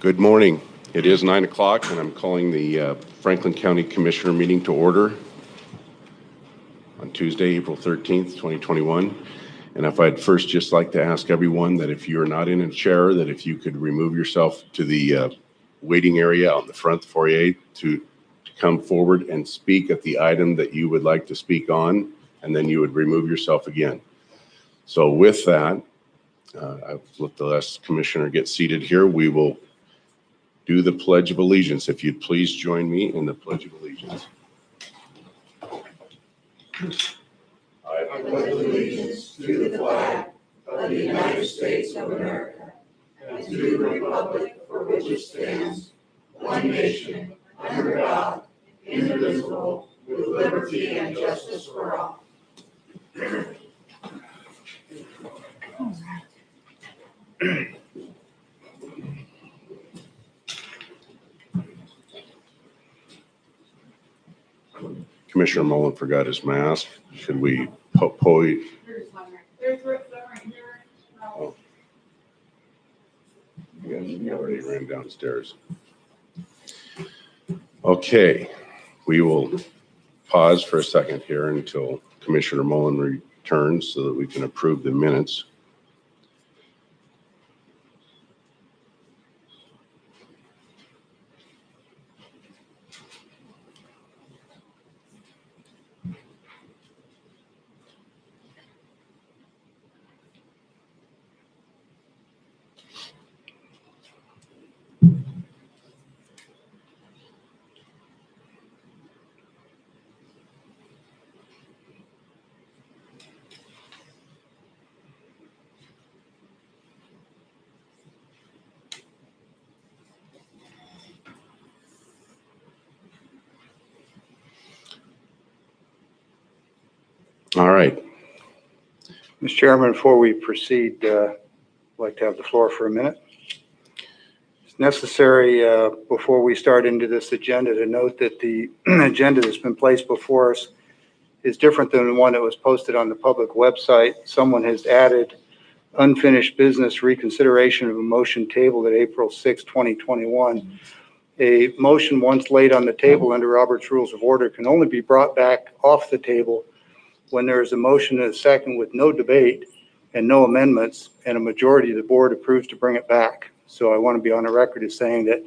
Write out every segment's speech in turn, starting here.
Good morning. It is 9 o'clock, and I'm calling the Franklin County Commissioner meeting to order on Tuesday, April 13th, 2021. And if I'd first just like to ask everyone that if you're not in a chair, that if you could remove yourself to the waiting area out in the front foyer to come forward and speak at the item that you would like to speak on, and then you would remove yourself again. So with that, I've let the last commissioner get seated here. We will do the Pledge of Allegiance. If you'd please join me in the Pledge of Allegiance. I pledge allegiance to the flag of the United States of America and to the republic for which it stands, one nation, under God, indivisible, with liberty and justice for all. Commissioner Mullen forgot his mask. Should we There's one right. There's one right here. Oh. He already ran downstairs. Okay, we will pause for a second here until Commissioner Mullen returns so that we can approve the minutes. All right. Mr. Chairman, before we proceed, I'd like to have the floor for a minute. It's necessary before we start into this agenda to note that the agenda that's been placed before us is different than the one that was posted on the public website. Someone has added unfinished business reconsideration of a motion tabled at April 6, 2021. A motion once laid on the table under Robert's Rules of Order can only be brought back off the table when there is a motion and a second with no debate and no amendments, and a majority of the board approves to bring it back. So I want to be on the record as saying that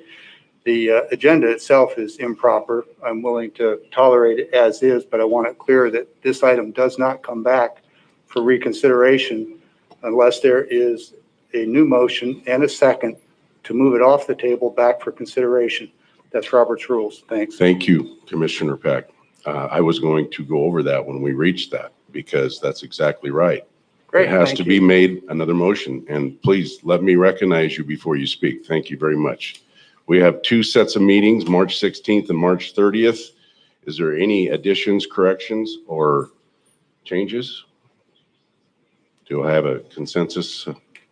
the agenda itself is improper. I'm willing to tolerate it as is, but I want it clear that this item does not come back for reconsideration unless there is a new motion and a second to move it off the table back for consideration. That's Robert's Rules. Thanks. Thank you, Commissioner Peck. I was going to go over that when we reached that, because that's exactly right. Great. It has to be made another motion, and please let me recognize you before you speak. Thank you very much. We have two sets of meetings, March 16th and March 30th. Is there any additions, corrections, or changes? Do I have a consensus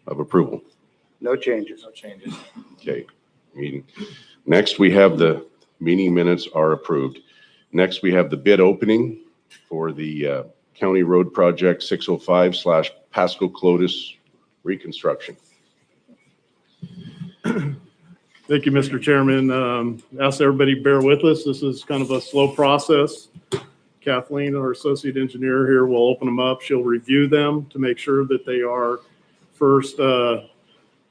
of approval? No changes. No changes. Okay. Meeting. Next, we have the meeting minutes are approved. Next, we have the bid opening for the County Road Project 605/Pasco Clotis reconstruction. Thank you, Mr. Chairman. Ask everybody bear with us. This is kind of a slow process. Kathleen, our associate engineer here, will open them up. She'll review them to make sure that they are first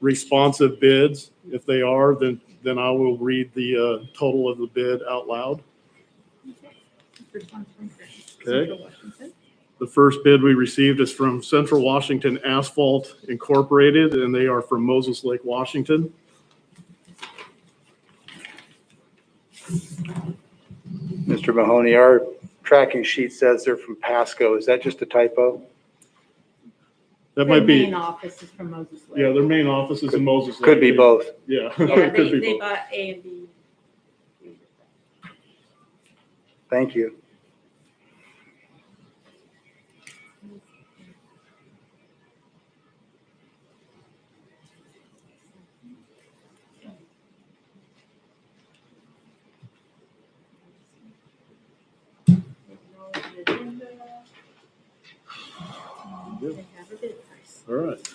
responsive bids. If they are, then I will read the total of the bid out loud. Okay. The first bid we received is from Central Washington Asphalt Incorporated, and they are from Moses Lake, Washington. Mr. Mahoney, our tracking sheet says they're from Pasco. Is that just a typo? That might be. Their main office is from Moses Lake. Yeah, their main office is in Moses Lake. Could be both. Yeah. Yeah, It could be they both. bought A and B. Thank you. All right.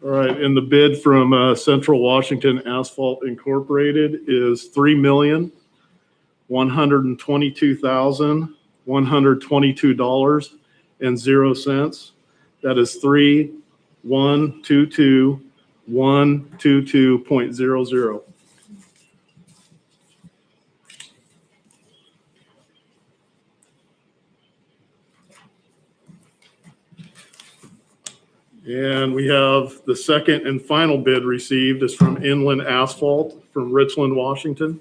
All All right, and the bid from Central Washington Asphalt Incorporated is $3,122,122.00. That is 3,122,122.00. And we have the second and final bid received is from Inland Asphalt from Richland, Washington.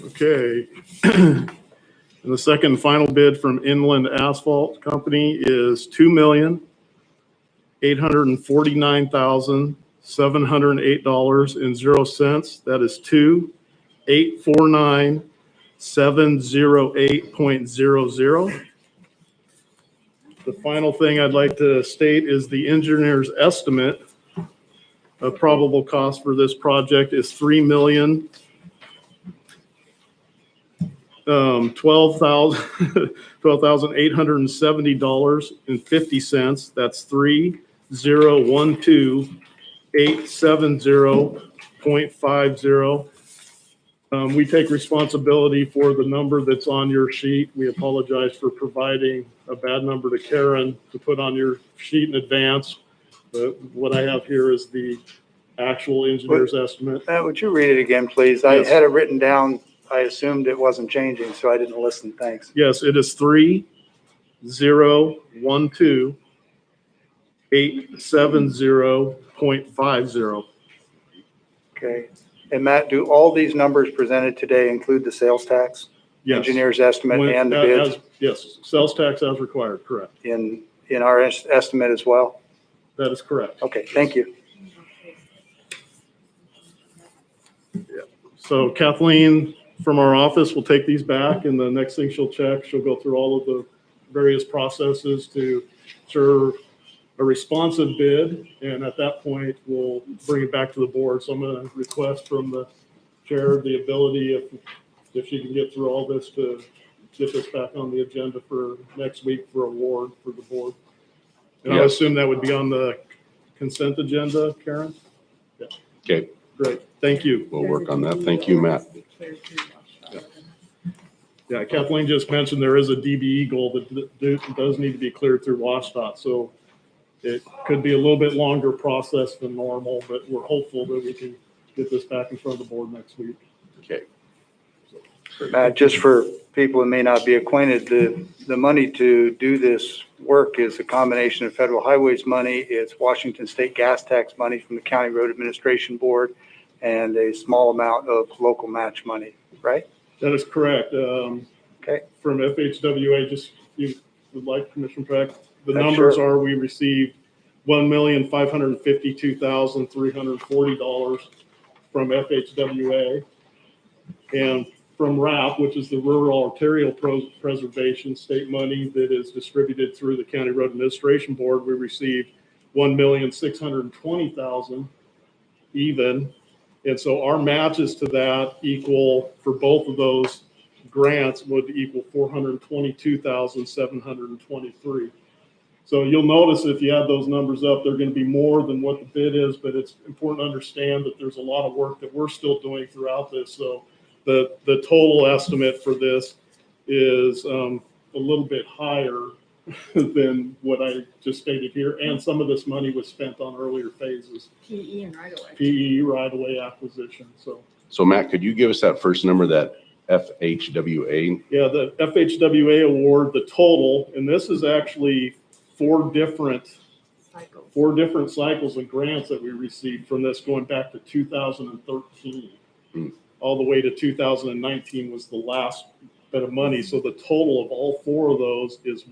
Okay. And the second and final bid from Inland Asphalt Company is $2,849,708.00. That is 2,849,708.00. The final thing I'd like to state is the engineer's estimate of probable cost for this project is $12,870.50. That's 3,012,870.50. We take responsibility for the number that's on your sheet. We apologize for providing a bad number to Karen to put on your sheet in advance. But what I have here is the actual engineer's estimate. Would you read it again, please? Yes. I had it written down. I assumed it wasn't changing, so I didn't listen. Thanks. Yes, it is 3,012,870.50. Okay. And Matt, do all these numbers presented today include the sales tax? Yes. Engineer's estimate and the bids Yes, sales tax as required, correct. in our estimate as well? That is correct. Okay, thank you. So Kathleen from our office will take these back, and the next thing she'll check, she'll go through all of the various processes to ensure a responsive bid, and at that point, we'll bring it back to the board. So I'm going to request from the chair the ability, if she can get through all this, to get this back on the agenda for next week for award for the board. And I Yes. assume that would be on the consent agenda, Karen? Okay, Great, thank you. we'll work on that. Thank you, Matt. Yeah, Kathleen just mentioned there is a DBE goal that does need to be cleared through WashDOT, so it could be a little bit longer process than normal, but we're hopeful that we can get this back in front of the board next week. Okay. Matt, just for people who may not be acquainted, the money to do this work is a combination of federal highways money, it's Washington State gas tax money from the County Road Administration Board, and a small amount of local match money, right? That is correct. Okay. From FHWA, just you would like, Commissioner Peck, the Sure. numbers are we received $1,552,340 from FHWA. And from RAP, which is the Rural Arterial Preservation State money that is distributed through the County Road Administration Board, we received $1,620,000 even. And so our matches to that equal, for both of those grants, would equal $422,723. So you'll notice if you add those numbers up, they're going to be more than what the bid is, but it's important to understand that there's a lot of work that we're still doing throughout this. So the total estimate for this is a little bit higher than what I just stated here. And some of this money was spent on earlier phases. PE and right away. PE right-of-way acquisition, so. So Matt, could you give us that first number, that FHWA? Yeah, the FHWA award, the total, and this is actually four different cycles of grants that we received from this going back to 2013. All the way to 2019 was the last bit of money. So the total of all four of those is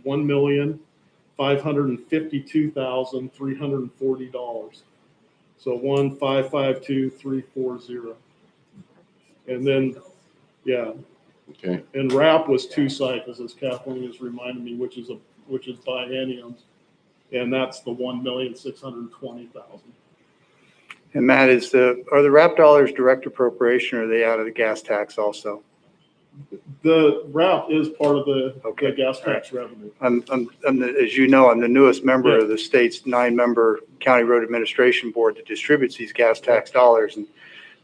$552,340. So 1552340. And then, yeah, Okay, and RAP was two cycles, as Kathleen has reminded me, which is bienniums. And that's the 1,620,000. And Matt, are the RAP dollars direct appropriation, or are they out of the gas tax also? The RAP is part of the Okay. gas tax revenue. As you know, I'm the newest member Yeah. of the state's 9-member County Road Administration Board that distributes these gas tax dollars. And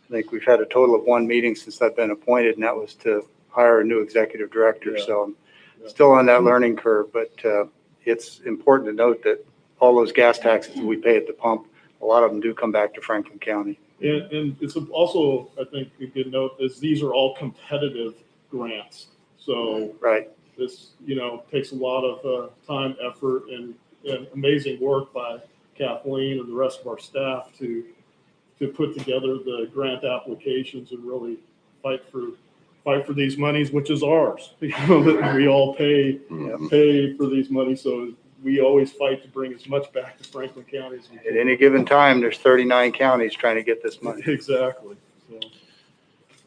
I think we've had a total of 1 meeting since I've been appointed, and that was to hire a new executive director. Yeah. So I'm Yeah. still on that learning curve, but it's important to note that all those gas taxes that we pay at the pump, a lot of them do come back to Franklin County. And it's also, I think, a good note is these are all competitive grants. So Right. this, takes a lot of time, effort, and amazing work by Kathleen and the rest of our staff to put together the grant applications and really fight for these monies, which is ours. That we all pay for these monies. So we always fight to bring as much back to Franklin County as we At can. any given time, there's 39 counties trying to get this money. Exactly. So,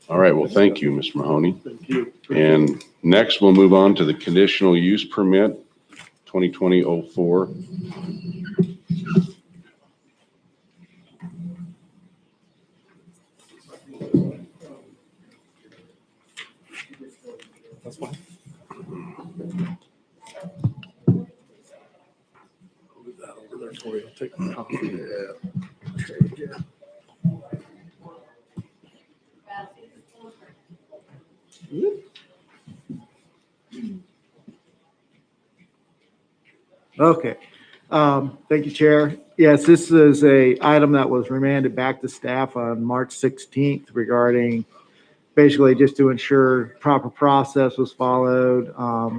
all right, well, thank you, Mr. Mahoney. thank you. And next, we'll move on to the conditional use permit, 2020-04. That's fine. I'll move that over there for you. I'll take the copy. Okay. Thank you, Chair. Yes, this is a item that was remanded back to staff on March 16th regarding basically just to ensure proper process was followed,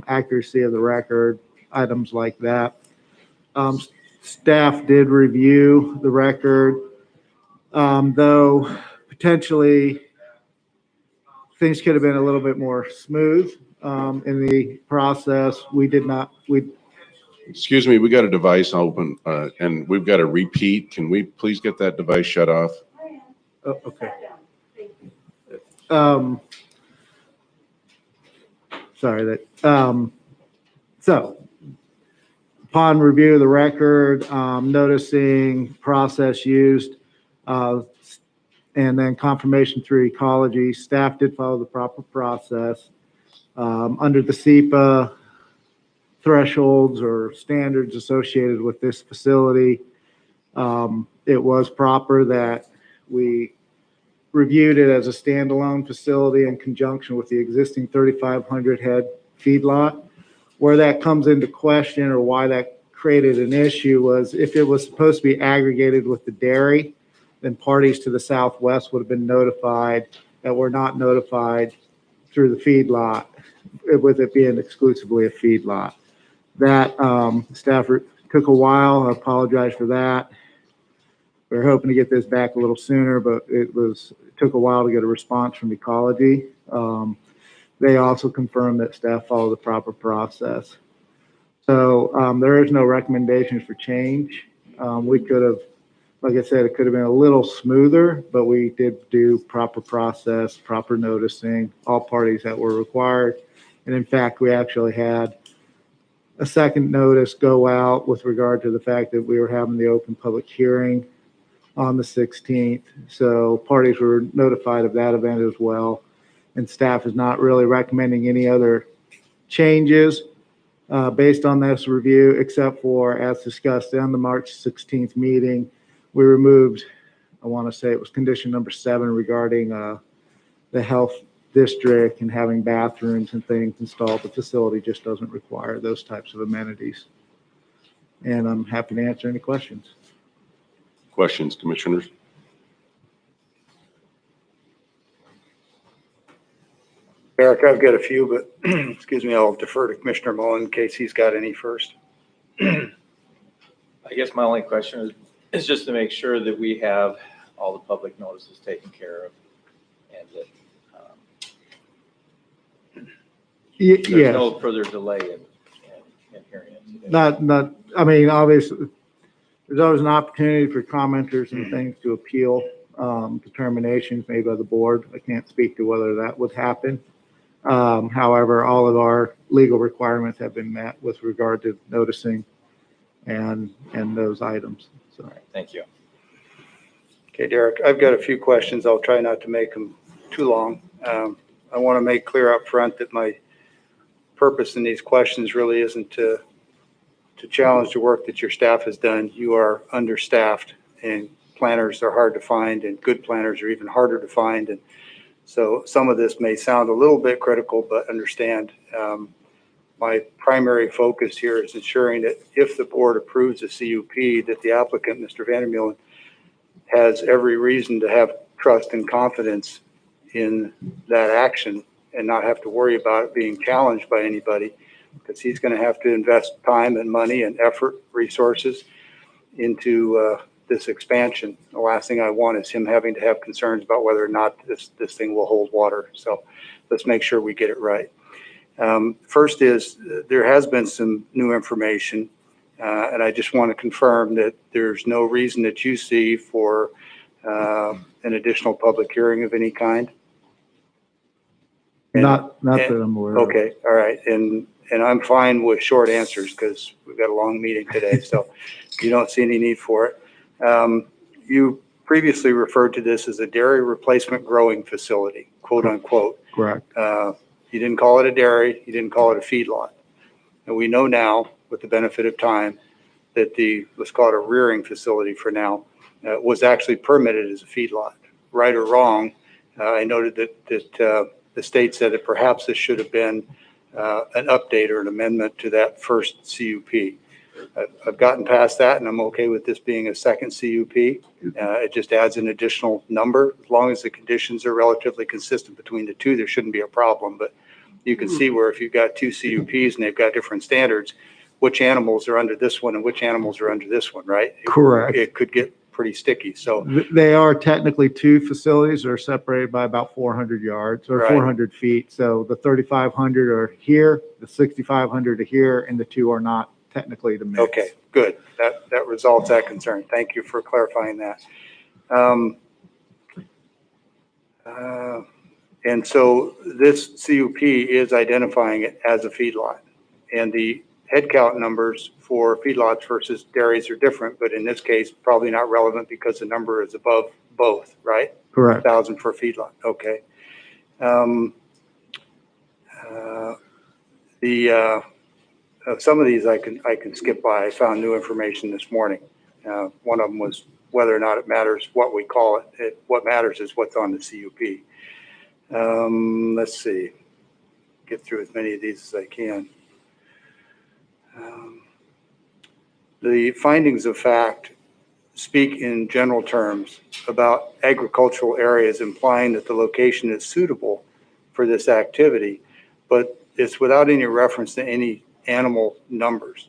accuracy of the record, items like that. Staff did review the record, though potentially things could have been a little bit more smooth in the process. Excuse me, we got a device open, and we've got a repeat. Can we please get that device shut off? Oh, okay. Sorry that, so upon review of the record, noticing process used, and then confirmation through ecology, staff did follow the proper process. Under the SEPA thresholds or standards associated with this facility, it was proper that we reviewed it as a standalone facility in conjunction with the existing 3,500 head feedlot. Where that comes into question, or why that created an issue, was if it was supposed to be aggregated with the dairy, then parties to the southwest would have been notified that were not notified through the feedlot, with it being exclusively a feedlot. That staff took a while. I apologize for that. We were hoping to get this back a little sooner, but it took a while to get a response from ecology. They also confirmed that staff followed the proper process. So there is no recommendations for change. We could have, like I said, it could have been a little smoother, but we did do proper process, proper noticing, all parties that were required. And in fact, we actually had a second notice go out with regard to the fact that we were having the open public hearing on the 16th. So parties were notified of that event as well. And staff is not really recommending any other changes based on this review, except for, as discussed in the March 16th meeting, we removed, I want to say it was condition number 7 regarding the health district and having bathrooms and things installed. The facility just doesn't require those types of amenities. And I'm happy to answer any questions. Questions, commissioners? Eric, I've got a few, but excuse me, I'll defer to Commissioner Mullen in case he's got any first. I guess my only question is just to make sure that we have all the public notices taken care of and that there's Yes. no further delay in in hearing it today. Not, I mean, obviously, there's always an opportunity for commenters and things to appeal determinations made by the board. I can't speak to whether that would happen. However, all of our legal requirements have been met with regard to noticing and those items. So, All right, thank you. Okay, Derek, I've got a few questions. I'll try not to make them too long. I want to make clear up front that my purpose in these questions really isn't to challenge the work that your staff has done. You are understaffed, and planners are hard to find, and good planners are even harder to find. And so some of this may sound a little bit critical, but understand my primary focus here is ensuring that if the board approves a CUP, that the applicant, Mr. Vandermeulen, has every reason to have trust and confidence in that action and not have to worry about it being challenged by anybody, because he's going to have to invest time and money and effort, resources into this expansion. The last thing I want is him having to have concerns about whether or not this thing will hold water. So let's make sure we get it right. First is there has been some new information, and I just want to confirm that there's no reason that you see for an additional public hearing of any kind. And- not that I'm aware of. Okay, all right, and I'm fine with short answers because we've got a long meeting today, so you don't see any need for it. You previously referred to this as a dairy replacement growing facility, quote unquote. Correct. You didn't call it a dairy, you didn't call it a feedlot. And we know now, with the benefit of time, that let's call it a rearing facility for now, was actually permitted as a feedlot. Right or wrong, I noted that the state said that perhaps this should have been an update or an amendment to that first CUP. I've gotten past that, and I'm okay with this being a second CUP. It just adds an additional number. As long as the conditions are relatively consistent between the two, there shouldn't be a problem. But you can see where if you've got two CUPs and they've got different standards, which animals are under this one and which animals are under this one, right? Correct. It could get pretty sticky. So They are technically two facilities that are separated by about 400 yards or Right. 400 feet. So the 3,500 are here, the 6,500 are here, and the two are not technically the mix. okay, good. That resolves that concern. Thank you for clarifying that. And so this CUP is identifying it as a feedlot, and the head count numbers for feedlots versus dairies are different, but in this case, probably not relevant because the number is above both, right? Correct. 1,000 for a feedlot. Okay. Some of these I can skip by. I found new information this morning. One of them was whether or not it matters what we call it. What matters is what's on the CUP. Let's see. Get through as many of these as I can. The findings of fact speak in general terms about agricultural areas, implying that the location is suitable for this activity, but it's without any reference to any animal numbers.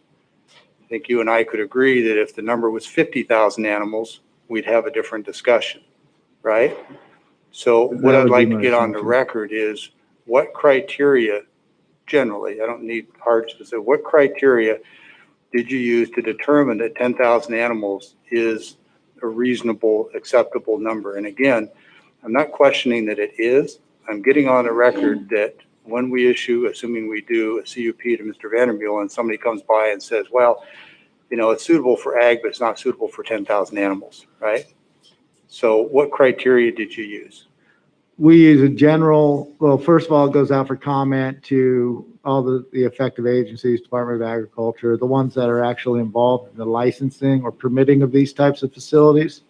I think you and I could agree that if the number was 50,000 animals, we'd have a different discussion, right? So what That I'd would like be to my get on the assumption. record is what criteria, generally, I don't need hard specific, what criteria did you use to determine that 10,000 animals is a reasonable, acceptable number? And again, I'm not questioning that it is. I'm getting on the record that when we issue, assuming we do a CUP to Mr. Vandermeulen, and somebody comes by and says, well, you know, it's suitable for ag, but it's not suitable for 10,000 animals, right? So what criteria did you use? We use a general, well, first of all, it goes out for comment to all the effective agencies, Department of Agriculture, the ones that are actually involved in the licensing or permitting of these types of facilities.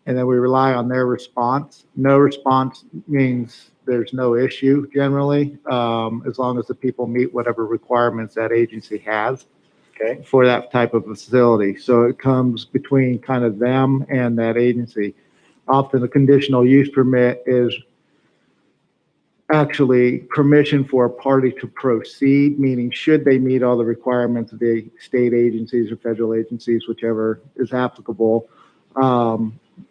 And then we rely on their response. No response means there's no issue generally, as long as the people meet whatever requirements that agency has Okay, for that type of facility. So it comes between kind of them and that agency. Often the conditional use permit is actually permission for a party to proceed, meaning should they meet all the requirements of the state agencies or federal agencies, whichever is applicable,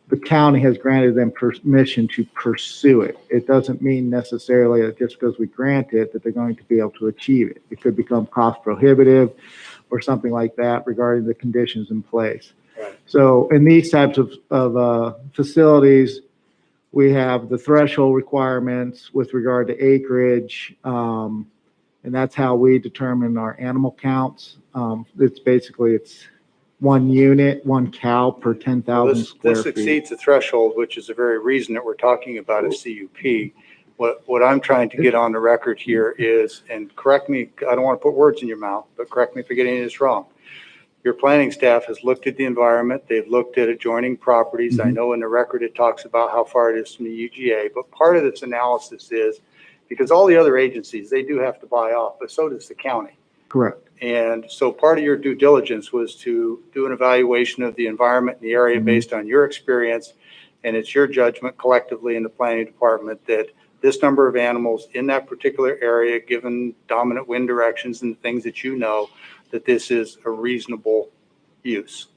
the county has granted them permission to pursue it. It doesn't mean necessarily that just because we grant it, that they're going to be able to achieve it. It could become cost prohibitive or something like that regarding the conditions in place. Right. So in these types of facilities, we have the threshold requirements with regard to acreage, and that's how we determine our animal counts. It's one unit, one cow per 10,000 square This feet. exceeds the threshold, which is the very reason that we're talking about a CUP. What I'm trying to get on the record here is, and correct me, I don't want to put words in your mouth, but correct me if I'm getting this wrong. Your planning staff has looked at the environment. They've looked at adjoining properties. I know in the record it talks about how far it is from the UGA, but part of this analysis is because all the other agencies, they do have to buy off, but so does the county. Correct. And so part of your due diligence was to do an evaluation of the environment in the area based on your experience. And it's your judgment collectively in the planning department that this number of animals in that particular area, given dominant wind directions and the things that you know, that this is a reasonable use.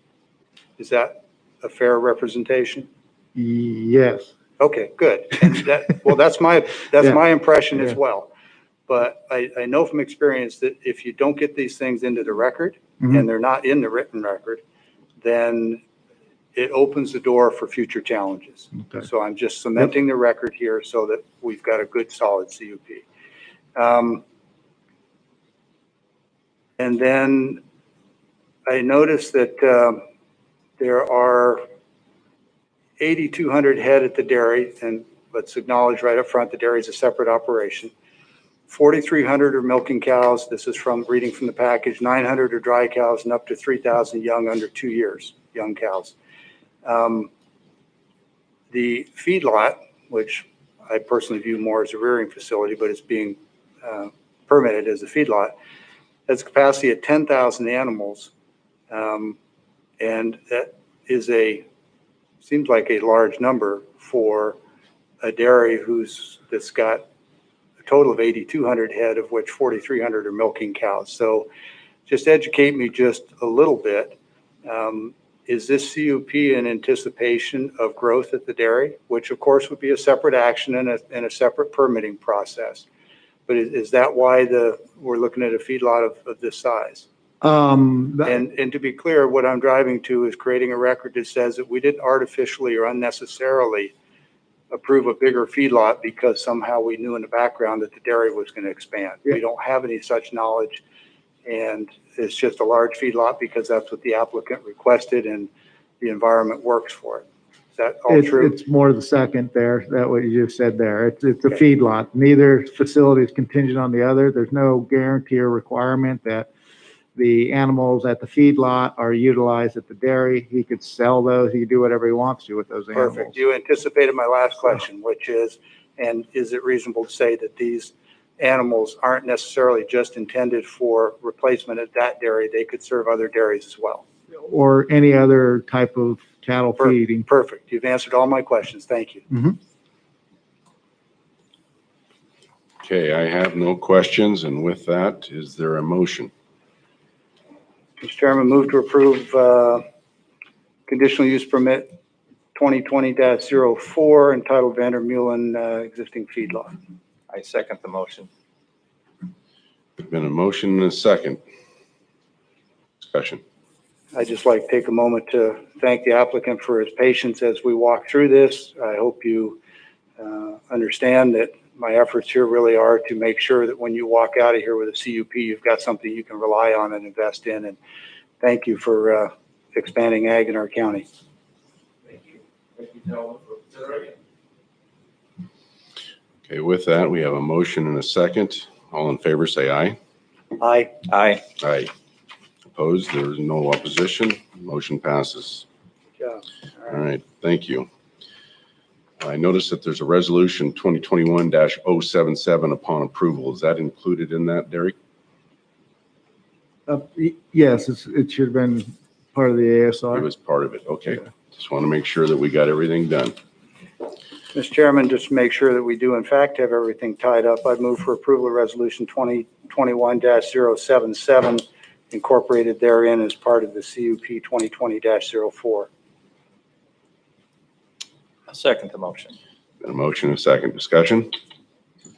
Is that a fair representation? Yes. Okay, good. And that's my impression as Yeah. well. But I know from experience that if you don't get these things into the record Mhm. and they're not in the written record, then it opens the door for future challenges. Okay. So I'm just cementing the record here so that we've got a good solid CUP. And then I noticed that there are 8,200 head at the dairy, and let's acknowledge right up front, the dairy is a separate operation. 4,300 are milking cows. This is from reading from the package. 900 are dry cows and up to 3,000 young under 2 years, young cows. The feedlot, which I personally view more as a rearing facility, but it's being permitted as a feedlot, has a capacity of 10,000 animals. And that is seems like a large number for a dairy that's got a total of 8,200 head, of which 4,300 are milking cows. So just educate me just a little bit. Is this CUP in anticipation of growth at the dairy, which of course would be a separate action and a separate permitting process? But is that why we're looking at a feedlot of this size? And to be clear, what I'm driving to is creating a record that says that we didn't artificially or unnecessarily approve a bigger feedlot because somehow we knew in the background that the dairy was going to expand. Yeah. We don't have any such knowledge, and it's just a large feedlot because that's what the applicant requested and the environment works for it. Is that all true? It's more the second there, that what you just said there. It's a Okay. feedlot. Neither facility is contingent on the other. There's no guarantee or requirement that the animals at the feedlot are utilized at the dairy. He could sell those. He could do whatever he wants to with those animals. Perfect. You anticipated my last question, which is, and is it reasonable to say that these animals aren't necessarily just intended for replacement at that dairy? They could serve other dairies as well. Or any other type of cattle feeding. Perfect. You've answered all my questions. Thank you. Okay, I have no questions, and with that, is there a motion? Mr. Chairman, move to approve conditional use permit 2020-04 entitled Vandermeulen existing feedlot. I second the motion. There's been a motion and a second. Discussion. I'd just like to take a moment to thank the applicant for his patience as we walk through this. I hope you understand that my efforts here really are to make sure that when you walk out of here with a CUP, you've got something you can rely on and invest in. And thank you for expanding ag in our county. Thank you. Thank you, gentlemen, for considering it. Okay, with that, we have a motion and a second. All in favor, say aye. Aye. Aye. Aye. Opposed? There is no opposition. Motion passes. Good job. All right, thank you. I noticed that there's a resolution 2021-077 upon approval. Is that included in that, Derek? Yes, it should have been part of the It ASR. was part of it. Okay. Just want to make sure that we got everything done. Mr. Chairman, just to make sure that we do in fact have everything tied up, I'd move for approval of resolution 2021-077 incorporated therein as part of the CUP 2020-04. I'll second the motion. Got a motion and a second. Discussion?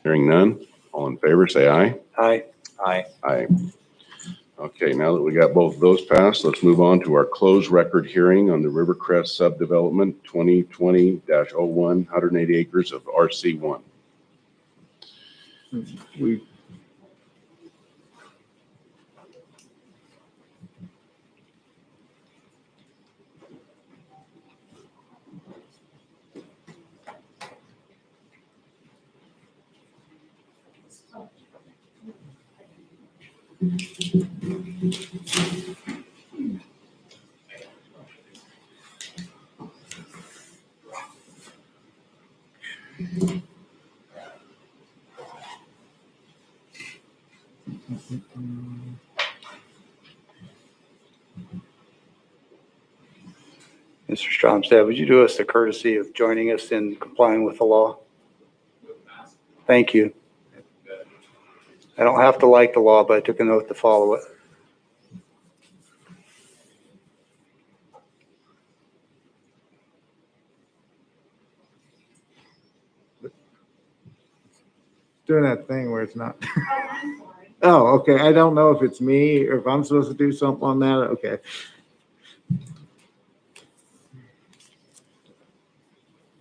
Hearing none. All in favor, say aye. Aye. Aye. Aye. Okay, now that we got both of those passed, let's move on to our closed record hearing on the Rivercrest subdevelopment 2020-01, 180 acres of RC1. We, Mr. Stromstad, would you do us the courtesy of joining us in complying with the law? Thank you. I don't have to like the law, but I took an oath to follow it. doing that thing where it's not. Oh, okay. I don't know if it's me or if I'm supposed to do something on that. Okay.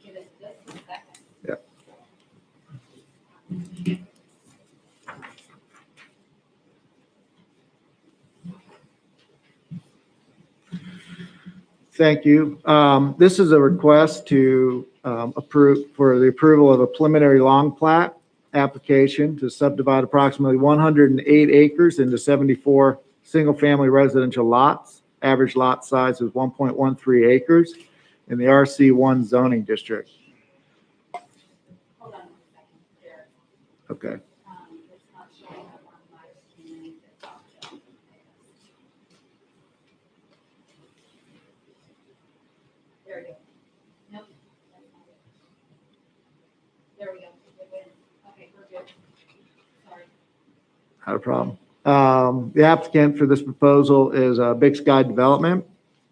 Give it just a second. Yeah. Thank you. This is a request to approve for the approval of a preliminary long plat application to subdivide approximately 108 acres into 74 single-family residential lots. Average lot size is 1.13 acres in the RC1 zoning district. Hold on one second, Derek. Okay. It's not showing up on my screen. It's not showing. There we go. Nope. That's not it. There we go. It went. Okay, we're good. Sorry. Not a problem. The applicant for this proposal is Big Sky Development.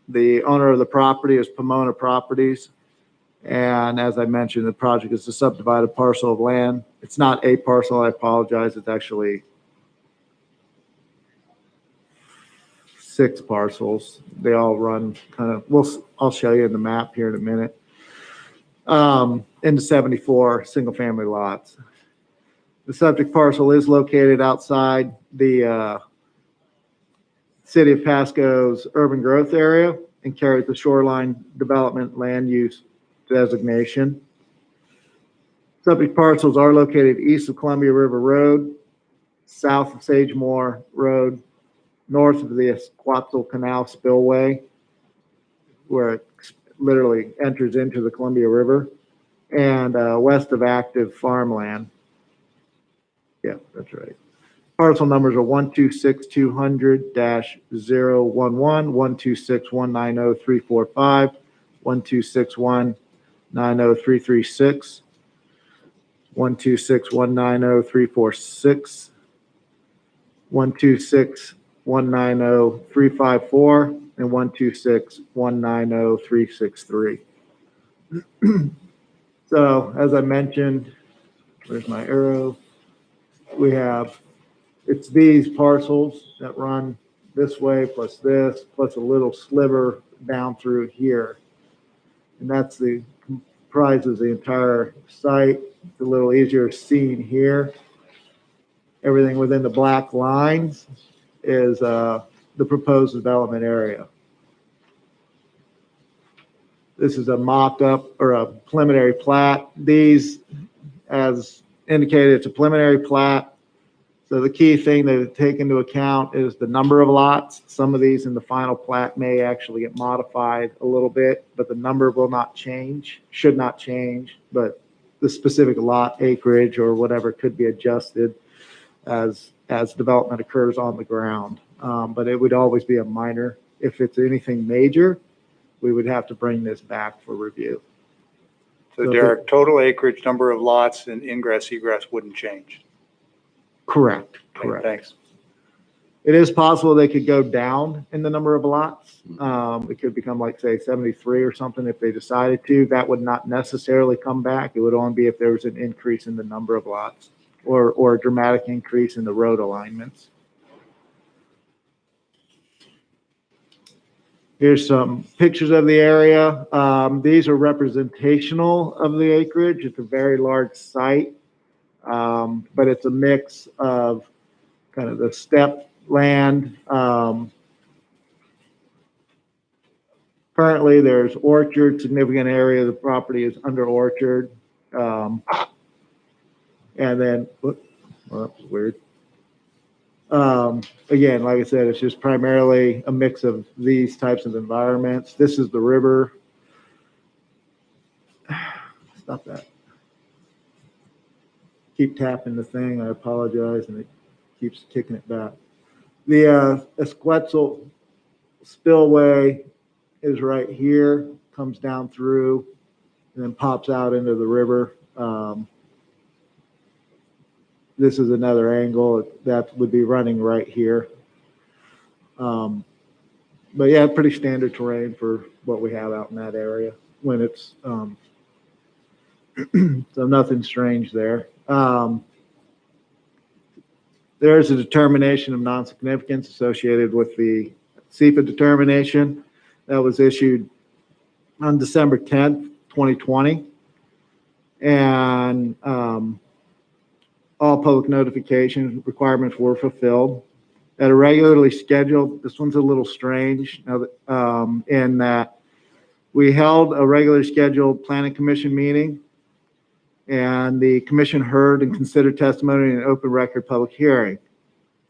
The owner of the property is Pomona Properties. And as I mentioned, the project is a subdivided parcel of land. It's not a parcel, I apologize. It's actually 6 parcels. They all run kind of, I'll show you in the map here in a minute. Into 74 single-family lots. The subject parcel is located outside the City of Pasco's urban growth area and carries the shoreline development land use designation. Subject parcels are located east of Columbia River Road, south of Sagemore Road, north of the Esquatzel Canal spillway, where it literally enters into the Columbia River, and west of active farmland. Yeah, that's right. Parcel numbers are 126-200-011, 126-190-345, 126-190-336, 126-190-346, 126-190-354, and 126-190-363. So as I mentioned, where's my arrow? We have, it's these parcels that run this way plus this, plus a little sliver down through here. And that's comprises the entire site. It's a little easier seen here. Everything within the black lines is the proposed development area. This is a mock-up or a preliminary plat. These, as indicated, it's a preliminary plat. So the key thing to take into account is the number of lots. Some of these in the final plat may actually get modified a little bit, but the number will not change, should not change, but the specific lot acreage or whatever could be adjusted as development occurs on the ground. But it would always be a minor. If it's anything major, we would have to bring this back for review. So Derek, total acreage, number of lots, and ingress egress wouldn't change. Correct, Okay, correct. Thanks. It is possible they could go down in the number of lots. It could become like, say, 73 or something if they decided to. That would not necessarily come back. It would only be if there was an increase in the number of lots or a dramatic increase in the road alignments. Here's some pictures of the area. These are representational of the acreage. It's a very large site, but it's a mix of kind of the steppe land. Currently, there's orchard, significant area of the property is under orchard. And then, well, that was weird. Again, like I said, it's just primarily a mix of these types of environments. This is the river. Stop that. Keep tapping the thing. I apologize, and it keeps kicking it back. The Esquetzel spillway is right here, comes down through, and then pops out into the river. This is another angle that would be running right here. But yeah, pretty standard terrain for what we have out in that area when it's, so nothing strange there. There's a determination of non-significance associated with the SEPA determination that was issued on December 10th, 2020. And all public notification requirements were fulfilled. At a regularly scheduled, this one's a little strange in that we held a regularly scheduled planning commission meeting, and the commission heard and considered testimony in an open record public hearing.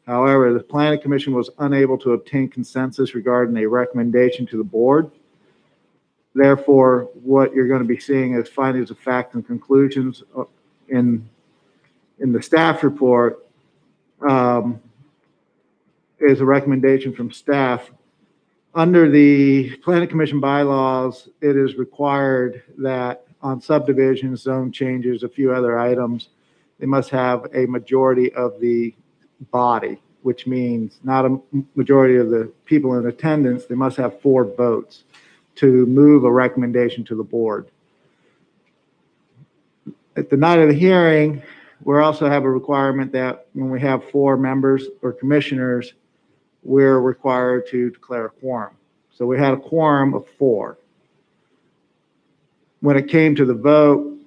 However, the planning commission was unable to obtain consensus regarding a recommendation to the board. Therefore, what you're going to be seeing is findings of fact and conclusions in the staff report is a recommendation from staff. Under the planning commission bylaws, it is required that on subdivisions, zone changes, a few other items, they must have a majority of the body, which means not a majority of the people in attendance. They must have 4 votes to move a recommendation to the board. At the night of the hearing, we also have a requirement that when we have 4 members or commissioners, we're required to declare a quorum. So we had a quorum of 4. When it came to the vote,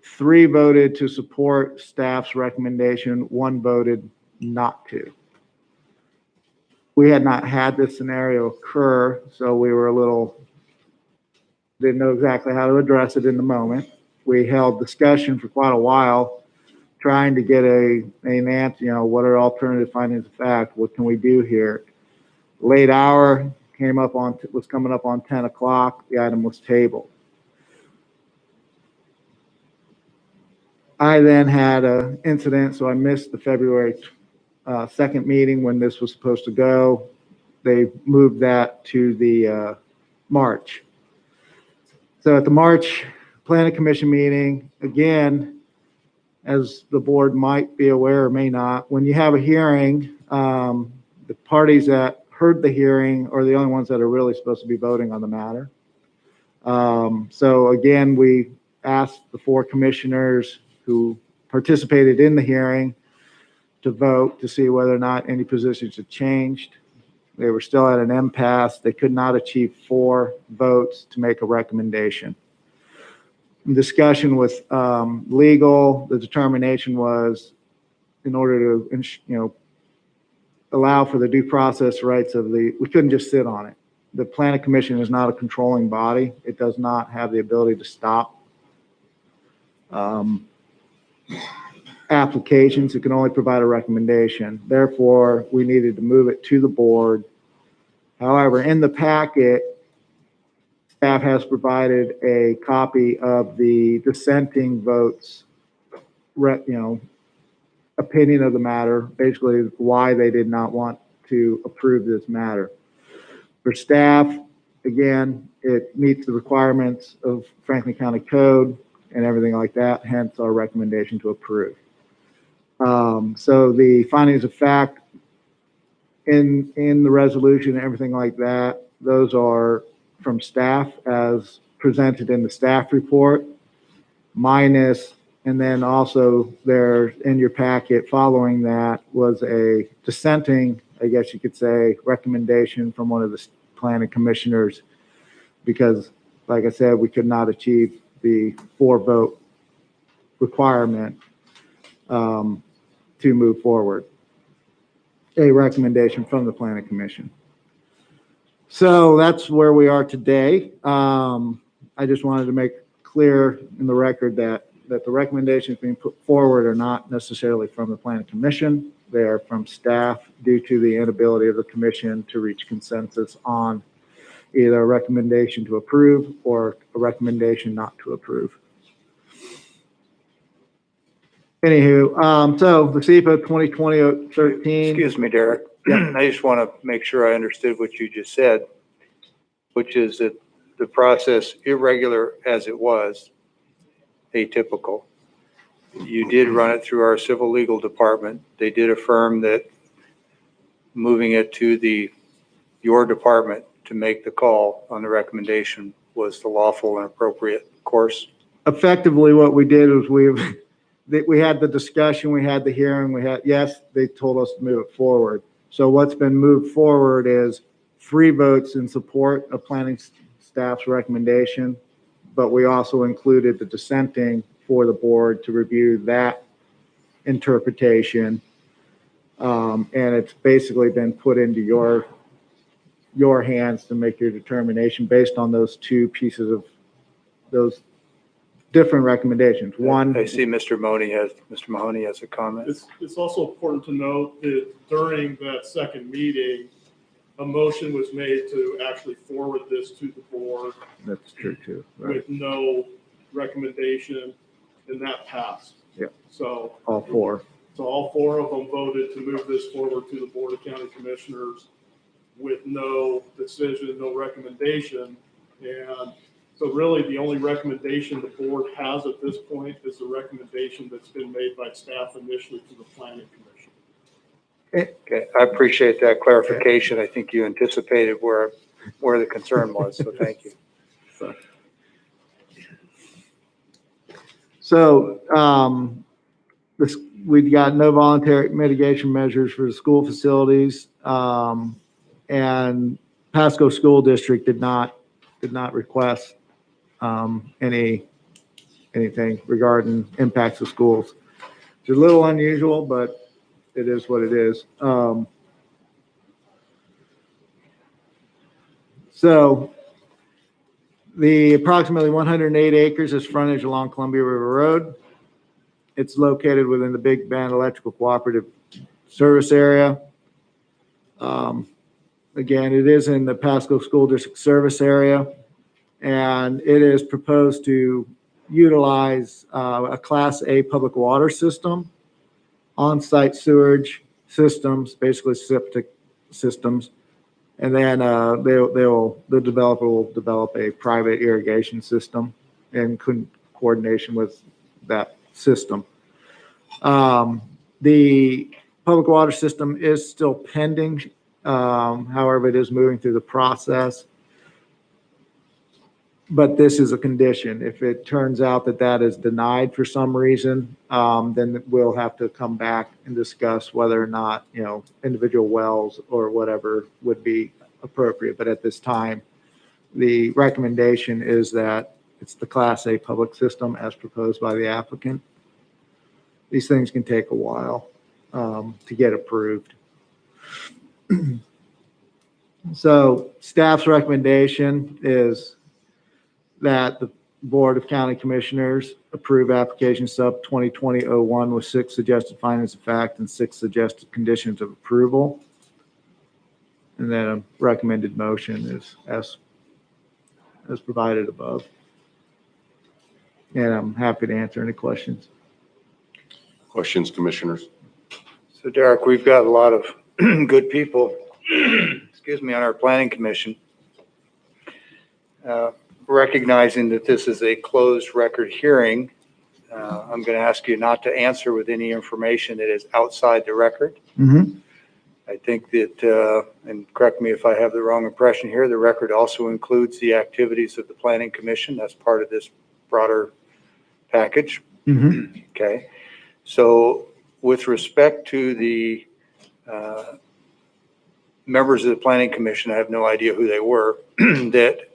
3 voted to support staff's recommendation, 1 voted not to. We had not had this scenario occur, so we were didn't know exactly how to address it in the moment. We held discussion for quite a while, trying to get an answer, what are alternative findings of fact? What can we do here? Late hour was coming up on 10 o'clock. The item was tabled. I then had an incident, so I missed the February 2nd meeting when this was supposed to go. They moved that to the March. So at the March Planning Commission meeting, again, as the board might be aware or may not, when you have a hearing, the parties that heard the hearing are the only ones that are really supposed to be voting on the matter. So again, we asked the 4 commissioners who participated in the hearing to vote to see whether or not any positions had changed. They were still at an impasse. They could not achieve 4 votes to make a recommendation. In discussion with legal, the determination was in order to allow for the due process rights we couldn't just sit on it. The planning commission is not a controlling body. It does not have the ability to stop applications. It can only provide a recommendation. Therefore, we needed to move it to the board. However, in the packet, staff has provided a copy of the dissenting votes, opinion of the matter, basically why they did not want to approve this matter. For staff, again, it meets the requirements of Franklin County Code and everything like that, hence our recommendation to approve. So the findings of fact in the resolution and everything like that, those are from staff as presented in the staff report, minus, and then also there in your packet following that was a dissenting, I guess you could say, recommendation from one of the planning commissioners, because like I said, we could not achieve the 4-vote requirement to move forward. A recommendation from the planning commission. So that's where we are today. I just wanted to make clear in the record that the recommendations being put forward are not necessarily from the planning commission. They are from staff due to the inability of the commission to reach consensus on either a recommendation to approve or a recommendation not to approve. Anywho, so the SEPA 2020-13. Excuse me, Derek. I just want to make sure I understood what you just said, which is that the process, irregular as it was, atypical. You did run it through our civil legal department. They did affirm that moving it to your department to make the call on the recommendation was the lawful and appropriate course. Effectively, what we did was we had the discussion, we had the hearing, yes, they told us to move it forward. So what's been moved forward is 3 votes in support of planning staff's recommendation, but we also included the dissenting for the board to review that interpretation. And it's basically been put into your hands to make your determination based on those 2 pieces of those different recommendations. One, I see Mr. Mahoney has a comment. It's also important to note that during that second meeting, a motion was made to actually forward this to the board that's true too, right? with no recommendation, and that passed. Yeah. So All 4. So all 4 of them voted to move this forward to the Board of County Commissioners with no decision, no recommendation. And so really the only recommendation the board has at this point is the recommendation that's been made by staff initially to the Planning Commission. Okay, I appreciate that clarification. I think you anticipated where the concern was, so thank you. So we've got no voluntary mitigation measures for the school facilities, and Pasco School District did not request anything regarding impacts of schools. It's a little unusual, but it is what it is. So the approximately 108 acres is frontage along Columbia River Road. It's located within the Big Bend Electrical Cooperative Service Area. Again, it is in the Pasco School District service area, and it is proposed to utilize a Class A public water system, on-site sewage systems, basically septic systems, and then the developer will develop a private irrigation system in coordination with that system. The public water system is still pending. However, it is moving through the process. But this is a condition. If it turns out that that is denied for some reason, then we'll have to come back and discuss whether or not, individual wells or whatever would be appropriate. But at this time, the recommendation is that it's the Class A public system as proposed by the applicant. These things can take a while to get approved. So staff's recommendation is that the Board of County Commissioners approve application sub 2020-01 with 6 suggested findings of fact and 6 suggested conditions of approval. And then a recommended motion is as provided above. And I'm happy to answer any questions. Questions, commissioners? So Derek, we've got a lot of good people, on our planning commission. Recognizing that this is a closed record hearing, I'm going to ask you not to answer with any information that is outside the record. I think that, and correct me if I have the wrong impression here, the record also includes the activities of the Planning Commission. That's part of this broader package. Okay. So with respect to the members of the Planning Commission, I have no idea who they were, that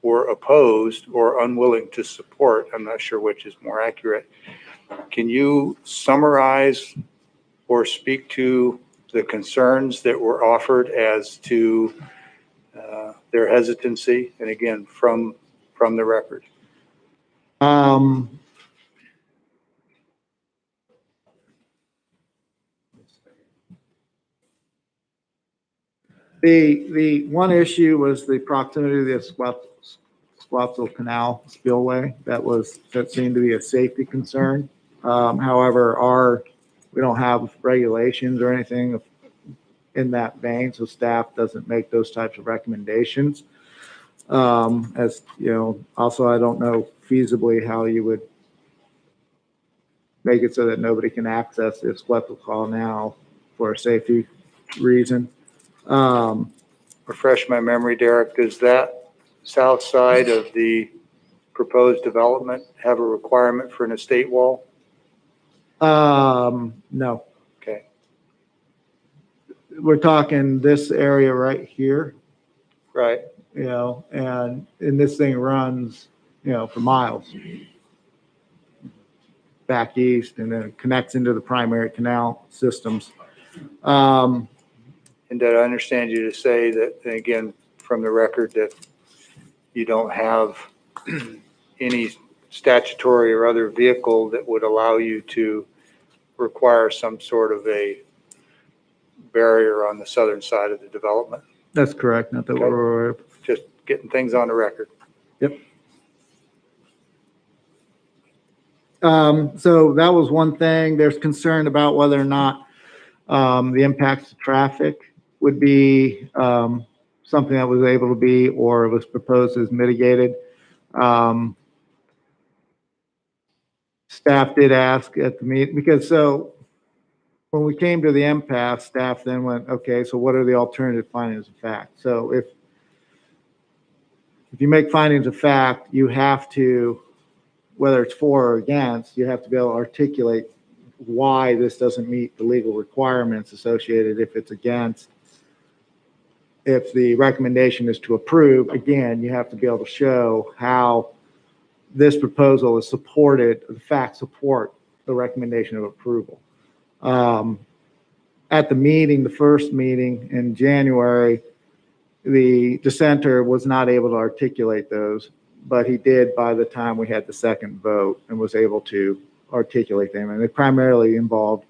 were opposed or unwilling to support, I'm not sure which is more accurate. Can you summarize or speak to the concerns that were offered as to their hesitancy? And again, from the record. The one issue was the proximity of the Squatzel Canal spillway. That seemed to be a safety concern. However, we don't have regulations or anything in that vein, so staff doesn't make those types of recommendations. As you know, also, I don't know feasibly how you would make it so that nobody can access this Squatzel Canal for a safety reason. Refresh my memory, Derek, does that south side of the proposed development have a requirement for an estate wall? No, Okay. we're talking this area right here, Right. and this thing runs, for miles back east and then it connects into the primary canal systems. And did I understand you to say that, and again, from the record, that you don't have any statutory or other vehicle that would allow you to require some sort of a barrier on the southern side of the development? That's correct. Not that we're Just getting things on the record. Yep. So that was one thing. There's concern about whether or not the impacts to traffic would be something that was able to be or was proposed as mitigated. Staff did ask at the meeting, because when we came to the impasse, staff then went, okay, so what are the alternative findings of fact? So if you make findings of fact, you have to, whether it's for or against, you have to be able to articulate why this doesn't meet the legal requirements associated. If it's against, if the recommendation is to approve, again, you have to be able to show how this proposal is supported, the facts support the recommendation of approval. At the meeting, the first meeting in January, the dissenter was not able to articulate those, but he did by the time we had the second vote and was able to articulate them. And they primarily involved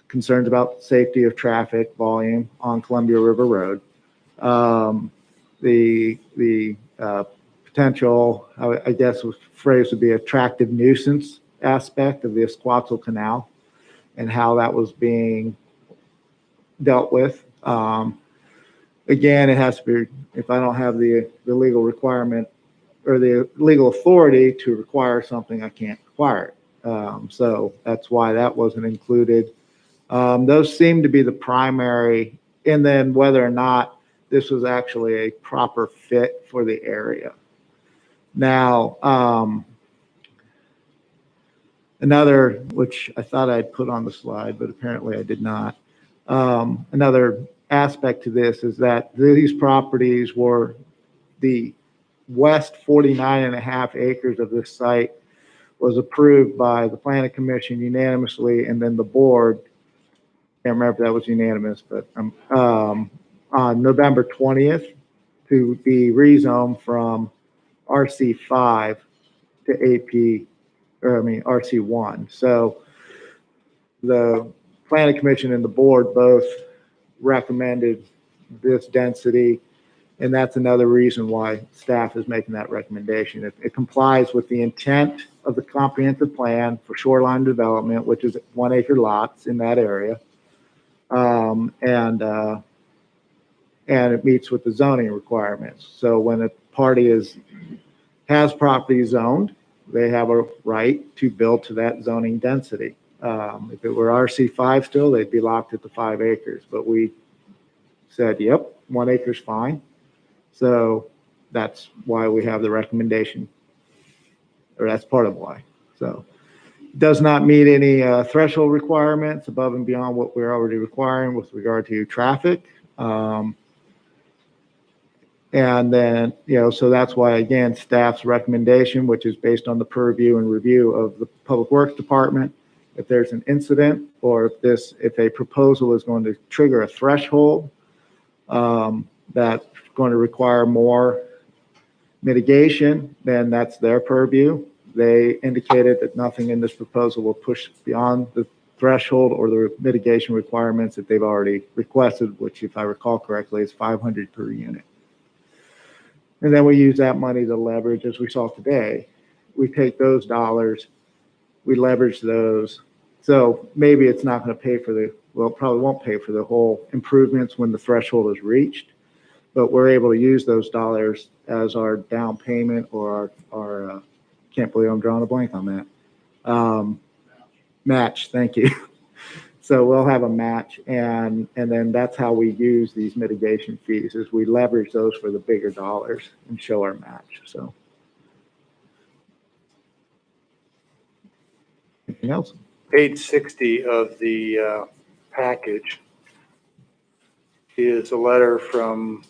concerns about safety of traffic volume on Columbia River Road, the potential, I guess the phrase would be attractive nuisance aspect of the Squatzel Canal and how that was being dealt with. Again, it has to be, if I don't have the legal requirement or the legal authority to require something, I can't require it. So that's why that wasn't included. Those seem to be the primary, and then whether or not this was actually a proper fit for the area. Now, another, which I thought I'd put on the slide, but apparently I did not. Another aspect to this is that these properties were the west 49.5 acres of this site was approved by the Planning Commission unanimously, and then the board, can't remember if that was unanimous, but on November 20th to be rezoned from RC5 to RC1. So the Planning Commission and the board both recommended this density, and that's another reason why staff is making that recommendation. It complies with the intent of the comprehensive plan for shoreline development, which is 1 acre lots in that area. And it meets with the zoning requirements. So when a party has property zoned, they have a right to build to that zoning density. If it were RC5 still, they'd be locked at the 5 acres, but we said, yep, 1 acre's fine. So that's why we have the recommendation, or that's part of why. So does not meet any threshold requirements above and beyond what we're already requiring with regard to traffic. And then, so that's why, again, staff's recommendation, which is based on the purview and review of the Public Works Department, if there's an incident or if a proposal is going to trigger a threshold that's going to require more mitigation, then that's their purview. They indicated that nothing in this proposal will push beyond the threshold or the mitigation requirements that they've already requested, which, if I recall correctly, is 500 per unit. And then we use that money to leverage, as we saw today. We take those dollars, we leverage those. So maybe it's not going to pay for it probably won't pay for the whole improvements when the threshold is reached, but we're able to use those dollars as our down payment or our can't believe I'm drawing a blank on that. Match, thank you. So we'll have a match, and then that's how we use these mitigation fees, is we leverage those for the bigger dollars and show our match. So anything else? Page 60 of the package is a letter from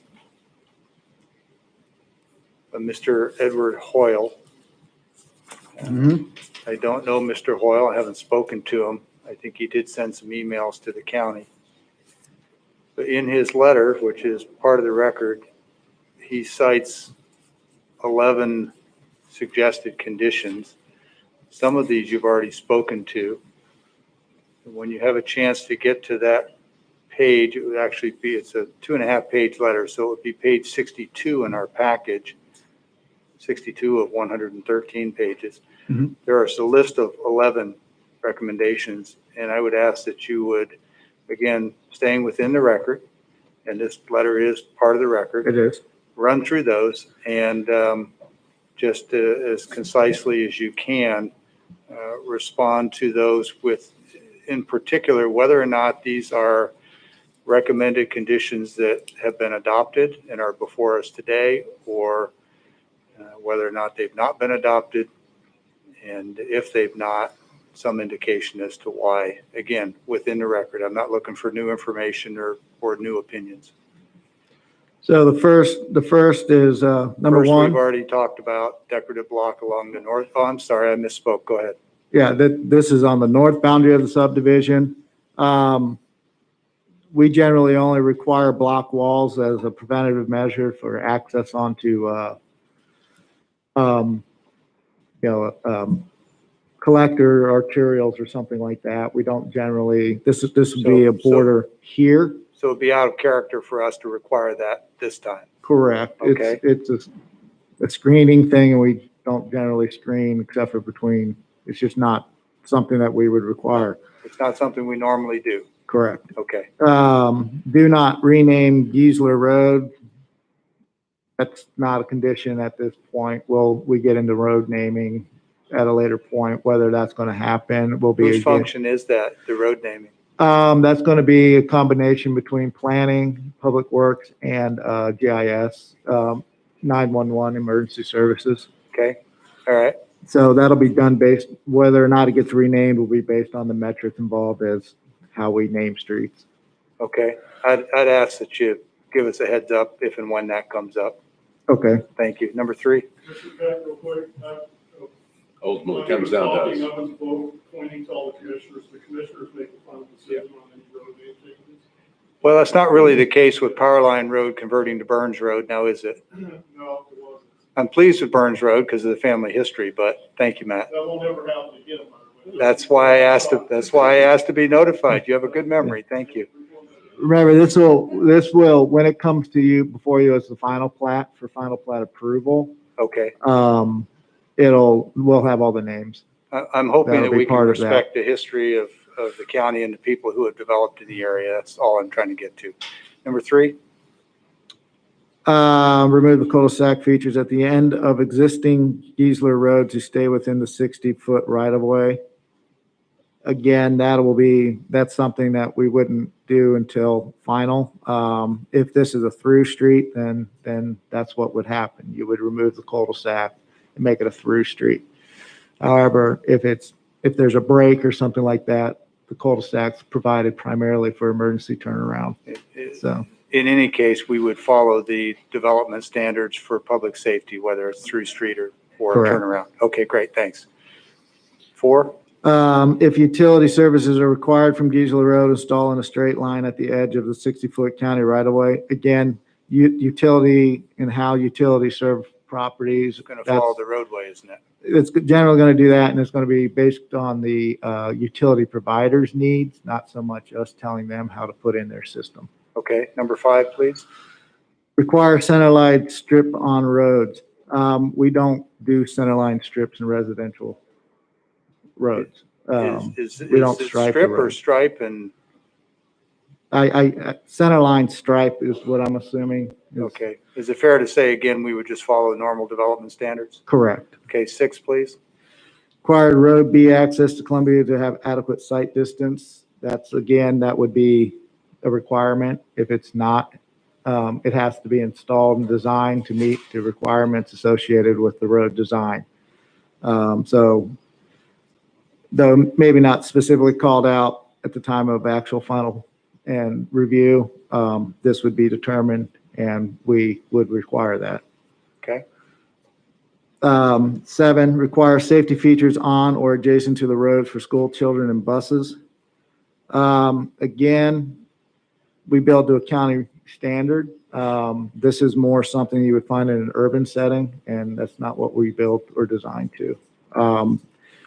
Mr. Edward Hoyle. I don't know Mr. Hoyle. I haven't spoken to him. I think he did send some emails to the county. But in his letter, which is part of the record, he cites 11 suggested conditions. Some of these you've already spoken to. When you have a chance to get to that page, it would actually be, it's a 2.5 page letter, so it would be page 62 in our package, 62 of 113 pages. There is a list of 11 recommendations, and I would ask that you would, again, staying within the record, and this letter is part of the record. It is. Run through those and just as concisely as you can respond to those with, in particular, whether or not these are recommended conditions that have been adopted and are before us today, or whether or not they've not been adopted, and if they've not, some indication as to why. Again, within the record, I'm not looking for new information or new opinions. So the first is number First, one. we've already talked about decorative block along the north. Oh, I'm sorry, I misspoke. Go ahead. Yeah, this is on the north boundary of the subdivision. We generally only require block walls as a preventative measure for access onto, collector arterials or something like that. We don't generally, this would be a border here. So it'd be out of character for us to require that this time. Correct. Okay. It's a screening thing, and we don't generally screen except for between, it's just not something that we would require. It's not something we normally do. Correct. Okay. Do not rename Giesler Road. That's not a condition at this point. We get into road naming at a later point, whether that's going to happen. Will be Whose function is that, the road naming? that's going to be a combination between planning, public works, and GIS, 911 emergency services. Okay. All right. So that'll be done based, whether or not it gets renamed will be based on the metrics involved as how we name streets. Okay. I'd ask that you give us a heads up if and when that comes up. Okay. Thank you. Number 3. Mr. Peck, real quick. Ultimately, it comes down to us. Talking of us vote, pointing to all the commissioners make the final decision on any road name changes. Well, that's not really the case with Powerline Road converting to Burns Road now, is it? No, it wasn't. I'm pleased with Burns Road because of the family history, but thank you, Matt. That won't ever happen again, by the way. That's why I asked to be notified. You have a good memory. Thank you. Remember, this will, when it comes to you, before you as the final plat, for final plat approval, Okay. we'll have all the names. I'm hoping That'll that be we can part of that. respect the history of the county and the people who have developed in the area. That's all I'm trying to get to. Number 3. Remove the cul-de-sac features at the end of existing Giesler Road to stay within the 60-foot right-of-way. again, that's something that we wouldn't do until final. If this is a through street, then that's what would happen. You would remove the cul-de-sac and make it a through street. However, if there's a break or something like that, the cul-de-sac's provided primarily for emergency turnaround. So, In any case, we would follow the development standards for public safety, whether it's through street or Correct. turnaround. Okay, great, thanks. 4, if utility services are required from Gisela Road, install in a straight line at the edge of the 60-foot county right-of-way. Again, utility and how utility serve properties. going to follow the roadway, isn't it? It's generally going to do that, and it's going to be based on the utility provider's needs, not so much us telling them how to put in their system. Okay, number 5, please. Require centerline strip on roads. We don't do centerline strips in residential roads. Is we don't it stripe the strip or road. stripe? And, Centerline stripe is what I'm assuming. Is okay, is it fair to say, again, we would just follow normal development standards? correct. Okay, 6, please. Required road B access to Columbia to have adequate site distance. That would be a requirement. If it's not, it has to be installed and designed to meet the requirements associated with the road design. So, though maybe not specifically called out at the time of actual final and review, this would be determined and we would require that. Okay, 7, require safety features on or adjacent to the road for school children and buses. Again, we build to a county standard. This is more something you would find in an urban setting, and that's not what we built or designed to.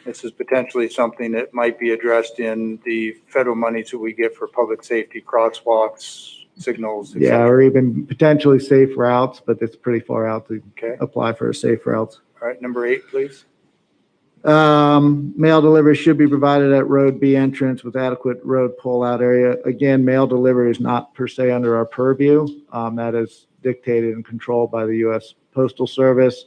this is potentially something that might be addressed in the federal monies that we get for public safety, crosswalks, signals, et Yeah, cetera. or even potentially safe routes, but it's pretty far out to Okay, apply for a safe routes. all right, number 8, please. Mail delivery should be provided at Road B entrance with adequate road pull-out area. Again, mail delivery is not per se under our purview. That is dictated and controlled by the U.S. Postal Service.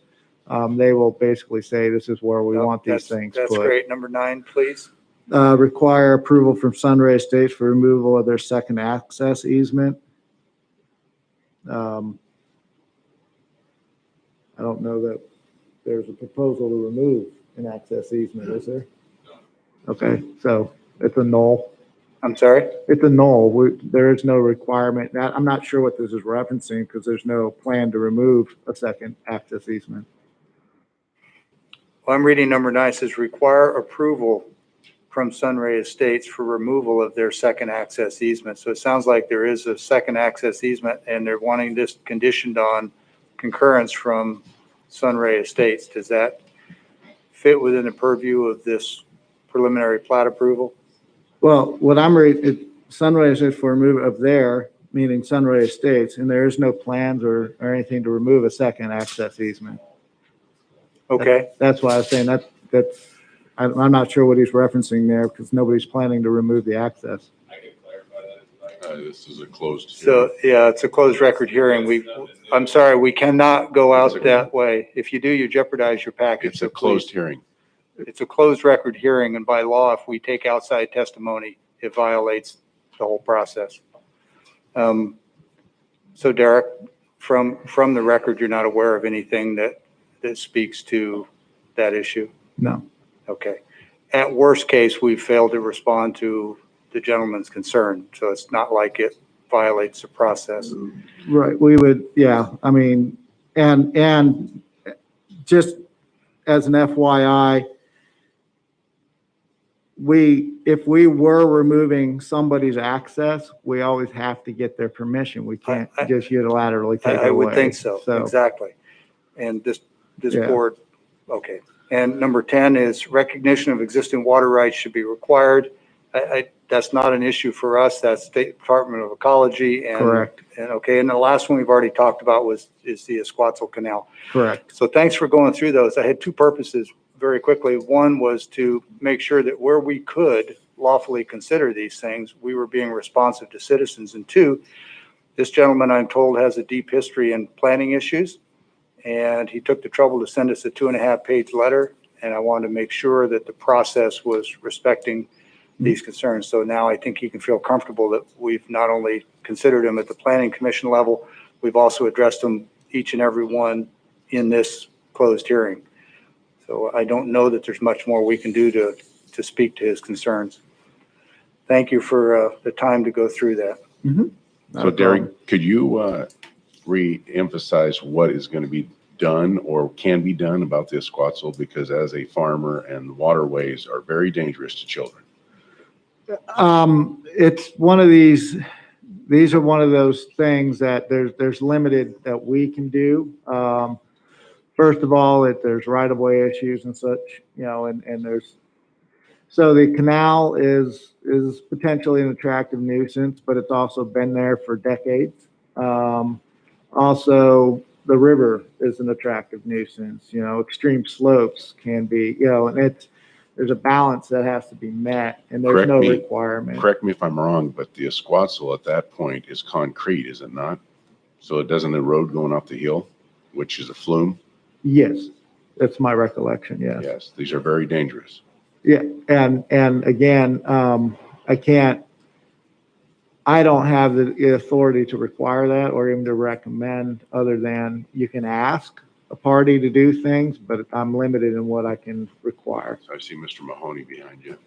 They will basically say this is where we want these things That's put. great. Number 9, please. Require approval from Sunray Estates for removal of their second access easement. I don't know that there's a proposal to remove an access easement, is there? Okay, so it's a null. I'm sorry? It's a null. There is no requirement. I'm not sure what this is referencing because there's no plan to remove a second access easement. Well, I'm reading number 9, it says require approval from Sunray Estates for removal of their second access easement. So it sounds like there is a second access easement and they're wanting this conditioned on concurrence from Sunray Estates. Does that fit within the purview of this preliminary plat approval? Well, what I'm reading, Sunray Estates for removal of their, meaning Sunray Estates, and there is no plans or anything to remove a second access easement. Okay, That's why I was saying I'm not sure what he's referencing there because nobody's planning to remove the access. This is a closed so, hearing. yeah, it's a closed record hearing. I'm sorry, we cannot go out that way. If you do, you jeopardize your package. It's so a closed please. hearing. It's a closed record hearing, and by law, if we take outside testimony, it violates the whole process. So Derek, from the record, you're not aware of anything that speaks to that issue? No. Okay. At worst case, we failed to respond to the gentleman's concern, so it's not like it violates the process. Right, we would, yeah, I mean, and just as an FYI, if we were removing somebody's access, we always have to get their permission. We can't I- just unilaterally take it away. I would think so, exactly. And this Yeah. board, okay. And number 10 is recognition of existing water rights should be required. That's not an issue for us. That's State Department of Ecology and. Correct. And okay, and the last one we've already talked about is the Esquatzel Canal. Correct. So thanks for going through those. I had two purposes very quickly. One was to make sure that where we could lawfully consider these things, we were being responsive to citizens. And two, this gentleman, I'm told, has a deep history in planning issues. And he took the trouble to send us a 2.5-page letter. And I wanted to make sure that the process was respecting these concerns. So now I think he can feel comfortable that we've not only considered them at the planning commission level, we've also addressed them, each and every one, in this closed hearing. So I don't know that there's much more we can do to speak to his concerns. Thank you for the time to go through that. Not So a Derek, problem. could you re-emphasize what is going to be done or can be done about the Esquatzel? Because as a farmer, and waterways are very dangerous to children. It's one of these are one of those things that there's limited that we can do. First of all, there's right-of-way issues and such, and there's, so the canal is potentially an attractive nuisance, but it's also been there for decades. Also, the river is an attractive nuisance, extreme slopes can be, and there's a balance that has to be met, and there's Correct no me. requirement. Correct me if I'm wrong, but the Esquatzel at that point is concrete, is it not? So it doesn't erode going off the hill, which is a flume? Yes, that's my recollection, yes. Yes, these are very dangerous. Yeah, and again, I don't have the authority to require that or even to recommend, other than you can ask a party to do things, but I'm limited in what I can require. So I see Mr. Mahoney behind you.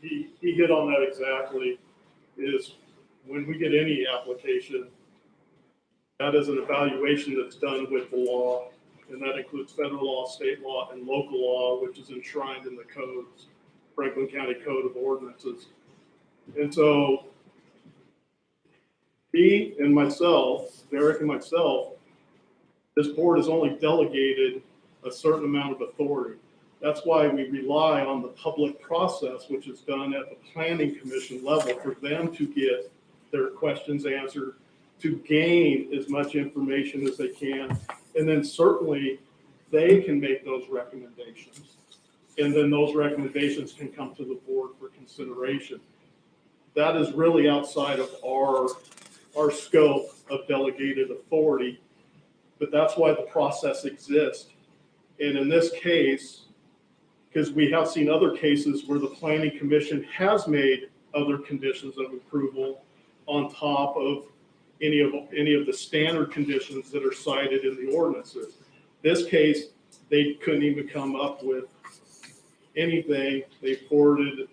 He hit on that exactly, is when we get any application, that is an evaluation that's done with the law, and that includes federal law, state law, and local law, which is enshrined in the codes, Franklin County Code of Ordinances. And so me and myself, Derek and myself, this board has only delegated a certain amount of authority. That's why we rely on the public process, which is done at the planning commission level, for them to get their questions answered, to gain as much information as they can. And then certainly they can make those recommendations. And then those recommendations can come to the board for consideration. That is really outside of our scope of delegated authority, but that's why the process exists. And in this case, because we have seen other cases where the planning commission has made other conditions of approval on top of any of the standard conditions that are cited in the ordinances. This case, they couldn't even come up with anything. They forwarded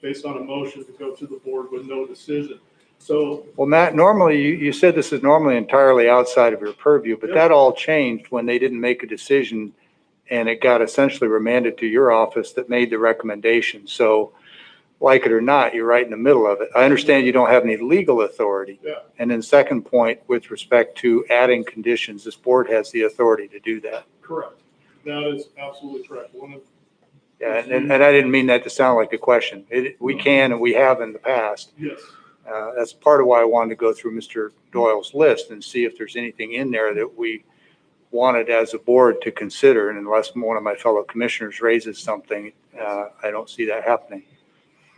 based on a motion to go to the board with no decision. So, Well, Matt, normally, you said this is normally entirely outside of your purview, but Yep. that all changed when they didn't make a decision and it got essentially remanded to your office that made the recommendation. So like it or not, you're right in the middle of it. I understand you don't have any legal authority. yeah, And then second point, with respect to adding conditions, this board has the authority to do that. correct. That is absolutely correct. Yeah, and I didn't mean that to sound like a question. We can and we have in the past. Yes, That's part of why I wanted to go through Mr. Doyle's list and see if there's anything in there that we wanted as a board to consider. And unless one of my fellow commissioners raises something, I don't see that happening.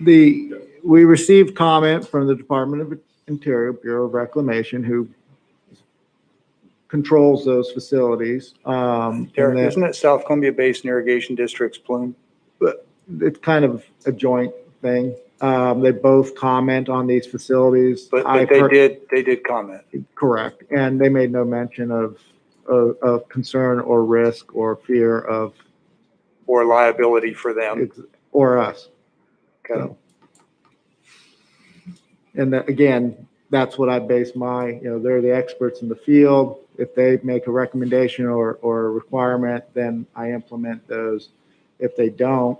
We received comment from the Department of Interior, Bureau of Reclamation, who controls those facilities. And Derek, that- isn't it South Columbia Basin Irrigation District's plume? It's kind of a joint thing. They both comment on these facilities. But they did comment. Correct. And they made no mention of concern or risk or fear of, Or liability for them. or us. Okay. So. And that, again, that's what I base my, they're the experts in the field. If they make a recommendation or a requirement, then I implement those. If they don't,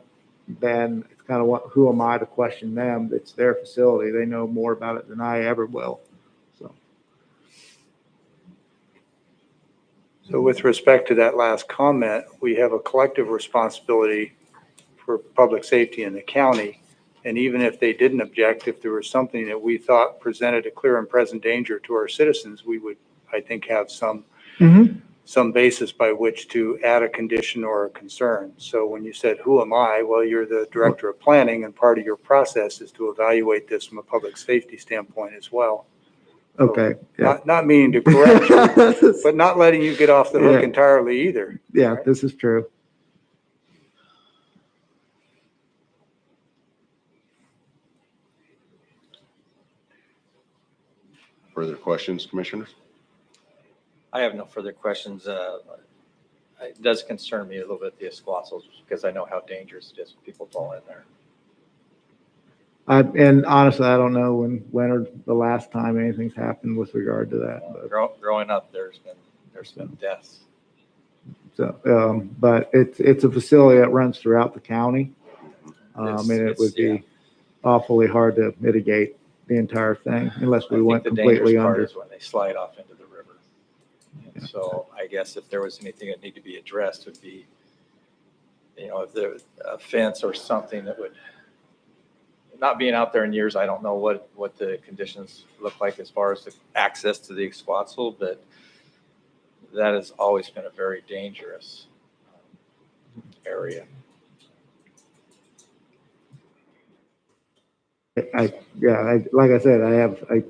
then it's kind of who am I to question them? It's their facility. They know more about it than I ever will. So with respect to that last comment, we have a collective responsibility for public safety in the county. And even if they didn't object, if there was something that we thought presented a clear and present danger to our citizens, we would, I think, have some basis by which to add a condition or a concern. So when you said, who am I? Well, you're the director of planning, and part of your process is to evaluate this from a public safety standpoint as well. Okay. Yeah. Not meaning to correct you, but not letting you get off the hook Yeah. entirely either. Yeah, this is true. Further questions, commissioners? I have no further questions. It does concern me a little bit, the Esquassels, because I know how dangerous it is when people fall in there. And honestly, I don't know when or the last time anything's happened with regard to that. But, Growing up, there's been deaths. so, but it's a facility that runs throughout the county. And it It's- would be awfully hard to mitigate the entire thing unless I we think went the completely dangerous part under. is when they slide off into the river. And so I guess if there was anything that needed to be addressed, would be, if there was a fence or something that would, not being out there in years, I don't know what the conditions look like as far as the access to the Esquatzel, but that has always been a very dangerous area. Like I said, I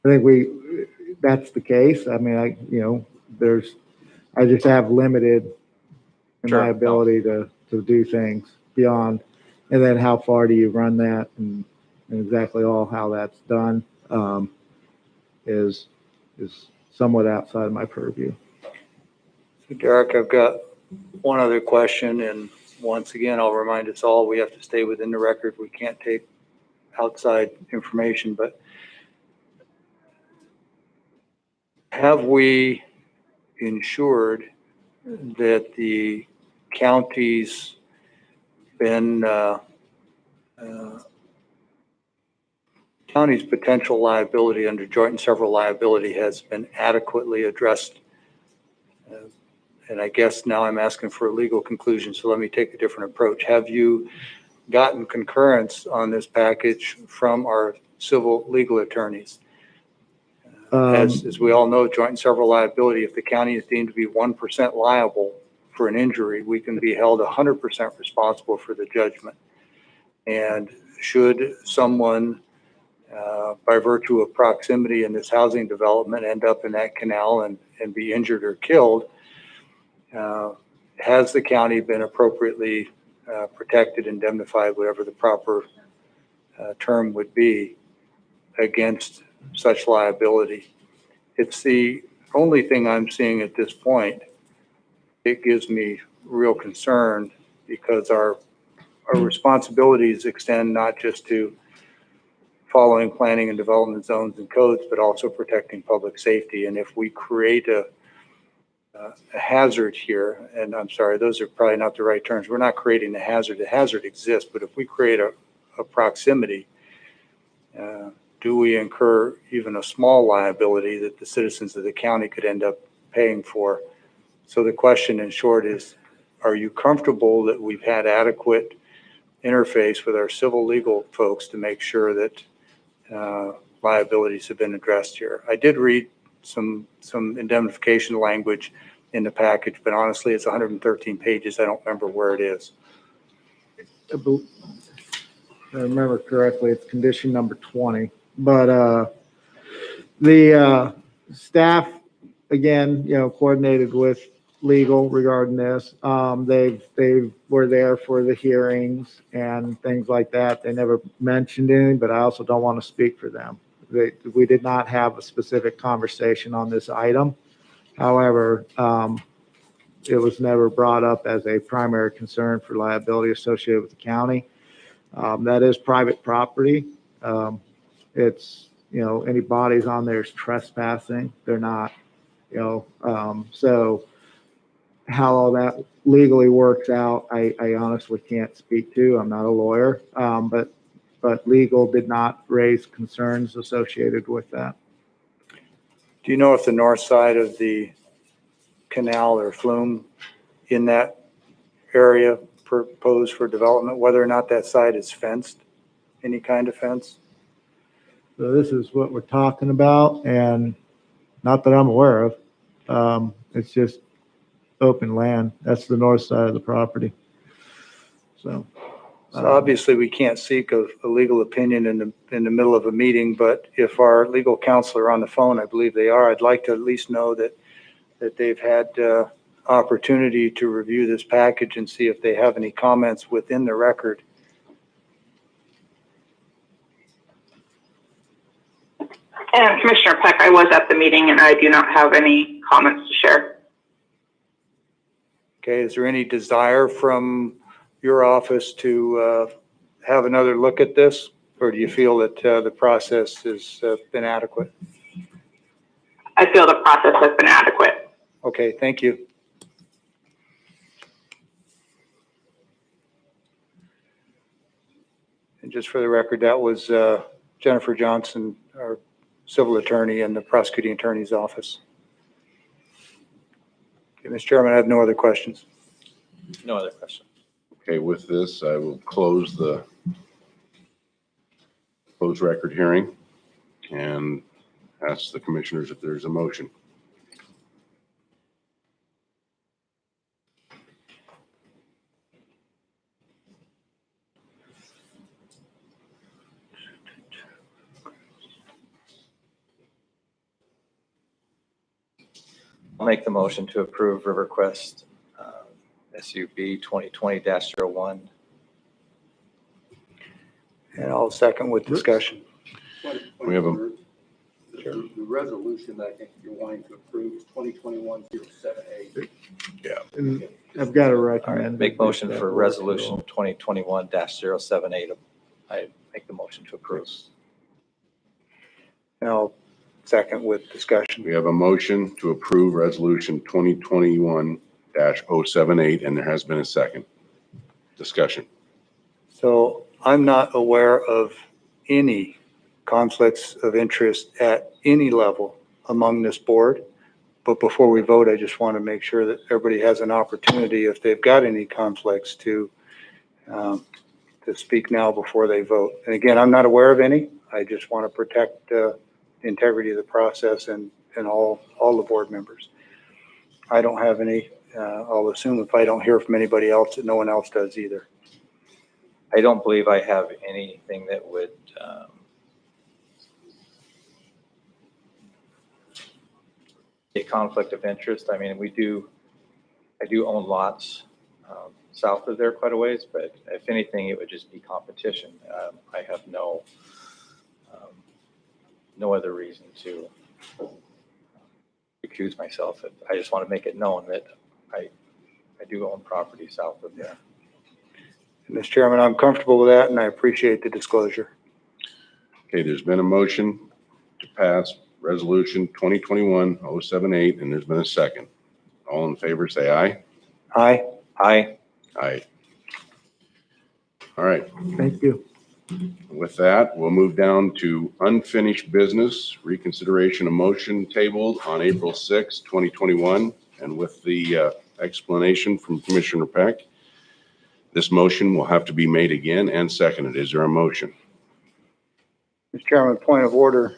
think that's the case. I mean, I just have limited in Sure, my no. ability to do things beyond, and then how far do you run that and exactly how that's done, is somewhat outside of my purview. So Derek, I've got one other question, and once again, I'll remind us all, we have to stay within the record. We can't take outside information, but have we ensured that the county's county's potential liability under joint and several liability has been adequately addressed? And I guess now I'm asking for a legal conclusion, so let me take a different approach. Have you gotten concurrence on this package from our civil legal attorneys? As we all know, joint and several liability, if the county is deemed to be 1% liable for an injury, we can be held 100% responsible for the judgment. And should someone, by virtue of proximity in this housing development, end up in that canal and be injured or killed, has the county been appropriately protected, indemnified, whatever the proper term would be, against such liability? It's the only thing I'm seeing at this point. It gives me real concern because our responsibilities extend not just to following planning and development zones and codes, but also protecting public safety. And if we create a hazard here, and I'm sorry, those are probably not the right terms. We're not creating the hazard. The hazard exists, but if we create a proximity, do we incur even a small liability that the citizens of the county could end up paying for? So the question in short is, are you comfortable that we've had adequate interface with our civil legal folks to make sure that liabilities have been addressed here? I did read some indemnification language in the package, but honestly, it's 113 pages. I don't remember where it is. If I remember correctly, it's condition number 20. But the staff, again, coordinated with legal regarding this. They were there for the hearings and things like that. They never mentioned anything, but I also don't want to speak for them. We did not have a specific conversation on this item. However, it was never brought up as a primary concern for liability associated with the county. That is private property. It's, any bodies on there is trespassing. They're not, so how all that legally works out, I honestly can't speak to. I'm not a lawyer, but legal did not raise concerns associated with that. Do you know if the north side of the canal or flume in that area proposed for development, whether or not that side is fenced, any kind of fence? So this is what we're talking about, and not that I'm aware of. It's just open land. That's the north side of the property. So Obviously we can't seek a legal opinion in the middle of a meeting, but if our legal counsel are on the phone, I believe they are, I'd like to at least know that they've had opportunity to review this package and see if they have any comments within the record. And Commissioner Peck, I was at the meeting and I do not have any comments to share. Okay, is there any desire from your office to have another look at this? Or do you feel that the process has been adequate? I feel the process has been adequate. Okay, thank you. And just for the record, that was Jennifer Johnson, our civil attorney in the prosecuting attorney's office. Okay, Mr. Chairman, I have no other questions. No other question. Okay, with this, I will close the closed record hearing and ask the commissioners if there's a motion. I'll make the motion to approve RiverQuest SUB 2020-01. And I'll second with discussion. We have a- The resolution that I think you're wanting to approve is 2021-078. And I've got to All right, recommend. make motion for resolution 2021-078. I make the motion to approve. And I'll second with discussion. We have a motion to approve resolution 2021-078, and there has been a second. Discussion. So I'm not aware of any conflicts of interest at any level among this board. But before we vote, I just want to make sure that everybody has an opportunity, if they've got any conflicts, to speak now before they vote. And again, I'm not aware of any. I just want to protect the integrity of the process and all the board members. I don't have any. I'll assume if I don't hear from anybody else, that no one else does either. I don't believe I have anything that would a conflict of interest. I mean, I do own lots south of there quite a ways, but if anything, it would just be competition. I have no other reason to accuse myself. I just want to make it known that I do own property south of there. Mr. Chairman, I'm comfortable with that, and I appreciate the disclosure. Okay, there's been a motion to pass resolution 2021-078, and there's been a second. All in favor, say aye. Aye. Aye. Aye. All right. Thank you. With that, we'll move down to unfinished business, reconsideration of motion tabled on April 6, 2021. And with the explanation from Commissioner Peck, this motion will have to be made again and seconded. Is there a motion? Mr. Chairman, point of order.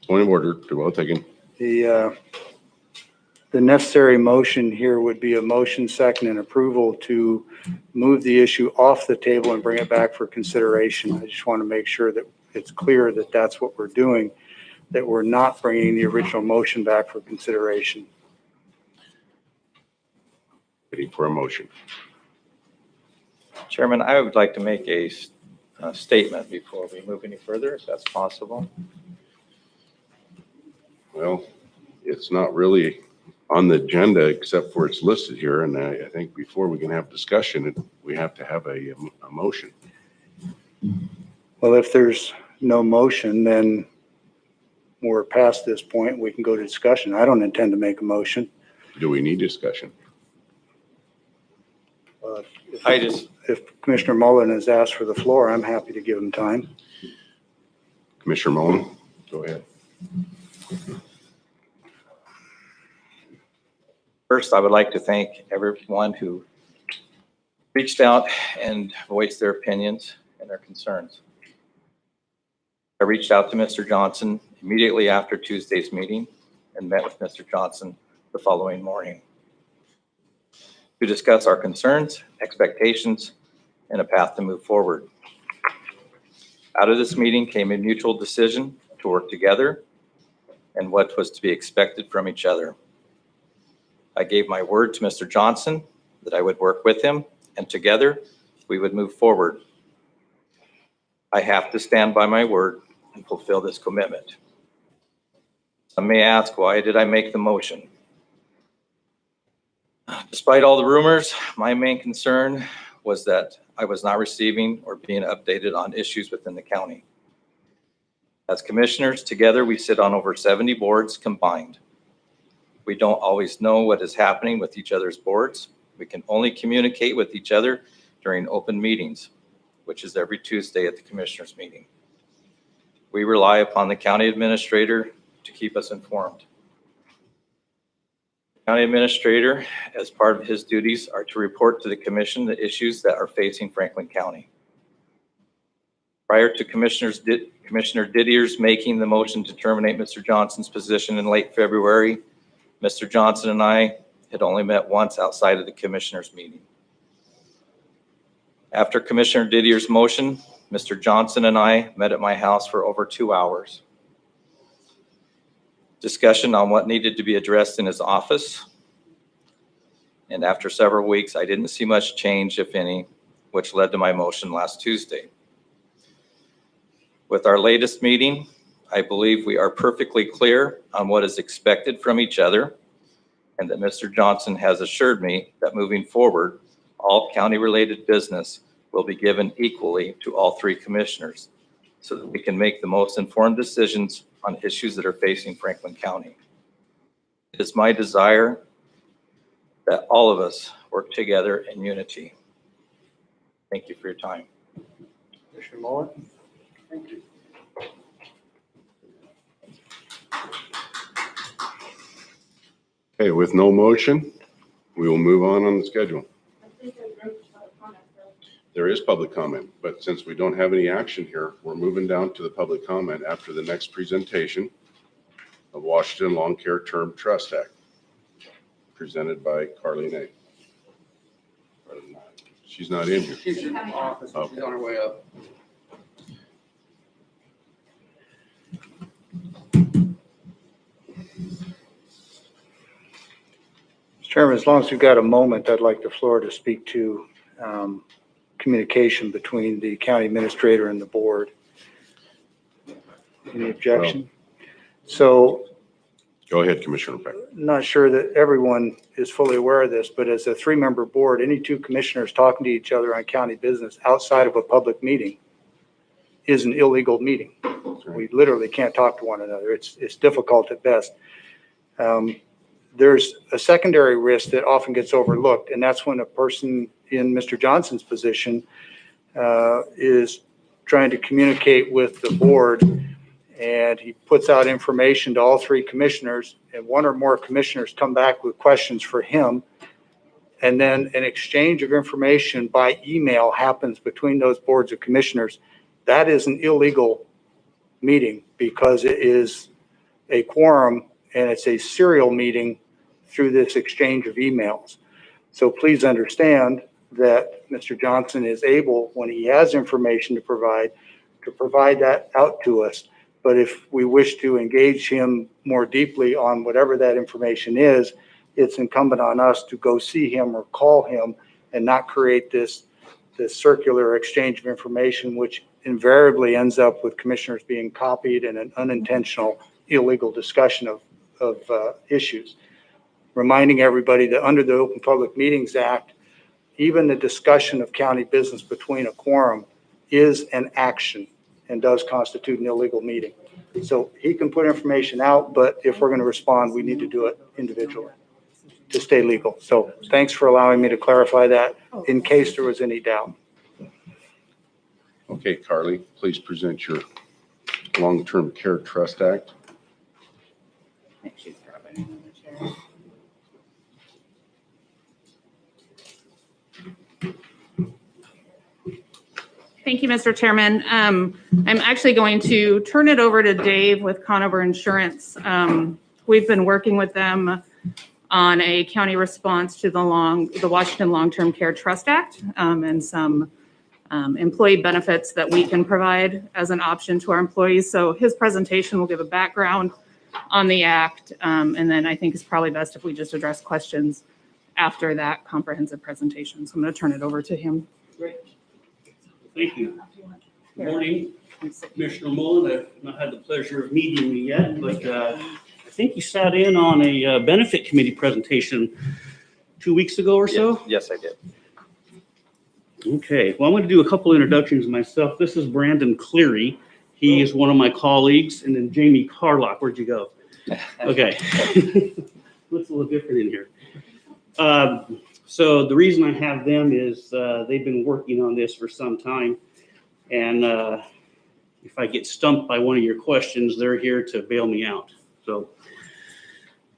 Point of order, to well taken. The necessary motion here would be a motion, second, and approval to move the issue off the table and bring it back for consideration. I just want to make sure that it's clear that that's what we're doing, that we're not bringing the original motion back for consideration. Ready for a motion. Chairman, I would like to make a statement before we move any further, if that's possible. Well, it's not really on the agenda except for it's listed here. And I think before we can have discussion, we have to have a motion. Well, if there's no motion, then we're past this point. We can go to discussion. I don't intend to make a motion. Do we need discussion? If Commissioner Mullen has asked for the floor, I'm happy to give him time. Commissioner Mullen, go ahead. First, I would like to thank everyone who reached out and voiced their opinions and their concerns. I reached out to Mr. Johnson immediately after Tuesday's meeting and met with Mr. Johnson the following morning to discuss our concerns, expectations, and a path to move forward. Out of this meeting came a mutual decision to work together and what was to be expected from each other. I gave my word to Mr. Johnson that I would work with him and together we would move forward. I have to stand by my word and fulfill this commitment. Some may ask, why did I make the motion? Despite all the rumors, my main concern was that I was not receiving or being updated on issues within the county. As commissioners, together we sit on over 70 boards combined. We don't always know what is happening with each other's boards. We can only communicate with each other during open meetings, which is every Tuesday at the commissioners meeting. We rely upon the county administrator to keep us informed. County administrator, as part of his duties, are to report to the commission the issues that are facing Franklin County. Prior to Commissioner Didier's making the motion to terminate Mr. Johnson's position in late February, Mr. Johnson and I had only met once outside of the commissioners meeting. After Commissioner Didier's motion, Mr. Johnson and I met at my house for over 2 hours. Discussion on what needed to be addressed in his office. And after several weeks, I didn't see much change, if any, which led to my motion last Tuesday. With our latest meeting, I believe we are perfectly clear on what is expected from each other, and that Mr. Johnson has assured me that moving forward, all county-related business will be given equally to all 3 commissioners so that we can make the most informed decisions on issues that are facing Franklin County. It is my desire that all of us work together in unity. Thank you for your time. Commissioner Mullen? Thank you. Okay, with no motion, we will move on the schedule. There is public comment, but since we don't have any action here, we're moving down to the public comment after the next presentation of Washington Long Care Term Trust Act, presented by Carleen A. She's not in here. She's in the office, she's on her way up. Mr. Chairman, as long as we've got a moment, I'd like the floor to speak to communication between the county administrator and the board. Any objection? So, Go ahead, Commissioner Peck. not sure that everyone is fully aware of this, but as a 3-member board, any 2 commissioners talking to each other on county business outside of a public meeting is an illegal meeting. We literally can't talk to one another. It's difficult at best. There's a secondary risk that often gets overlooked, and that's when a person in Mr. Johnson's position is trying to communicate with the board, and he puts out information to all 3 commissioners, and 1 or more commissioners come back with questions for him, and then an exchange of information by email happens between those boards of commissioners. That is an illegal meeting because it is a quorum and it's a serial meeting through this exchange of emails. So please understand that Mr. Johnson is able, when he has information to provide that out to us. But if we wish to engage him more deeply on whatever that information is, it's incumbent on us to go see him or call him and not create this circular exchange of information, which invariably ends up with commissioners being copied and an unintentional illegal discussion of issues. Reminding everybody that under the Open Public Meetings Act, even the discussion of county business between a quorum is an action and does constitute an illegal meeting. So he can put information out, but if we're going to respond, we need to do it individually to stay legal. So thanks for allowing me to clarify that in case there was any doubt. Okay, Carly, please present your Long-Term Care Trust Act. Thank you, Mr. Chairman. I'm actually going to turn it over to Dave with Conover Insurance. We've been working with them on a county response to the Washington Long-Term Care Trust Act and some employee benefits that we can provide as an option to our employees. So his presentation will give a background on the act, and then I think it's probably best if we just address questions after that comprehensive presentation. So I'm going to turn it over to him. Great. Thank you. Morning, Commissioner Mullen. I've not had the pleasure of meeting you yet, but I think you sat in on a benefit committee presentation 2 weeks ago or so. Yes, I did. Okay, well, I'm going to do a couple introductions myself. This is Brandon Cleary. He is one of my colleagues, and then Jamie Carlock. Where'd you go? Okay. Looks a little different in here. So the reason I have them is they've been working on this for some time. And if I get stumped by one of your questions, they're here to bail me out. So,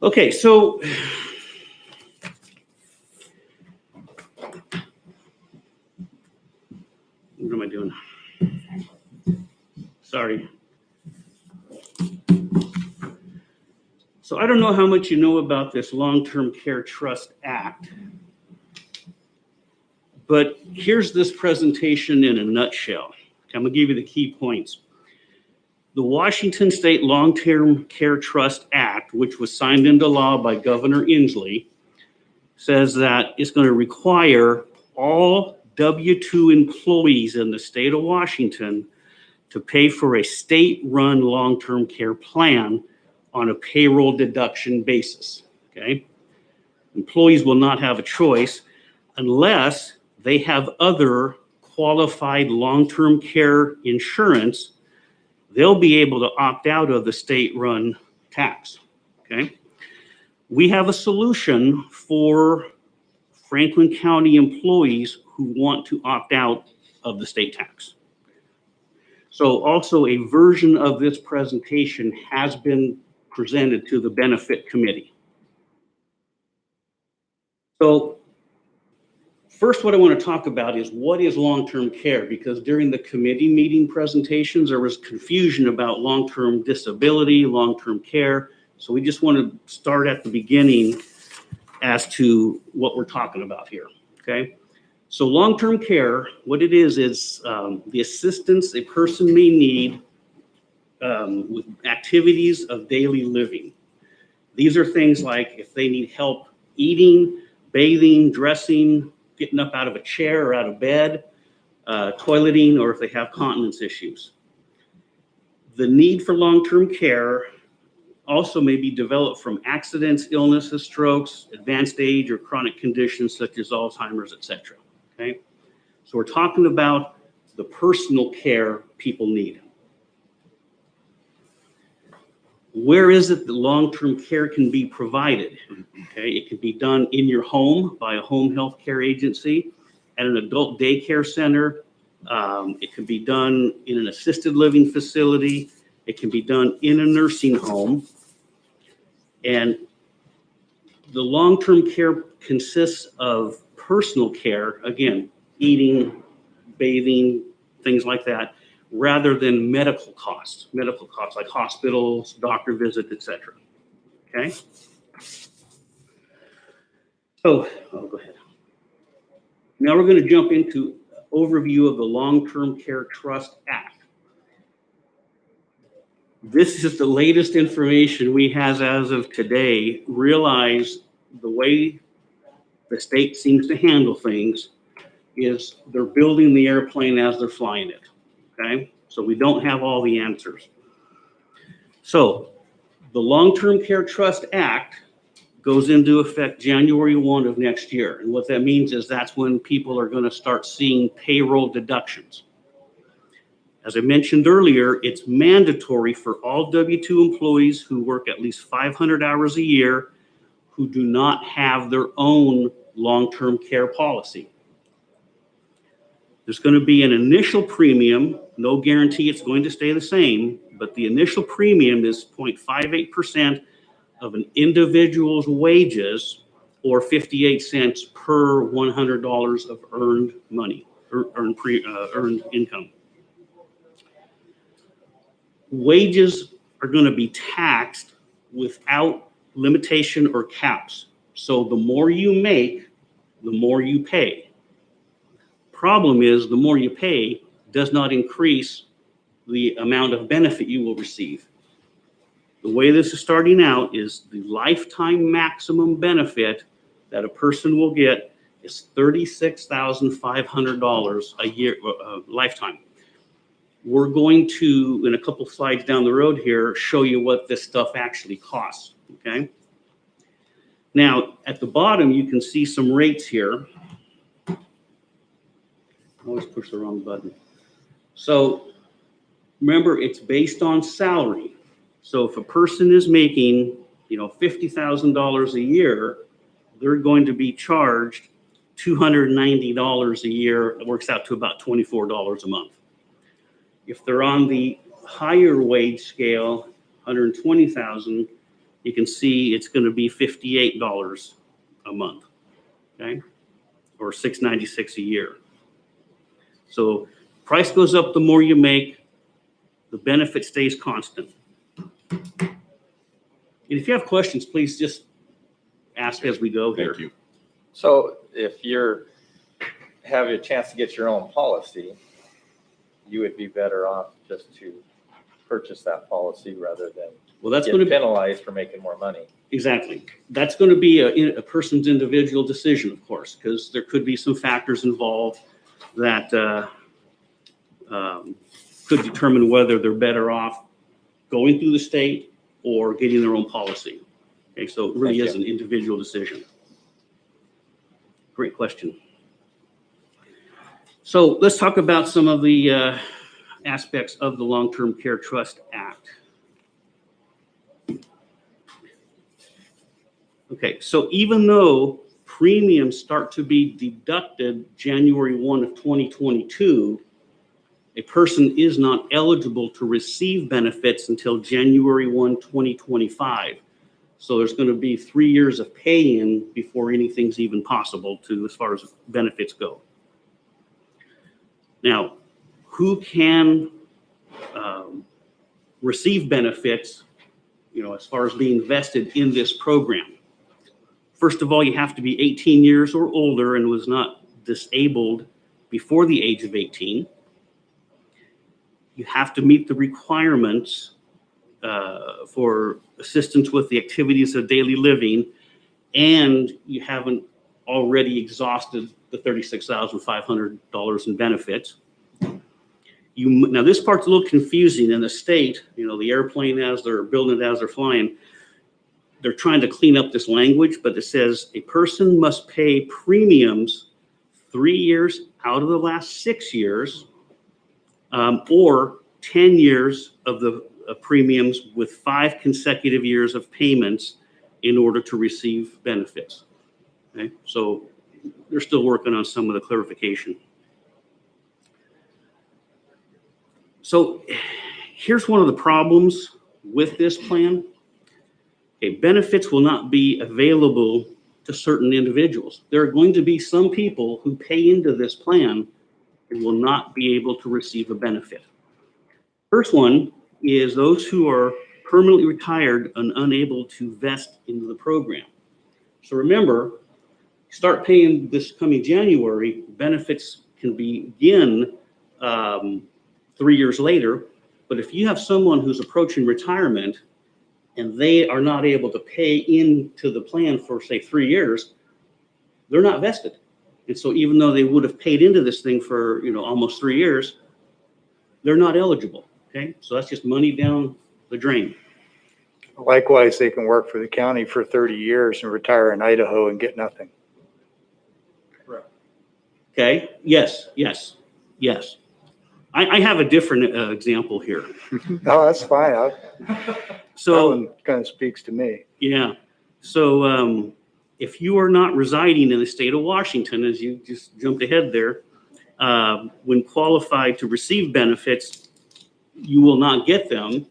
okay, so what am I doing? Sorry. So I don't know how much you know about this Long-Term Care Trust Act, but here's this presentation in a nutshell. I'm going to give you the key points. The Washington State Long-Term Care Trust Act, which was signed into law by Governor Inslee, says that it's going to require all W-2 employees in the state of Washington to pay for a state-run long-term care plan on a payroll deduction basis, okay? Employees will not have a choice unless they have other qualified long-term care insurance. They'll be able to opt out of the state-run tax, okay? We have a solution for Franklin County employees who want to opt out of the state tax. So also a version of this presentation has been presented to the benefit committee. So first, what I want to talk about is what is long-term care, because during the committee meeting presentations, there was confusion about long-term disability, long-term care. So we just want to start at the beginning as to what we're talking about here, okay? So long-term care, what it is the assistance a person may need with activities of daily living. These are things like if they need help eating, bathing, dressing, getting up out of a chair or out of bed, toileting, or if they have continence issues. The need for long-term care also may be developed from accidents, illnesses, strokes, advanced age, or chronic conditions such as Alzheimer's, etc. Okay? So we're talking about the personal care people need. Where is it that long-term care can be provided? Okay, it can be done in your home by a home health care agency, at an adult daycare center. It can be done in an assisted living facility. It can be done in a nursing home. And the long-term care consists of personal care, again, eating, bathing, things like that, rather than medical costs like hospitals, doctor visits, etc. Okay? So, I'll go ahead. Now we're going to jump into overview of the Long-Term Care Trust Act. This is the latest information we have as of today. Realize the way the state seems to handle things is they're building the airplane as they're flying it. Okay, so we don't have all the answers. So the Long-Term Care Trust Act goes into effect January 1 of next year. And what that means is that's when people are going to start seeing payroll deductions. As I mentioned earlier, it's mandatory for all W-2 employees who work at least 500 hours a year who do not have their own long-term care policy. There's going to be an initial premium, no guarantee it's going to stay the same, but the initial premium is 0.58% of an individual's wages, or 58 cents per $100 of earned money, or earned income. Wages are going to be taxed without limitation or caps. So the more you make, the more you pay. Problem is, the more you pay does not increase the amount of benefit you will receive. The way this is starting out is the lifetime maximum benefit that a person will get is $36,500 a year, lifetime. We're going to, in a couple slides down the road here, show you what this stuff actually costs, okay? Now, at the bottom, you can see some rates here. I always push the wrong button. So remember, it's based on salary. So if a person is making, $50,000 a year, they're going to be charged $290 a year. It works out to about $24 a month. If they're on the higher wage scale, 120,000, you can see it's going to be $58 a month, okay? Or $696 a year. So price goes up the more you make, the benefit stays constant. And if you have questions, please just ask as we go here. Thank you. So if you're having a chance to get your own policy, you would be better off just to purchase that policy rather than Well, that's going to get be, penalized for making more money. exactly. That's going to be a person's individual decision, of course, because there could be some factors involved that could determine whether they're better off going through the state or getting their own policy. Okay, so it really Thank is an individual decision. Great question. So let's talk about some of the aspects of the Long-Term Care Trust Act. Okay, so even though premiums start to be deducted January 1 of 2022, a person is not eligible to receive benefits until January 1, 2025. So there's going to be 3 years of pay-in before anything's even possible to, as far as benefits go. Now, who can receive benefits, as far as being vested in this program? First of all, you have to be 18 years or older and was not disabled before the age of 18. You have to meet the requirements for assistance with the activities of daily living, and you haven't already exhausted the $36,500 in benefits. Now this part's a little confusing in the state, the airplane as they're building it as they're flying, they're trying to clean up this language, but it says a person must pay premiums 3 years out of the last 6 years, or 10 years of the premiums with 5 consecutive years of payments in order to receive benefits. Okay, so they're still working on some of the clarification. So here's one of the problems with this plan. Okay, benefits will not be available to certain individuals. There are going to be some people who pay into this plan and will not be able to receive a benefit. First one is those who are permanently retired and unable to vest into the program. So remember, start paying this coming January, benefits can begin 3 years later. But if you have someone who's approaching retirement and they are not able to pay into the plan for, say, 3 years, they're not vested. And so even though they would have paid into this thing for, almost 3 years, they're not eligible. Okay, so that's just money down the drain. Likewise, they can work for the county for 30 years and retire in Idaho and get nothing. Okay, yes. I have a different example here. No, that's fine. That So, one kind of speaks to me. yeah, so if you are not residing in the state of Washington, as you just jumped ahead there, when qualified to receive benefits, you will not get them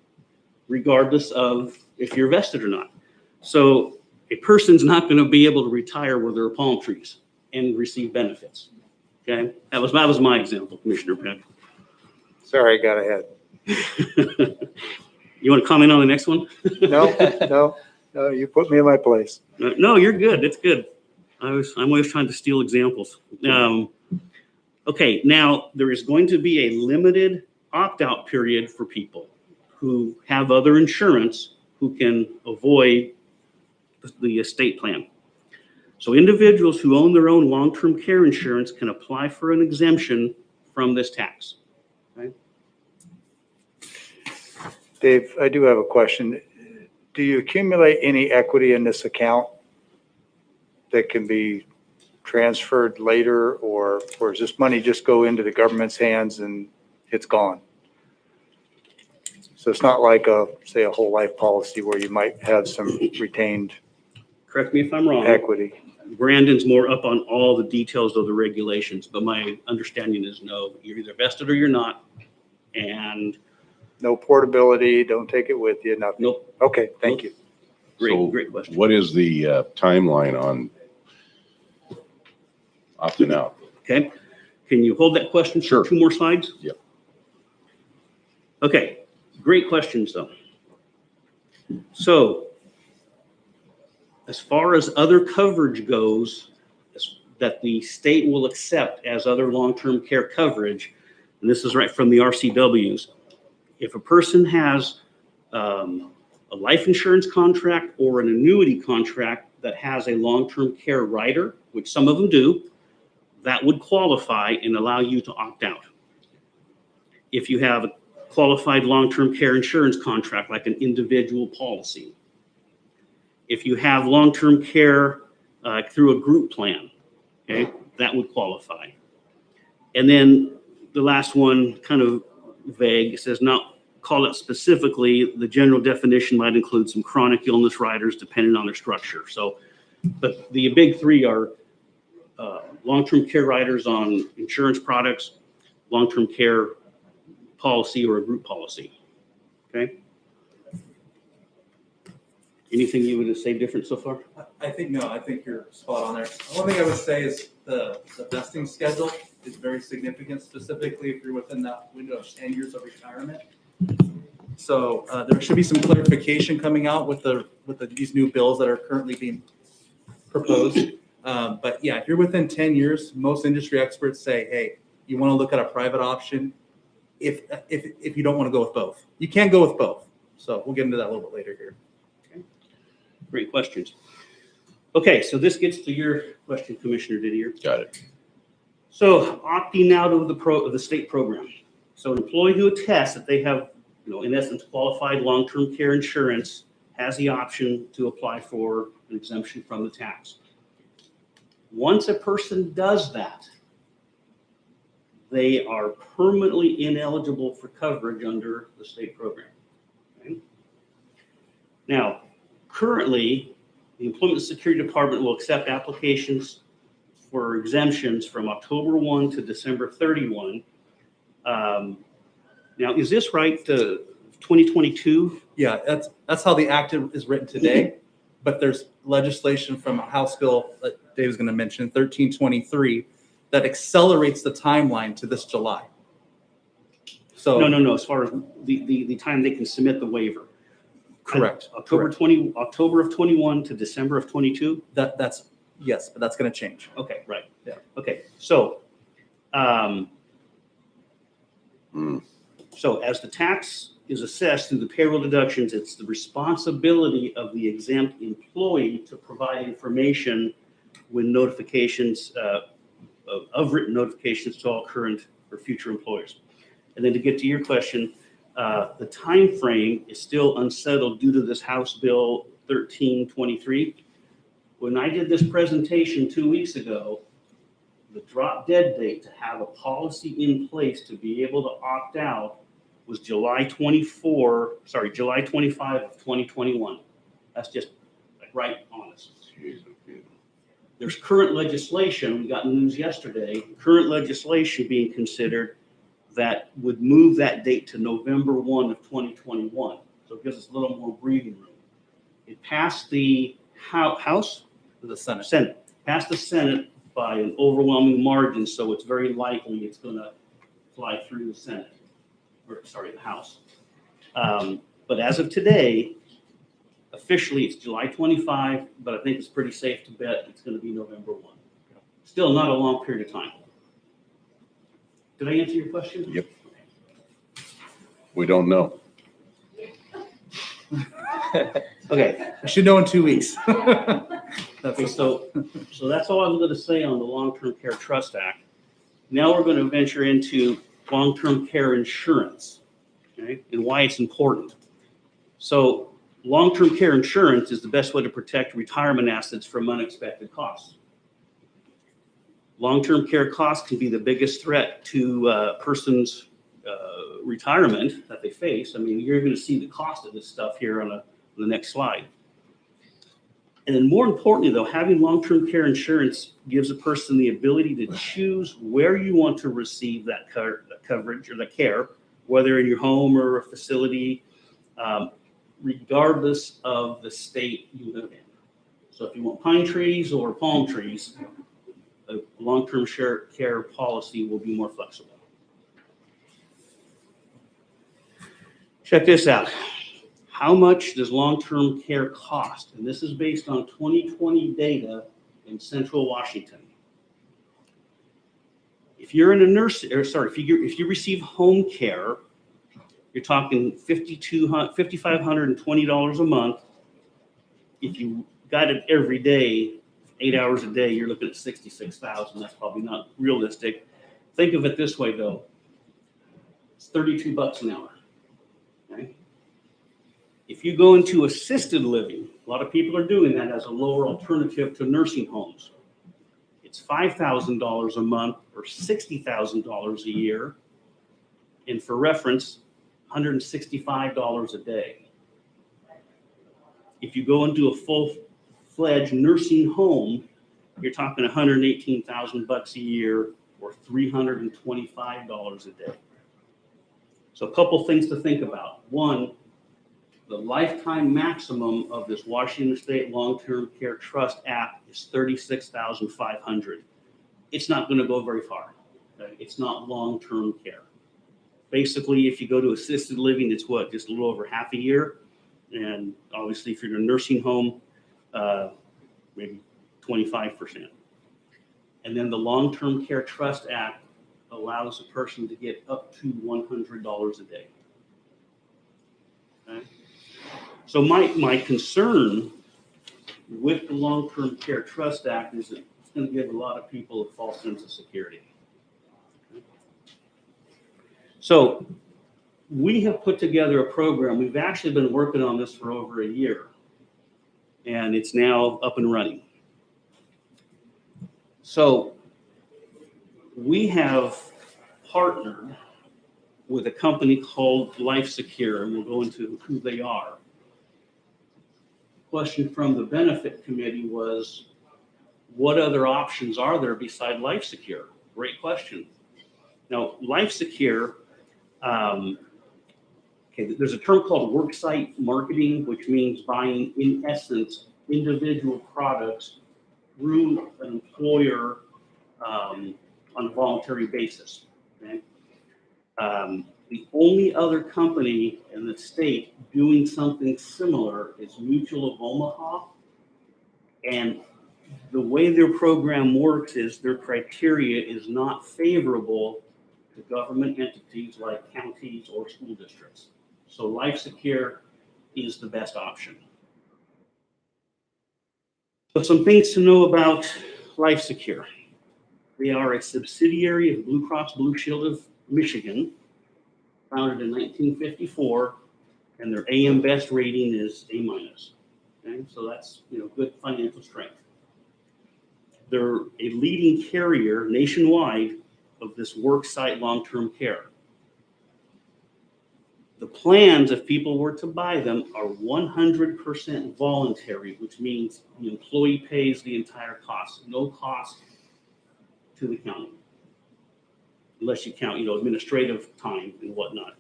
regardless of if you're vested or not. So a person's not going to be able to retire where there are palm trees and receive benefits. Okay, that was my example, Commissioner Peck. Sorry, I got ahead. You want to comment on the next one? No, you put me in my place. No, you're good. It's good. I'm always trying to steal examples. Okay, now there is going to be a limited opt-out period for people who have other insurance who can avoid the estate plan. So individuals who own their own long-term care insurance can apply for an exemption from this tax. Okay? Dave, I do have a question. Do you accumulate any equity in this account that can be transferred later, or does this money just go into the government's hands and it's gone? So it's not like say a whole life policy where you might have some retained Correct me if I'm wrong. equity. Brandon's more up on all the details of the regulations, but my understanding is no, you're either vested or you're not. And No portability, don't take it with you, nothing. nope, Okay, thank you. So great question. what is the timeline on opting out? Okay, can you hold that question Sure. for 2 more slides? Yep. Okay, great questions though. So as far as other coverage goes, that the state will accept as other long-term care coverage, and this is right from the RCWs, if a person has a life insurance contract or an annuity contract that has a long-term care rider, which some of them do, that would qualify and allow you to opt out. If you have a qualified long-term care insurance contract, like an individual policy, if you have long-term care through a group plan, okay, that would qualify. And then the last one, kind of vague, it says not call it specifically. The general definition might include some chronic illness riders depending on their structure. So, but the big 3 are long-term care riders on insurance products, long-term care policy, or a group policy. Okay. Anything you would say different so far? I think you're spot on there. The one thing I would say is the vesting schedule is very significant, specifically if you're within that window of 10 years of retirement. So there should be some clarification coming out with these new bills that are currently being proposed. But yeah, if you're within 10 years, most industry experts say, hey, you want to look at a private option if you don't want to go with both. You can't go with both. So we'll get into that a little bit later here. Great questions. Okay, so this gets to your question, Commissioner Didier. Got it. So opting out of the state program. So an employee who attests that they have, in essence, qualified long-term care insurance has the option to apply for an exemption from the tax. Once a person does that, they are permanently ineligible for coverage under the state program. Okay? Now, currently, the Employment Security Department will accept applications for exemptions from October 1 to December 31. Now, is this right, 2022? Yeah, that's how the act is written today. But there's legislation from House Bill that Dave's going to mention, 1323, that accelerates the timeline to this July. So No. As far as the time they can submit the waiver. correct. October of 21 to December of 22? That's yes, but that's going to change. Okay, right. Yeah. Okay, so, so as the tax is assessed through the payroll deductions, it's the responsibility of the exempt employee to provide information when notifications of written notifications to all current or future employers. And then to get to your question, the time frame is still unsettled due to this House Bill 1323. When I did this presentation 2 weeks ago, the drop dead date to have a policy in place to be able to opt out was July 25 of 2021. That's just like right on us. There's current legislation, we got news yesterday, current legislation being considered that would move that date to November 1 of 2021. So it gives us a little more breathing room. It passed the House, The Senate. Senate, passed the Senate by an overwhelming margin, so it's very likely it's gonna fly through the Senate, or sorry, the House. But as of today, officially it's July 25, but I think it's pretty safe to bet it's gonna be November 1. Still not a long period of time. Did I answer your question? Yep. We don't know. Okay. I should know in 2 weeks. Okay, so that's all I'm going to say on the Long-Term Care Trust Act. Now we're going to venture into long-term care insurance, okay, and why it's important. So long-term care insurance is the best way to protect retirement assets from unexpected costs. Long-term care costs can be the biggest threat to a person's retirement that they face. I mean, you're going to see the cost of this stuff here on the next slide. And then more importantly, though, having long-term care insurance gives a person the ability to choose where you want to receive that coverage or the care, whether in your home or a facility, regardless of the state you live in. So if you want pine trees or palm trees, a long-term care policy will be more flexible. Check this out. How much does long-term care cost? And this is based on 2020 data in Central Washington. If you're in a if you receive home care, you're talking $5,520 a month. If you got it every day, 8 hours a day, you're looking at $66,000. That's probably not realistic. Think of it this way, though. It's $32 an hour. Okay? If you go into assisted living, a lot of people are doing that as a lower alternative to nursing homes. It's $5,000 a month or $60,000 a year. And for reference, $165 a day. If you go into a full-fledged nursing home, you're talking $118,000 a year or $325 a day. So a couple things to think about. One, the lifetime maximum of this Washington State Long-Term Care Trust Act is $36,500. It's not going to go very far. Okay? It's not long-term care. Basically, if you go to assisted living, it's what, just a little over half a year. And obviously, if you're in a nursing home, maybe 25%. And then the Long-Term Care Trust Act allows a person to get up to $100 a day. Okay? So my concern with the Long-Term Care Trust Act is that it's going to give a lot of people a false sense of security. Okay? So we have put together a program. We've actually been working on this for over a year, and it's now up and running. So we have partnered with a company called LifeSecure, and we'll go into who they are. Question from the benefit committee was, what other options are there beside LifeSecure? Great question. Now, LifeSecure, there's a term called worksite marketing, which means buying, in essence, individual products through an employer on a voluntary basis. Okay? The only other company in the state doing something similar is Mutual of Omaha. And the way their program works is their criteria is not favorable to government entities like counties or school districts. So LifeSecure is the best option. So some things to know about LifeSecure. They are a subsidiary of Blue Cross Blue Shield of Michigan, founded in 1954, and their AM Best rating is A-. Okay, so that's good financial strength. They're a leading carrier nationwide of this worksite long-term care. The plans, if people were to buy them, are 100% voluntary, which means the employee pays the entire cost, no cost to the county, unless you count, administrative time and whatnot.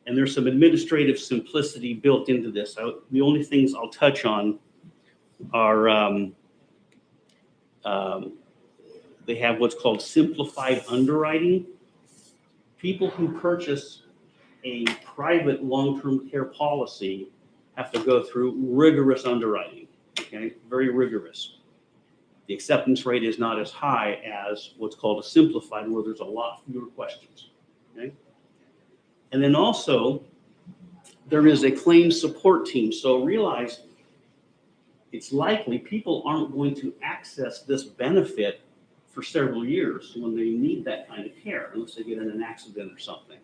And there's some administrative simplicity built into this. So the only things I'll touch on are they have what's called simplified underwriting. People who purchase a private long-term care policy have to go through rigorous underwriting, okay? Very rigorous. The acceptance rate is not as high as what's called a simplified, where there's a lot fewer questions, okay? And then also, there is a claims support team. So realize it's likely people aren't going to access this benefit for several years when they need that kind of care, unless they get in an accident or something.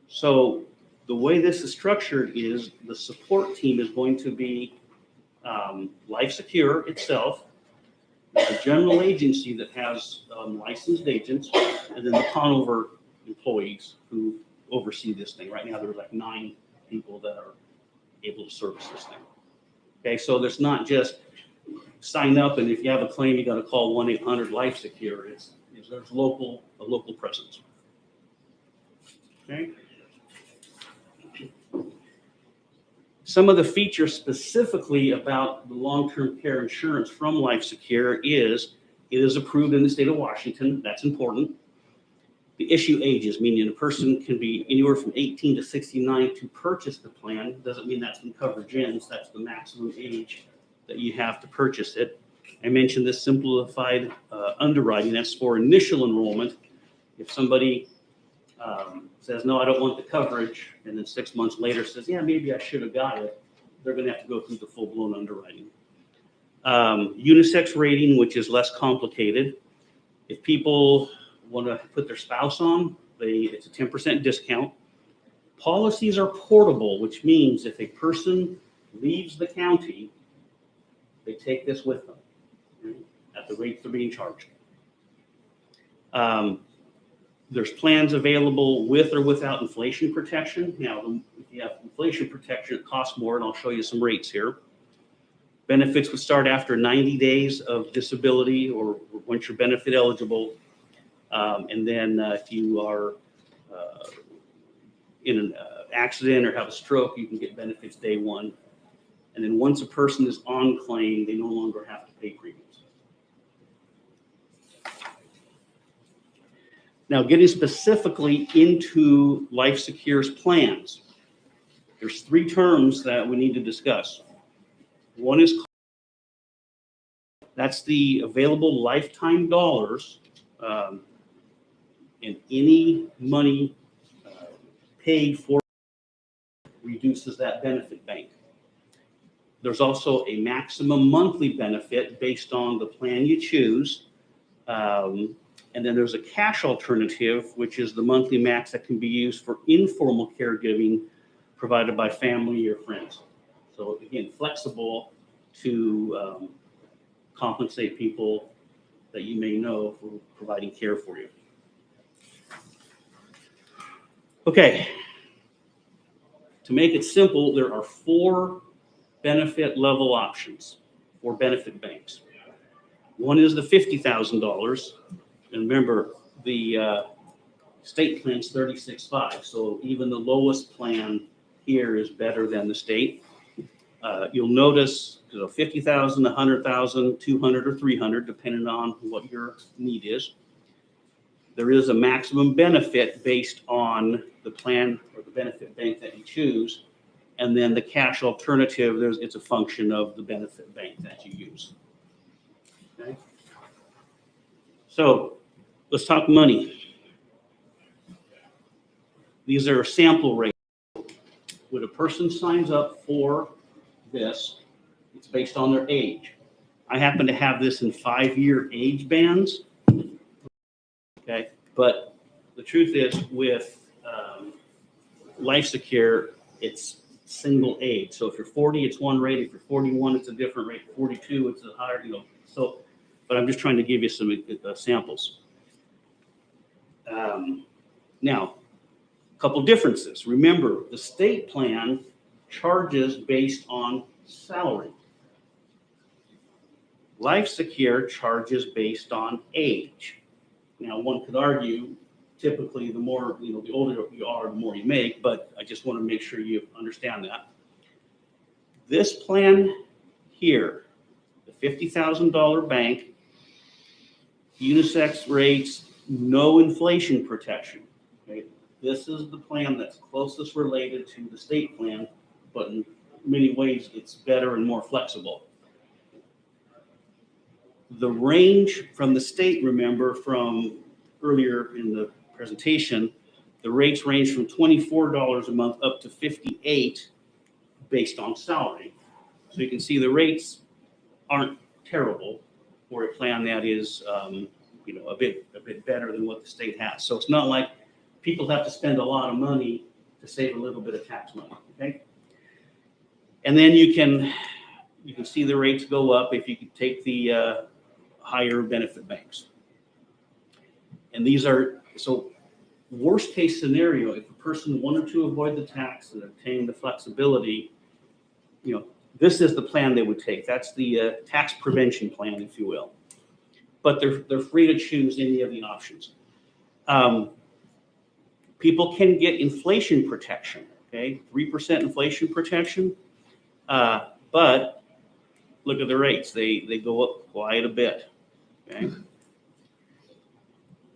So The way this is structured is the support team is going to be Life Secure itself, the general agency that has licensed agents, and then the Conover employees who oversee this thing. Right now, there's like 9 people that are able to service this thing. Okay, so there's not just sign up and if you have a claim, you got to call 1-800 Life Secure. There's a local presence. Okay. Some of the features specifically about the long-term care insurance from Life Secure is it is approved in the state of Washington. That's important. The issue ages, meaning a person can be anywhere from 18 to 69 to purchase the plan. Doesn't mean that's when coverage ends. That's the maximum age that you have to purchase it. I mentioned this simplified underwriting. That's for initial enrollment. If somebody says, no, I don't want the coverage, and then 6 months later says, yeah, maybe I should have got it, they're going to have to go through the full-blown underwriting. Unisex rating, which is less complicated. If people want to put their spouse on, it's a 10% discount. Policies are portable, which means if a person leaves the county, they take this with them at the rates they're being charged. There's plans available with or without inflation protection. Now, if you have inflation protection, it costs more, and I'll show you some rates here. Benefits would start after 90 days of disability or once you're benefit eligible. And then if you are in an accident or have a stroke, you can get benefits day one. And then once a person is on claim, they no longer have to pay premiums. Now, getting specifically into Life Secure's plans, there's 3 terms that we need to discuss. One is, that's the available lifetime dollars, and any money paid for reduces that benefit bank. There's also a maximum monthly benefit based on the plan you choose. And then there's a cash alternative, which is the monthly max that can be used for informal caregiving provided by family or friends. So again, flexible to compensate people that you may know for providing care for you. Okay. To make it simple, there are 4 benefit level options for benefit banks. One is the $50,000. And remember, the state plan's 36.5, so even the lowest plan here is better than the state. You'll notice 50,000, 100,000, 200, or 300, depending on what your need is. There is a maximum benefit based on the plan or the benefit bank that you choose. And then the cash alternative, it's a function of the benefit bank that you use. Okay. So let's talk money. These are sample rates. When a person signs up for this, it's based on their age. I happen to have this in 5-year age bands. Okay, but the truth is with Life Secure, it's single age. So if you're 40, it's one rate. If you're 41, it's a different rate. 42, it's a higher, So, but I'm just trying to give you some samples. Now, a couple differences. Remember, the state plan charges based on salary. Life Secure charges based on age. Now, one could argue, typically, the more, the older you are, the more you make, but I just want to make sure you understand that. This plan here, the $50,000 bank, unisex rates, no inflation protection. Okay? This is the plan that's closest related to the state plan, but in many ways, it's better and more flexible. The range from the state, remember, from earlier in the presentation, the rates range from $24 a month up to $58 based on salary. So you can see the rates aren't terrible for a plan that is, a bit better than what the state has. So it's not like people have to spend a lot of money to save a little bit of tax money, okay? And then you can see the rates go up if you could take the higher benefit banks. And these are, so worst case scenario, if a person wanted to avoid the tax and obtain the flexibility, you know, this is the plan they would take. That's the tax prevention plan, if you will. But they're free to choose any of the options. People can get inflation protection, okay? 3% inflation protection. But look at the rates. They go up quite a bit, okay?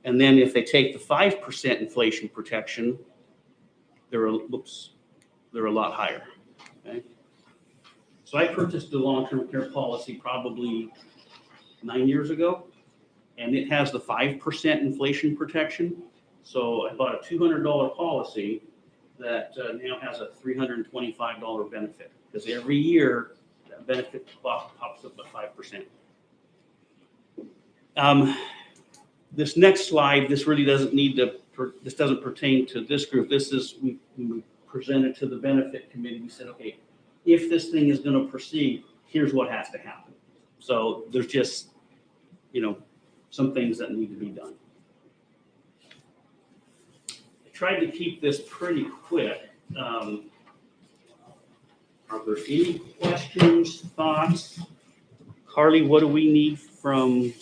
And then if they take the 5% inflation protection, they're a lot higher, okay? So I purchased a long-term care policy probably 9 years ago, and it has the 5% inflation protection. So I bought a $200 policy that now has a $325 benefit, because every year that benefit pops up by 5%. This next slide, this really doesn't need to, this doesn't pertain to this group. This is, we presented to the benefit committee. We said, okay, if this thing is going to proceed, here's what has to happen. So there's just, you know, some things that need to be done. I tried to keep this pretty quick. Are there any questions, thoughts? Carly, what do we need from,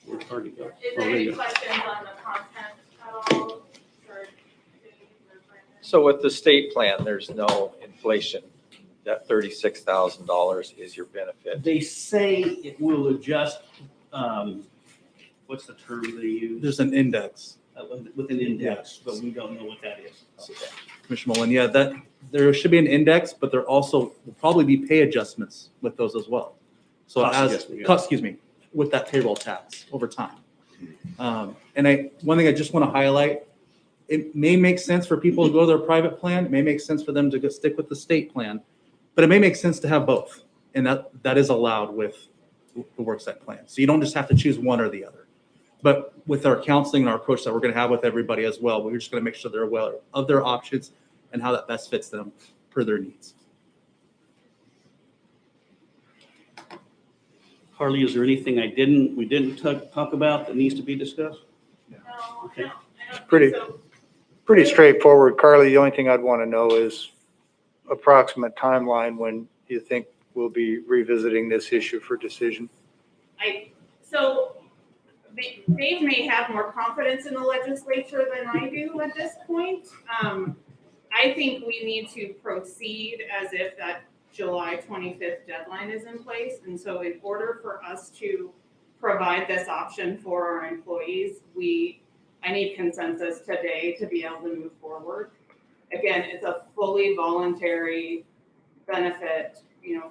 where's Carly go? Is there any questions on the content at all? So with the state plan, there's no inflation. That $36,000 is your benefit. They say it will adjust, what's the term they use? There's an index. With an index, but we don't know what that is. Commissioner Mullen, yeah, that there should be an index, but there also will probably be pay adjustments with those as well. So Cost as, adjustment, yeah. excuse me, with that payroll tax over time. And one thing I just want to highlight, it may make sense for people to go to their private plan. It may make sense for them to just stick with the state plan, but it may make sense to have both. And that is allowed with the worksite plan. So you don't just have to choose one or the other. But with our counseling and our approach that we're going to have with everybody as well, we're just going to make sure they're aware of their options and how that best fits them per their needs. Harley, is there anything we didn't talk about that needs to be discussed? No, Okay. I don't think Pretty- so. Pretty straightforward. Carly, the only thing I'd want to know is approximate timeline when you think we'll be revisiting this issue for decision. So Dave may have more confidence in the legislature than I do at this point. I think we need to proceed as if that July 25th deadline is in place. And so in order for us to provide this option for our employees, I need consensus today to be able to move forward. Again, it's a fully voluntary benefit,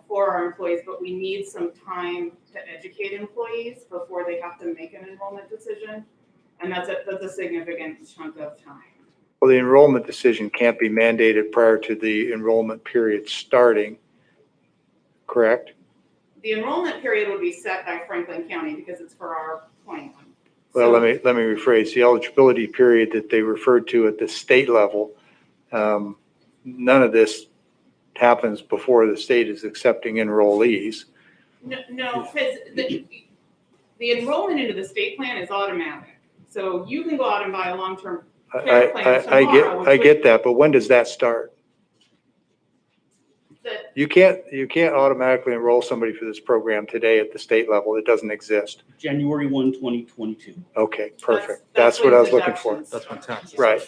for our employees, but we need some time to educate employees before they have to make an enrollment decision. And that's a significant chunk of time. Well, the enrollment decision can't be mandated prior to the enrollment period starting, correct? The enrollment period would be set by Franklin County because it's for our plan. Well, So- let me rephrase. The eligibility period that they referred to at the state level, none of this happens before the state is accepting enrollees. No, because the enrollment into the state plan is automatic. So you can go out and buy a long-term care plan tomorrow. I get that, but when does that start? That- You can't automatically enroll somebody for this program today at the state level. It doesn't exist. January 1, 2022. Okay, perfect. That's what I was looking for. deductions That's start. when taxes. Right,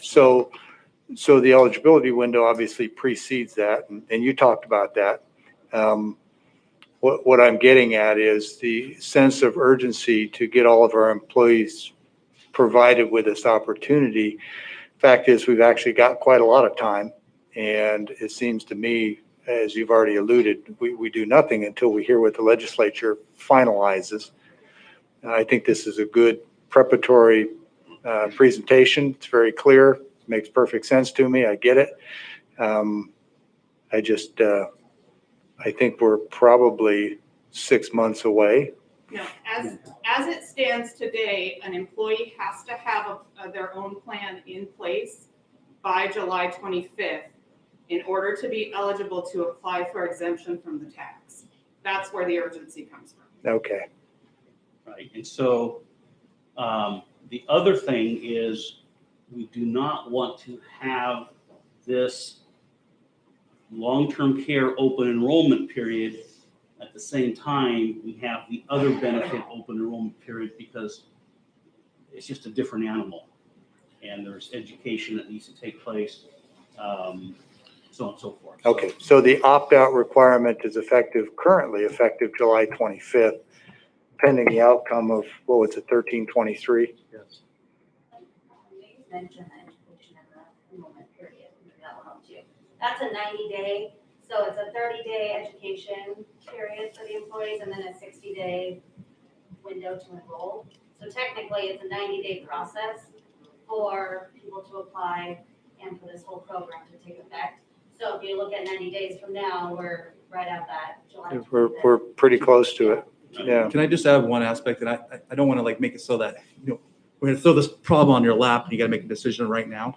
so the eligibility window obviously precedes that, and you talked about that. What I'm getting at is the sense of urgency to get all of our employees provided with this opportunity. Fact is, we've actually got quite a lot of time, and it seems to me, as you've already alluded, we do nothing until we hear what the legislature finalizes. I think this is a good preparatory presentation. It's very clear. Makes perfect sense to me. I get it. I think we're probably 6 months away. No, as it stands today, an employee has to have their own plan in place by July 25th in order to be eligible to apply for exemption from the tax. That's where the urgency comes from. Okay. Right, and so the other thing is we do not want to have this long-term care open enrollment period at the same time we have the other benefit open enrollment period, because it's just a different animal. And there's education that needs to take place, so on and so forth. Okay, so the opt-out requirement is currently effective July 25th, pending the outcome of, what was it, 1323? Yes. You mentioned the education and the enrollment period, maybe that will help too. That's a 90-day, so it's a 30-day education period for the employees and then a 60-day window to enroll. So technically, it's a 90-day process for people to apply and for this whole program to take effect. So if you look at 90 days from now, we're right at that July. We're pretty close to it. Yeah. Can I just add one aspect, and I don't want to like make it so that, we're going to throw this problem on your lap and you got to make a decision right now.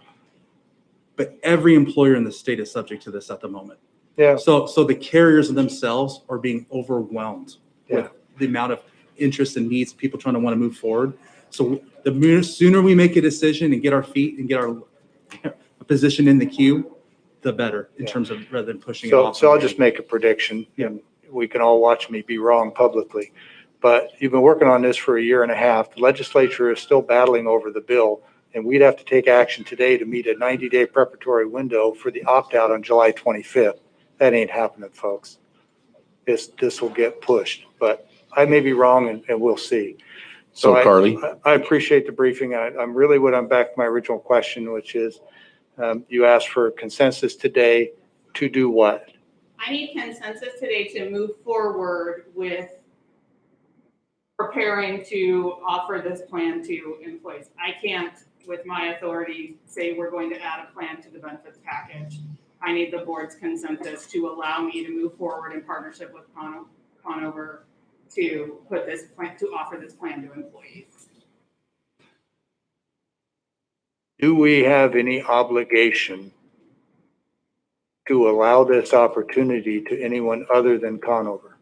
But every employer in the state is subject to this at the moment. Yeah. So the carriers themselves are being overwhelmed with the amount of interest and needs, people trying to want to move forward. So the sooner we make a decision and get our feet and get our position in the queue, the better in terms of, rather than pushing it off. So I'll just make a prediction, and we can all watch me be wrong publicly. But you've been working on this for a year and a half. The legislature is still battling over the bill, and we'd have to take action today to meet a 90-day preparatory window for the opt-out on July 25th. That ain't happening, folks. This will get pushed, but I may be wrong, and we'll see. So Carly, I appreciate the briefing. I'm really what I'm back to my original question, which is you asked for consensus today to do what? I need consensus today to move forward with preparing to offer this plan to employees. I can't, with my authority, say we're going to add a plan to the benefits package. I need the board's consensus to allow me to move forward in partnership with Conover to put this plan, to offer this plan to employees. Do we have any obligation to allow this opportunity to anyone other than Conover?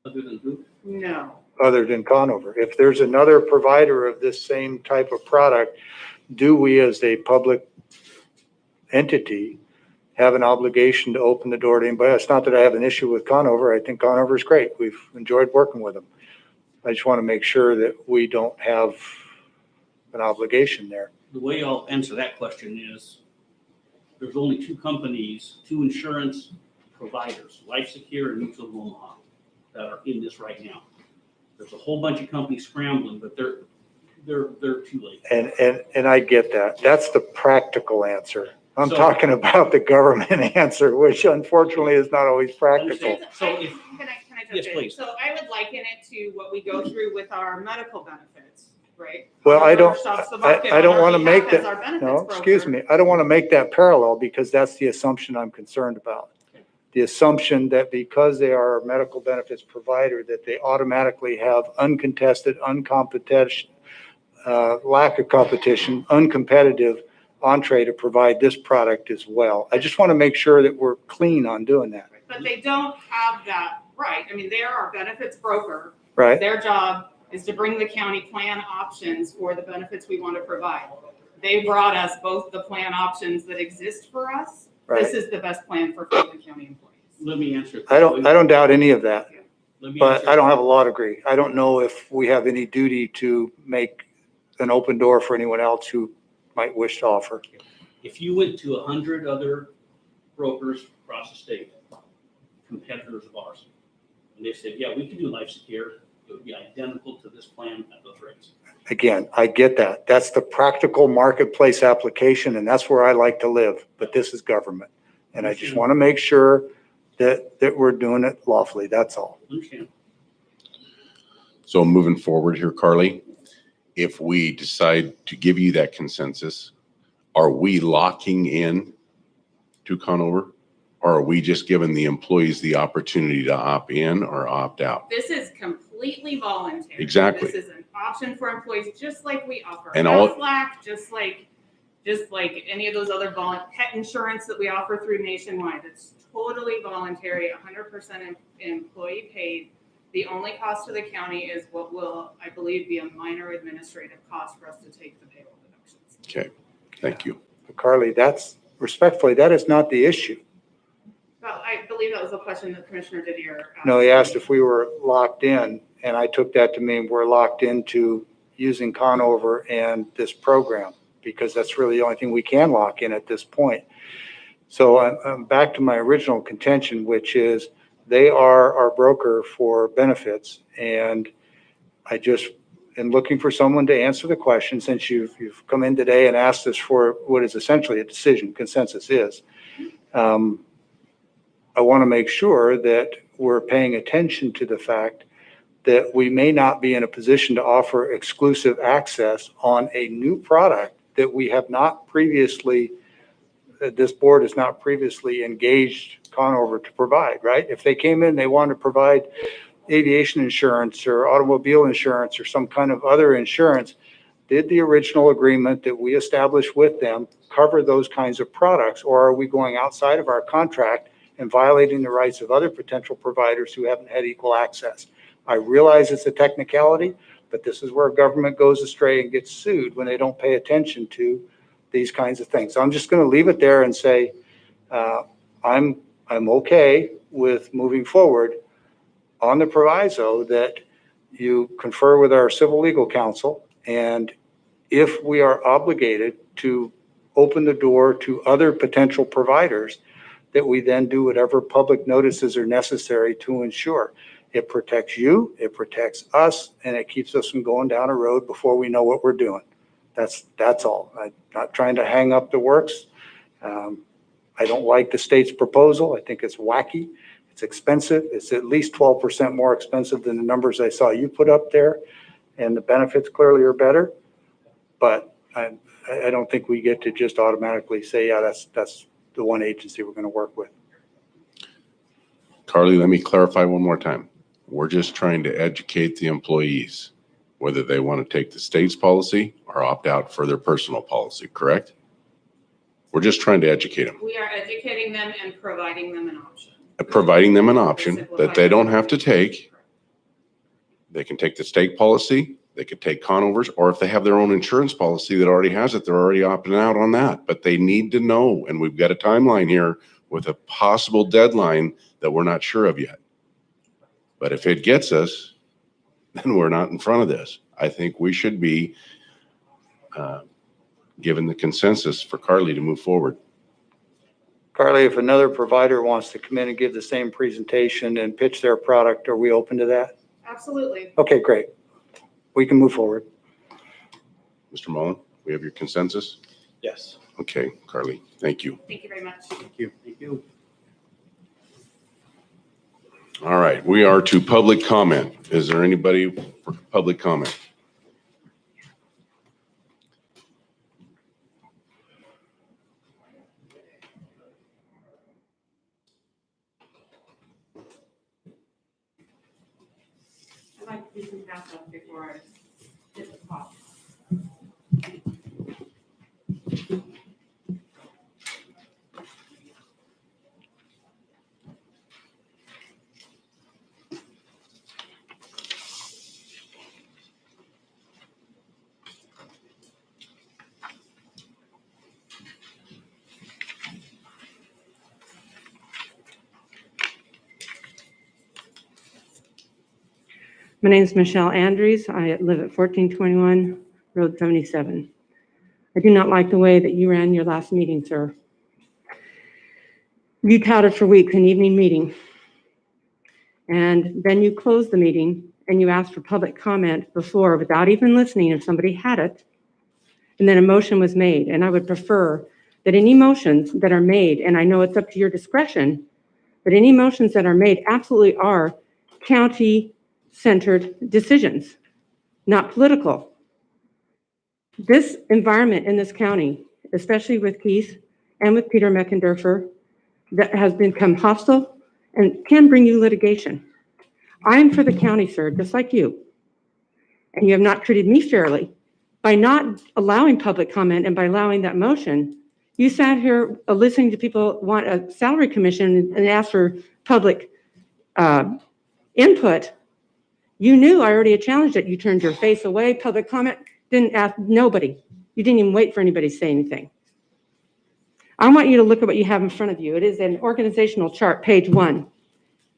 Other than who? No. Other than Conover. If there's another provider of this same type of product, do we as a public entity have an obligation to open the door to anybody else? It's not that I have an issue with Conover. I think Conover is great. We've enjoyed working with them. I just want to make sure that we don't have an obligation there. The way I'll answer that question is there's only two companies, two insurance providers, LifeSecure and Mutual of Omaha, that are in this right now. There's a whole bunch of companies scrambling, but they're too late. And I get that. That's the practical answer. I'm So- talking about the government answer, which unfortunately is not always practical. Understand. So if, Can I Yes, jump in? please. So I would liken it to what we go through with our medical benefits, right? Well, I don't, Conover shops the market I don't on our want to make behalf as our that, benefits no, excuse broker. me. I don't want to make that parallel because that's the assumption I'm concerned about. The assumption that because they are a medical benefits provider, that they automatically have uncontested, uncompetition, lack of competition, uncompetitive entree to provide this product as well. I just want to make sure that we're clean on doing that, But they don't have that right. I mean, they are our benefits broker. right? Their job is to bring the county plan options for the benefits we want to provide. They brought us both the plan options that exist for us. Right. This is the best plan for Franklin County employees. let me answer it. I don't doubt any of that, Let me but answer I it. don't have a law degree. I don't know if we have any duty to make an open door for anyone else who might wish to offer. If you went to 100 other brokers across the state, competitors of ours, and they said, yeah, we can do LifeSecure, it would be identical to this plan at those rates. Again, I get that. That's the practical marketplace application, and that's where I like to live, but this is government. And I just want to make sure that we're doing it lawfully, that's all. Understand? so moving forward here, Carly, if we decide to give you that consensus, are we locking in to Conover? Or are we just giving the employees the opportunity to opt in or opt out? This is completely voluntary. Exactly. This is an option for employees, just like we offer And all- Aflac, just like just like any of those other pet insurance that we offer through Nationwide. It's totally voluntary, 100% employee paid. The only cost to the county is what will, I believe, be a minor administrative cost for us to take the payroll deductions. Okay, thank you. Carly, that's respectfully, that is not the issue. Well, I believe that was the question that Commissioner Didier asked. No, he asked if we were locked in, and I took that to mean we're locked into using Conover and this program, because that's really the only thing we can lock in at this point. So I'm back to my original contention, which is they are our broker for benefits. And I just am looking for someone to answer the question, since you've come in today and asked us for what is essentially a decision, consensus is. I want to make sure that we're paying attention to the fact that we may not be in a position to offer exclusive access on a new product that we have not previously, that this board has not previously engaged Conover to provide, right? If they came in, they wanted to provide aviation insurance or automobile insurance or some kind of other insurance, did the original agreement that we established with them cover those kinds of products? Or are we going outside of our contract and violating the rights of other potential providers who haven't had equal access? I realize it's a technicality, but this is where government goes astray and gets sued when they don't pay attention to these kinds of things. So I'm just going to leave it there and say, I'm okay with moving forward on the proviso that you confer with our civil legal counsel, and if we are obligated to open the door to other potential providers, that we then do whatever public notices are necessary to ensure it protects you, it protects us, and it keeps us from going down a road before we know what we're doing. That's all. I'm not trying to hang up the works. I don't like the state's proposal. I think it's wacky. It's expensive. It's at least 12% more expensive than the numbers I saw you put up there, and the benefits clearly are better. But I don't think we get to just automatically say, yeah, that's the one agency we're going to work with. Carly, let me clarify one more time. We're just trying to educate the employees, whether they want to take the state's policy or opt out for their personal policy, correct? We're just trying to educate them. We are educating them and providing them an option. Providing them an option that they don't have to take. They can take the state policy, they could take Conover's, or if they have their own insurance policy that already has it, they're already opting out on that. But they need to know, and we've got a timeline here with a possible deadline that we're not sure of yet. But if it gets us, then we're not in front of this. I think we should be given the consensus for Carly to move forward. Carly, if another provider wants to come in and give the same presentation and pitch their product, are we open to that? Absolutely. Okay, great. We can move forward. Mr. Mullen, we have your consensus? Yes. Okay, Carly, thank you. Thank you very much. Thank you. Thank you. All right, we are to public comment. Is there anybody for public comment? I'd like to do some backup before I hit the pause. My name is Michelle Andrews. I live at 1421 Road 77. I do not like the way that you ran your last meeting, sir. You touted for weeks an evening meeting, and then you closed the meeting and you asked for public comment before without even listening if somebody had it, and then a motion was made. And I would prefer that any motions that are made, and I know it's up to your discretion, but any motions that are made absolutely are county-centered decisions, not political. This environment in this county, especially with Keith and with Peter Meckendorfer, that has become hostile and can bring you litigation. I'm for the county, sir, just like you. And you have not treated me fairly By not allowing public comment and by allowing that motion, you sat here listening to people want a salary commission and ask for public input. You knew I already had challenged it. You turned your face away. Public comment, didn't ask nobody. You didn't even wait for anybody to say anything. I want you to look at what you have in front of you. It is an organizational chart, page 1.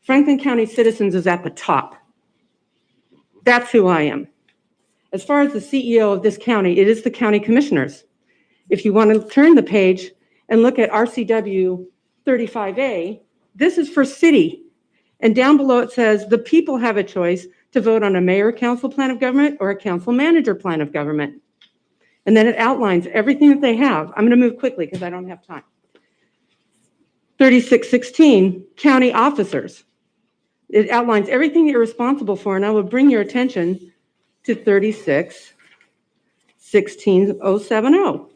Franklin County Citizens is at the top. That's who I am. As far as the CEO of this county, it is the county commissioners. If you want to turn the page and look at RCW 35A, this is for city. And down below it says the people have a choice to vote on a mayor council plan of government or a council manager plan of government. And then it outlines everything that they have. I'm going to move quickly because I don't have time. 3616, county officers. It outlines everything you're responsible for, and I will bring your attention to 36-16070.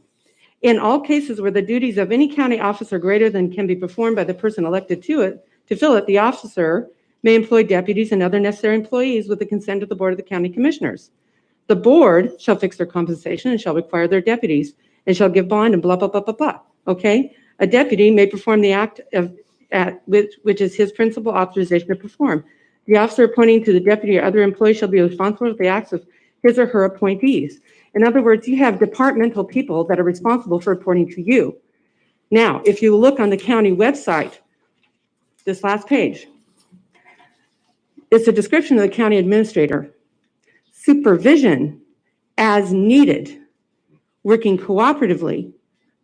In all cases where the duties of any county officer greater than can be performed by the person elected to fill it, the officer may employ deputies and other necessary employees with the consent of the Board of the County Commissioners. The board shall fix their compensation and shall require their deputies and shall give bond and blah, blah, blah, blah, blah. Okay? A deputy may perform the act which is his principal authorization to perform. The officer appointing to the deputy or other employee shall be responsible for the acts of his or her appointees. In other words, you have departmental people that are responsible for reporting to you. Now, if you look on the county website, this last page, it's a description of the county administrator. Supervision as needed, working cooperatively,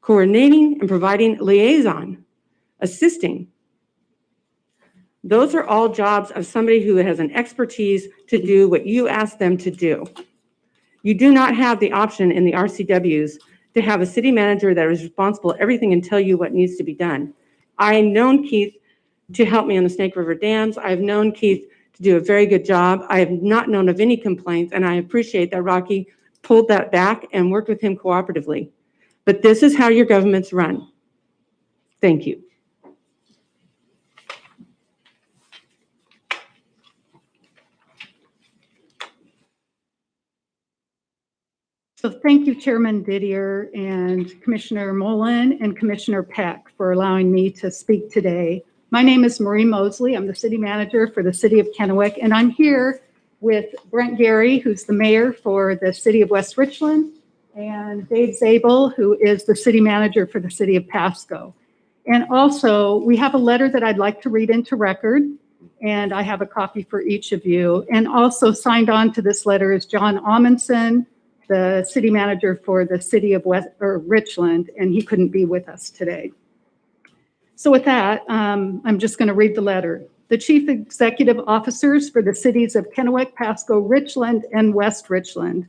coordinating and providing liaison, assisting. Those are all jobs of somebody who has an expertise to do what you ask them to do. You do not have the option in the RCWs to have a city manager that is responsible for everything and tell you what needs to be done. I've known Keith to help me on the Snake River dams. I've known Keith to do a very good job. I have not known of any complaints, and I appreciate that Rocky pulled that back and worked with him cooperatively. But this is how your government's run. Thank you. So thank you, Chairman Didier and Commissioner Mullen and Commissioner Peck for allowing me to speak today. My name is Marie Mosley. I'm the city manager for the city of Kennewick, and I'm here with Brent Gary, who's the mayor for the city of West Richland, and Dave Zabel, who is the city manager for the city of Pasco. And also, we have a letter that I'd like to read into record, and I have a copy for each of you. And also signed on to this letter is John Amundsen, the city manager for the city of Richland, and he couldn't be with us today. So with that, I'm just going to read the letter. The chief executive officers for the cities of Kennewick, Pasco, Richland, and West Richland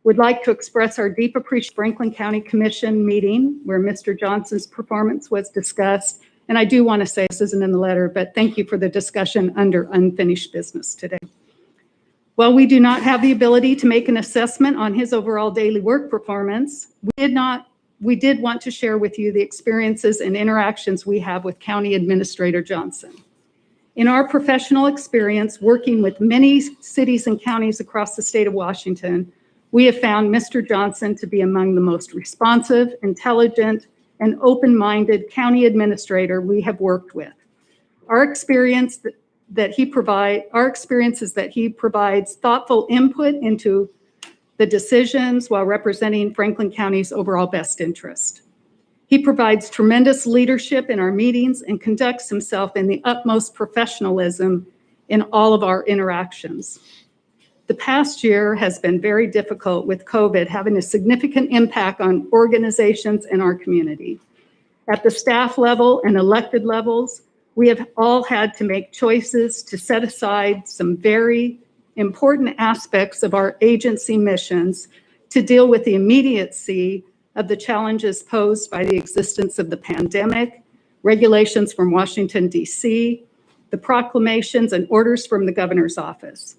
would like to express our deep appreciation for Franklin County Commission meeting where Mr. Johnson's performance was discussed. And I do want to say, this isn't in the letter, but thank you for the discussion under unfinished business today. While we do not have the ability to make an assessment on his overall daily work performance, we did want to share with you the experiences and interactions we have with County Administrator Johnson. In our professional experience working with many cities and counties across the state of Washington, we have found Mr. Johnson to be among the most responsive, intelligent, and open-minded county administrator we have worked with. Our experience is that he provides thoughtful input into the decisions while representing Franklin County's overall best interest. He provides tremendous leadership in our meetings and conducts himself in the utmost professionalism in all of our interactions. The past year has been very difficult with COVID having a significant impact on organizations in our community. At the staff level and elected levels, we have all had to make choices to set aside some very important aspects of our agency missions to deal with the immediacy of the challenges posed by the existence of the pandemic, regulations from Washington, D.C., the proclamations and orders from the governor's office.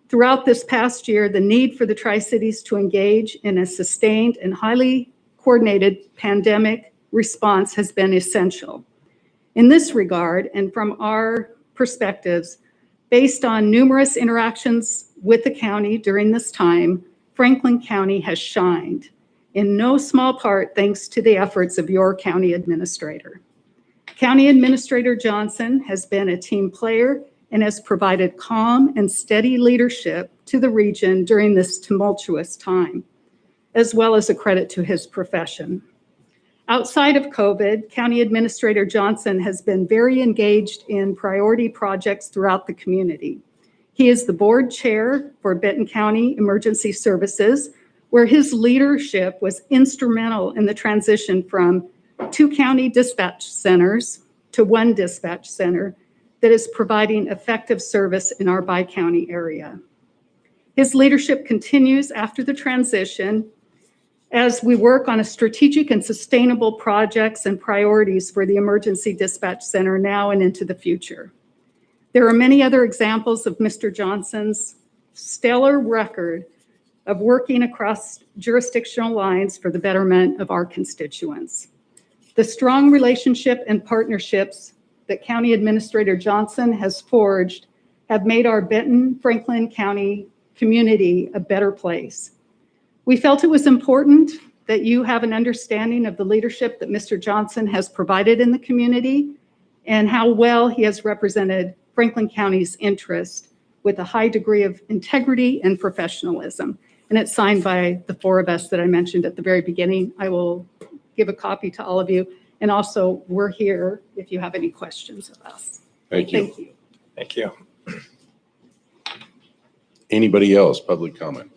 Throughout this past year, the need for the Tri-Cities to engage in a sustained and highly coordinated pandemic response has been essential. In this regard, and from our perspectives, based on numerous interactions with the county during this time, Franklin County has shined, in no small part thanks to the efforts of your county administrator. County Administrator Johnson has been a team player and has provided calm and steady leadership to the region during this tumultuous time, as well as a credit to his profession. Outside of COVID, County Administrator Johnson has been very engaged in priority projects throughout the community. He is the board chair for Benton County Emergency Services, where his leadership was instrumental in the transition from 2 county dispatch centers to 1 dispatch center that is providing effective service in our bi-county area. His leadership continues after the transition as we work on a strategic and sustainable projects and priorities for the Emergency Dispatch Center now and into the future. There are many other examples of Mr. Johnson's stellar record of working across jurisdictional lines for the betterment of our constituents. The strong relationship and partnerships that County Administrator Johnson has forged have made our Benton Franklin County community a better place. We felt it was important that you have an understanding of the leadership that Mr. Johnson has provided in the community and how well he has represented Franklin County's interest with a high degree of integrity and professionalism. And it's signed by the 4 of us that I mentioned at the very beginning. I will give a copy to all of you. And also, we're here if you have any questions of us. Thank you. Thank you. Thank you. Anybody else, public comment?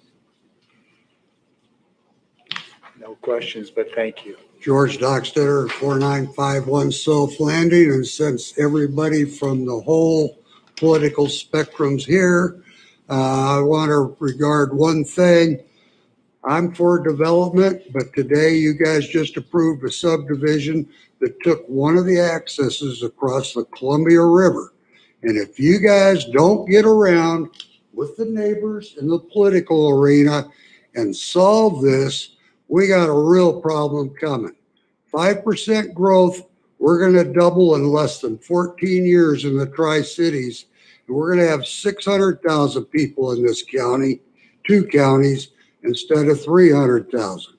No questions, but thank you. George Dockstetter, 4951 South Landing, and since everybody from the whole political spectrum's here, I want to regard one thing. I'm for development, but today you guys just approved a subdivision that took one of the accesses across the Columbia River. And if you guys don't get around with the neighbors in the political arena and solve this, we got a real problem coming. 5% growth, we're going to double in less than 14 years in the Tri-Cities. And we're going to have 600,000 people in this county, 2 counties, instead of 300,000.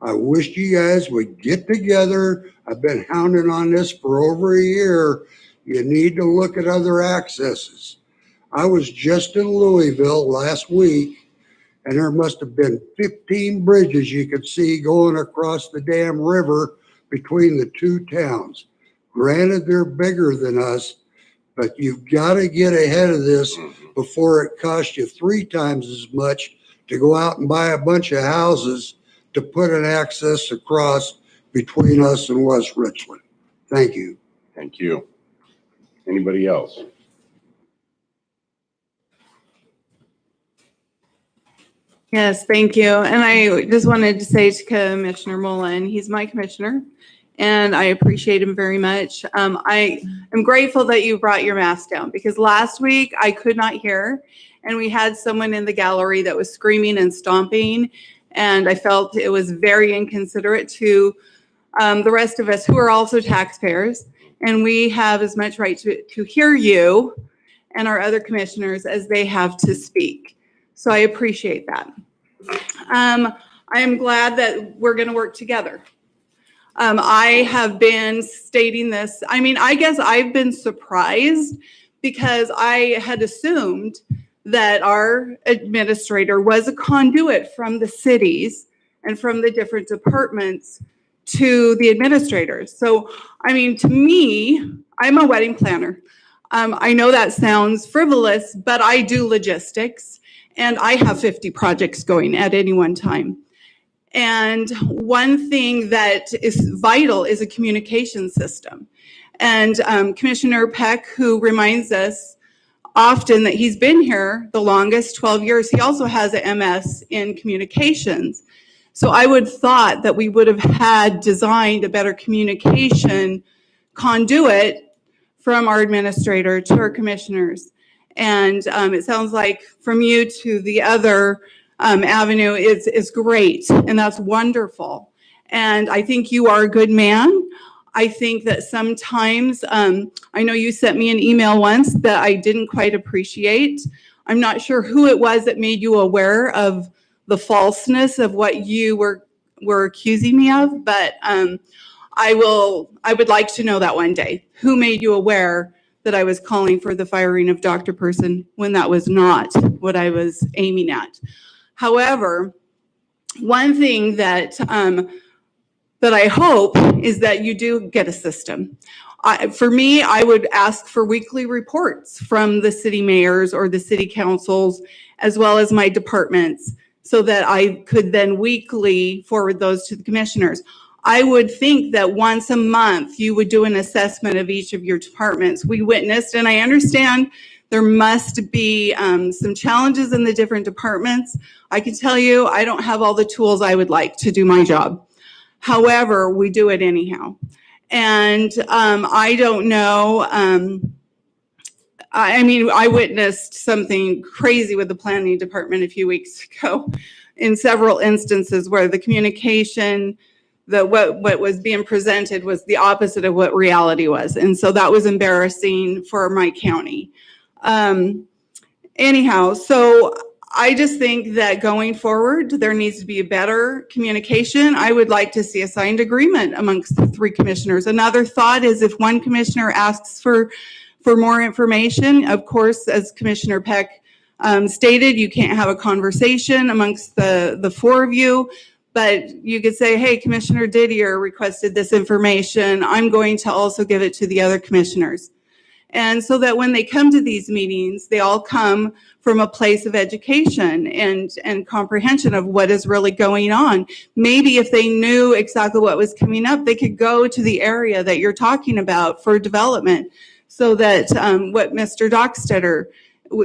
I wish you guys would get together. I've been hounding on this for over a year. You need to look at other accesses. I was just in Louisville last week, and there must have been 15 bridges you could see going across the damn river between the 2 towns. Granted, they're bigger than us, but you've got to get ahead of this before it costs you 3 times as much to go out and buy a bunch of houses to put an access across between us and West Richland. Thank you. Thank you. Anybody else? Yes, thank you. And I just wanted to say to Commissioner Mullen, he's my commissioner, and I appreciate him very much. I am grateful that you brought your mask down because last week I could not hear, and we had someone in the gallery that was screaming and stomping, and I felt it was very inconsiderate to the rest of us who are also taxpayers, and we have as much right to hear you and our other commissioners as they have to speak. So I appreciate that. I am glad that we're going to work together. I have been stating this. I mean, I guess I've been surprised because I had assumed that our administrator was a conduit from the cities and from the different departments to the administrators. So, I mean, to me, I'm a wedding planner. I know that sounds frivolous, but I do logistics. And I have 50 projects going at any one time. And one thing that is vital is a communication system. And Commissioner Peck, who reminds us often that he's been here the longest, 12 years, he also has an MS in communications. So I would thought that we would have had designed a better communication conduit from our administrator to our commissioners. And it sounds like from you to the other avenue is great, and that's wonderful. And I think you are a good man. I think that sometimes, I know you sent me an email once that I didn't quite appreciate. I'm not sure who it was that made you aware of the falseness of what you were accusing me of, but I would like to know that one day. Who made you aware that I was calling for the firing of Dr. Person when that was not what I was aiming at? However, one thing that I hope is that you do get a system. For me, I would ask for weekly reports from the city mayors or the city councils, as well as my departments, so that I could then weekly forward those to the commissioners. I would think that once a month you would do an assessment of each of your departments. We witnessed, and I understand there must be some challenges in the different departments. I can tell you, I don't have all the tools I would like to do my job. However, we do it anyhow. And I don't know, I mean, I witnessed something crazy with the planning department a few weeks ago in several instances where the communication, what was being presented was the opposite of what reality was. And so that was embarrassing for my county. Anyhow, so I just think that going forward, there needs to be a better communication. I would like to see a signed agreement amongst the three commissioners. Another thought is if one commissioner asks for more information, of course, as Commissioner Peck stated, you can't have a conversation amongst the four of you, but you could say, hey, Commissioner Didier requested this information. I'm going to also give it to the other commissioners. And so that when they come to these meetings, they all come from a place of education and comprehension of what is really going on. Maybe if they knew exactly what was coming up, they could go to the area that you're talking about for development so that what Mr. Dockstetter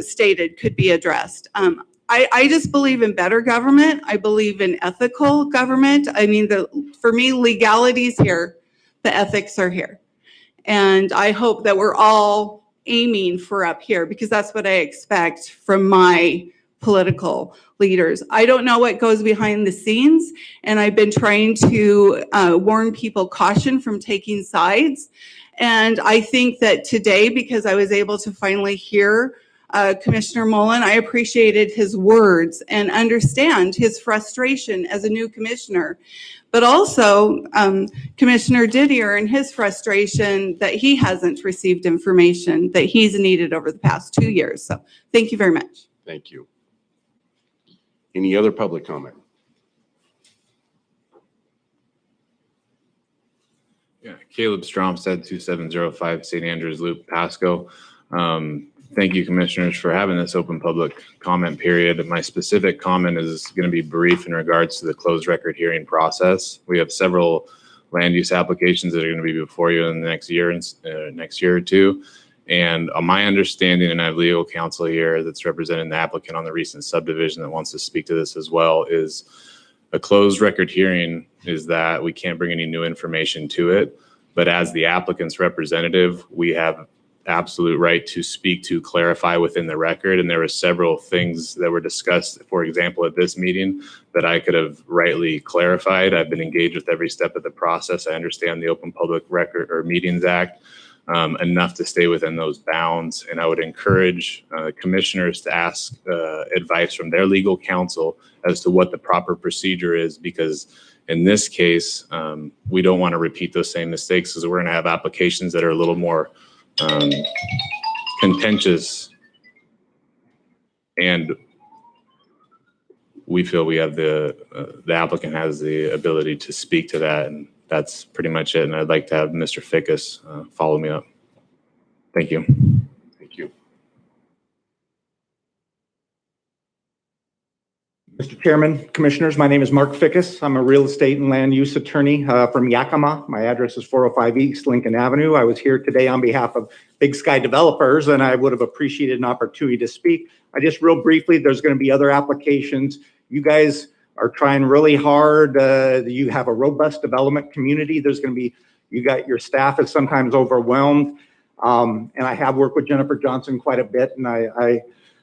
stated could be addressed. I just believe in better government. I believe in ethical government. I mean, for me, legality is here. The ethics are here. And I hope that we're all aiming for up here because that's what I expect from my political leaders. I don't know what goes behind the scenes, and I've been trying to warn people caution from taking sides. And I think that today, because I was able to finally hear Commissioner Mullen, I appreciated his words and understand his frustration as a new commissioner. But also Commissioner Didier and his frustration that he hasn't received information that he's needed over the past 2 years. So thank you very much. Thank you. Any other public comment? Yeah, Caleb Stromstead, 2705 St. Andrews Loop, Pasco. Thank you, commissioners, for having this open public comment period. My specific comment is going to be brief in regards to the closed record hearing process. We have several land use applications that are going to be before you in the next year or two. And my understanding, and I have legal counsel here that's representing the applicant on the recent subdivision that wants to speak to this as well, is a closed record hearing is that we can't bring any new information to it. But as the applicant's representative, we have absolute right to speak to clarify within the record. And there were several things that were discussed, for example, at this meeting that I could have rightly clarified. I've been engaged with every step of the process. I understand the Open Public Record or Meetings Act enough to stay within those bounds. And I would encourage commissioners to ask advice from their legal counsel as to what the proper procedure is, because in this case, we don't want to repeat those same mistakes because we're going to have applications that are a little more contentious, and we feel we have the applicant has the ability to speak to that, and that's pretty much it. And I'd like to have Mr. Fickus follow me up. Thank you. Thank you. Mr. Chairman, Commissioners, my name is Mark Fickus. I'm a real estate and land use attorney from Yakima. My address is 405 East Lincoln Avenue. I was here today on behalf of Big Sky Developers, and I would have appreciated an opportunity to speak. I just real briefly, there's going to be other applications. You guys are trying really hard. You have a robust development community. There's going to be, your staff is sometimes overwhelmed. And I have worked with Jennifer Johnson quite a bit, and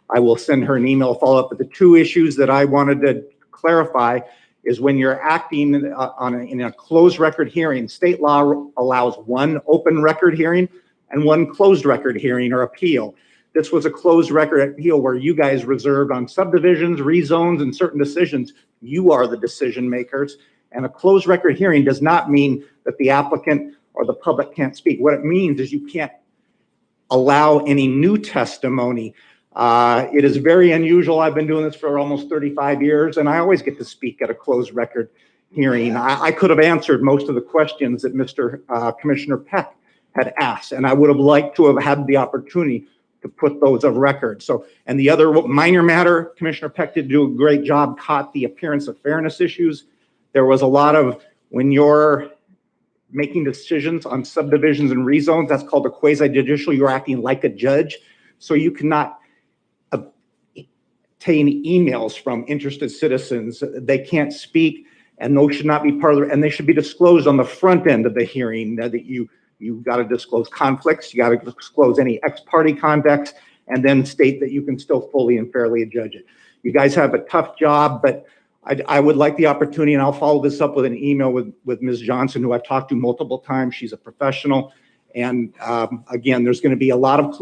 I will send her an email follow-up. But the two issues that I wanted to clarify is when you're acting in a closed record hearing, state law allows one open record hearing and one closed record hearing or appeal. This was a closed record appeal where you guys reserved on subdivisions, rezones, and certain decisions. You are the decision makers. And a closed record hearing does not mean that the applicant or the public can't speak. What it means is you can't allow any new testimony. It is very unusual. I've been doing this for almost 35 years, and I always get to speak at a closed record hearing. I could have answered most of the questions that Mr. Commissioner Peck had asked, and I would have liked to have had the opportunity to put those of record. So, and the other minor matter, Commissioner Peck did do a great job, caught the appearance of fairness issues. There was a lot of, when you're making decisions on subdivisions and rezones, that's called a quasi-judicial. You're acting like a judge. So you cannot obtain emails from interested citizens. They can't speak, and those should not be part of it, and they should be disclosed on the front end of the hearing, that you've got to disclose conflicts, you got to disclose any ex-parte context, and then state that you can still fully and fairly judge it. You guys have a tough job, but I would like the opportunity, and I'll follow this up with an email with Ms. Johnson, who I've talked to multiple times. She's a professional. And again, there's going to be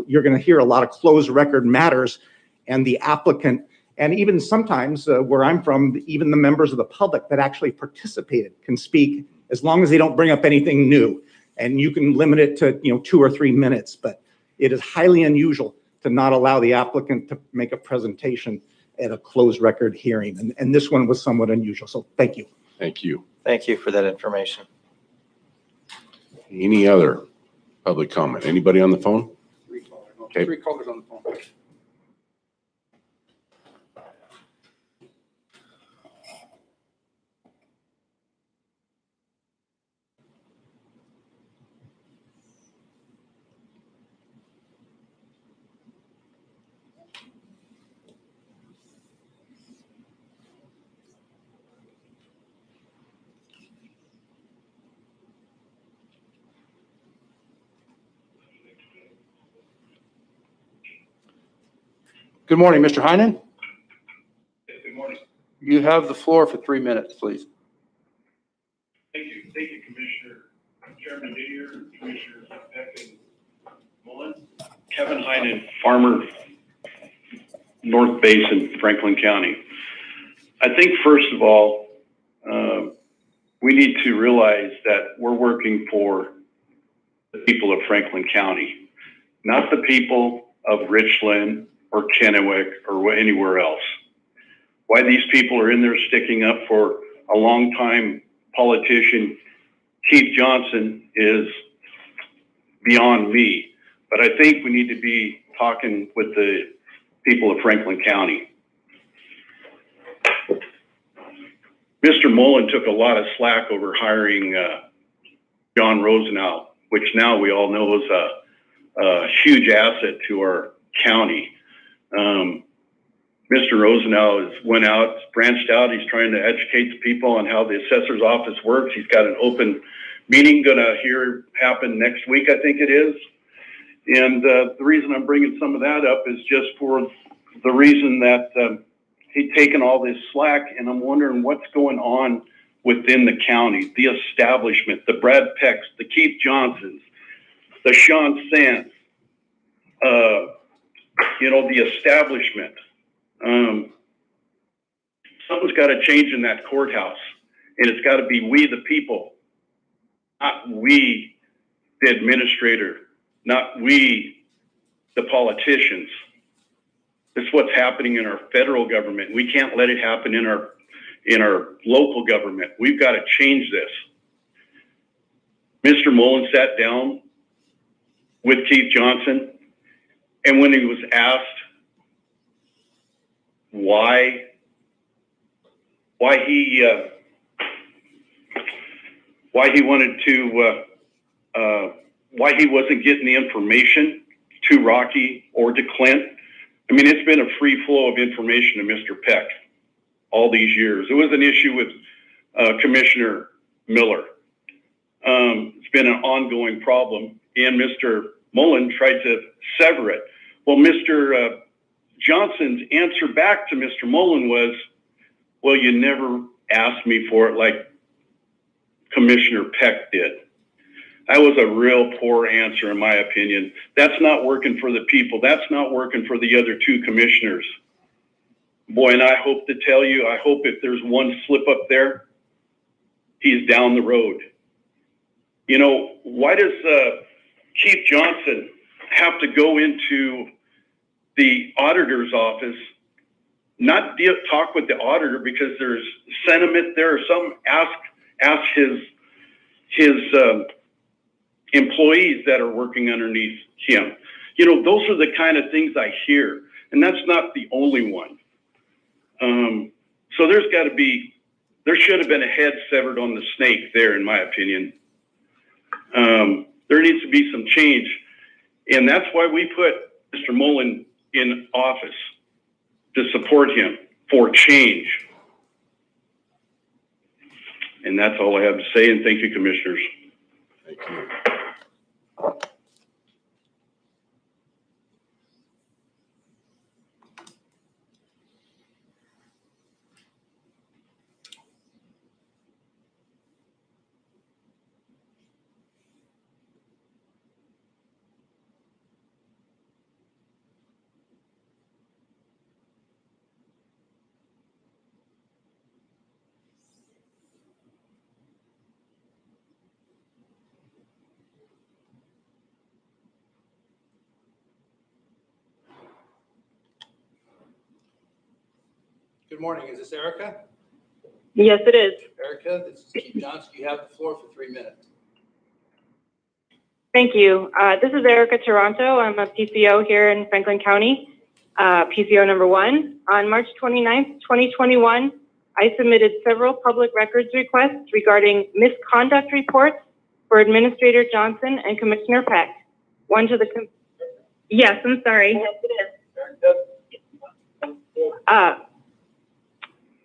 you're going to hear a lot of closed record matters, and the applicant, and even sometimes where I'm from, even the members of the public that actually participated can speak, as long as they don't bring up anything new. And you can limit it to 2 or 3 minutes, but it is highly unusual to not allow the applicant to make a presentation at a closed record hearing. And this one was somewhat unusual. So thank you. Thank you. Thank you for that information. Any other public comment? Anybody on the phone? Okay. 3 callers on the phone. Good morning, Mr. Heinen. Good morning. You have the floor for 3 minutes, please. Thank you, Commissioner, Chairman Didier, Commissioners Peck and Mullen. Kevin Heinen, farmer, North Basin, Franklin County. I think first of all, we need to realize that we're working for the people of Franklin County, not the people of Richland or Kennewick or anywhere else. Why these people are in there sticking up for a longtime politician, Keith Johnson, is beyond me. But I think we need to be talking with the people of Franklin County. Mr. Mullen took a lot of slack over hiring John Rosenau, which now we all know is a huge asset to our county. Mr. Rosenau went out, branched out. He's trying to educate the people on how the assessor's office works. He's got an open meeting going to happen next week, I think it is. And the reason I'm bringing some of that up is just for the reason that he's taken all this slack, and I'm wondering what's going on within the county, the establishment, the Brad Pecks, the Keith Johnsons, the Sean Sands, the establishment. Something's got to change in that courthouse, and it's got to be we the people, not we the administrator, not we the politicians. This is what's happening in our federal government. We can't let it happen in our local government. We've got to change this. Mr. Mullen sat down with Keith Johnson, and when he was asked why he wanted to why he wasn't getting the information to Rocky or to Clint. I mean, it's been a free flow of information to Mr. Peck all these years. It was an issue with Commissioner Miller. It's been an ongoing problem, and Mr. Mullen tried to sever it. Well, Mr. Johnson's answer back to Mr. Mullen was, well, you never asked me for it like Commissioner Peck did. That was a real poor answer, in my opinion. That's not working for the people. That's not working for the other two commissioners. Boy, and I hope to tell you, I hope if there's one slip up there, he's down the road. You know, why does Keith Johnson have to go into the auditor's office, not talk with the auditor because there's sentiment there or something, ask his employees that are working underneath him. You know, those are the kind of things I hear, and that's not the only one. So there should have been a head severed on the snake there, in my opinion. There needs to be some change, and that's why we put Mr. Mullen in office, to support him for change. And that's all I have to say, and thank you, commissioners. Thank you. Good morning. Is this Erica? Yes, it is. Erica, this is Keith Johnson. You have the floor for 3 minutes. Thank you. This is Erica Toronto. I'm a PCO here in Franklin County, PCO number 1. On March 29th, 2021, I submitted several public records requests regarding misconduct reports for Administrator Johnson and Commissioner Peck. One to the, yes, I'm sorry. Yes, it is.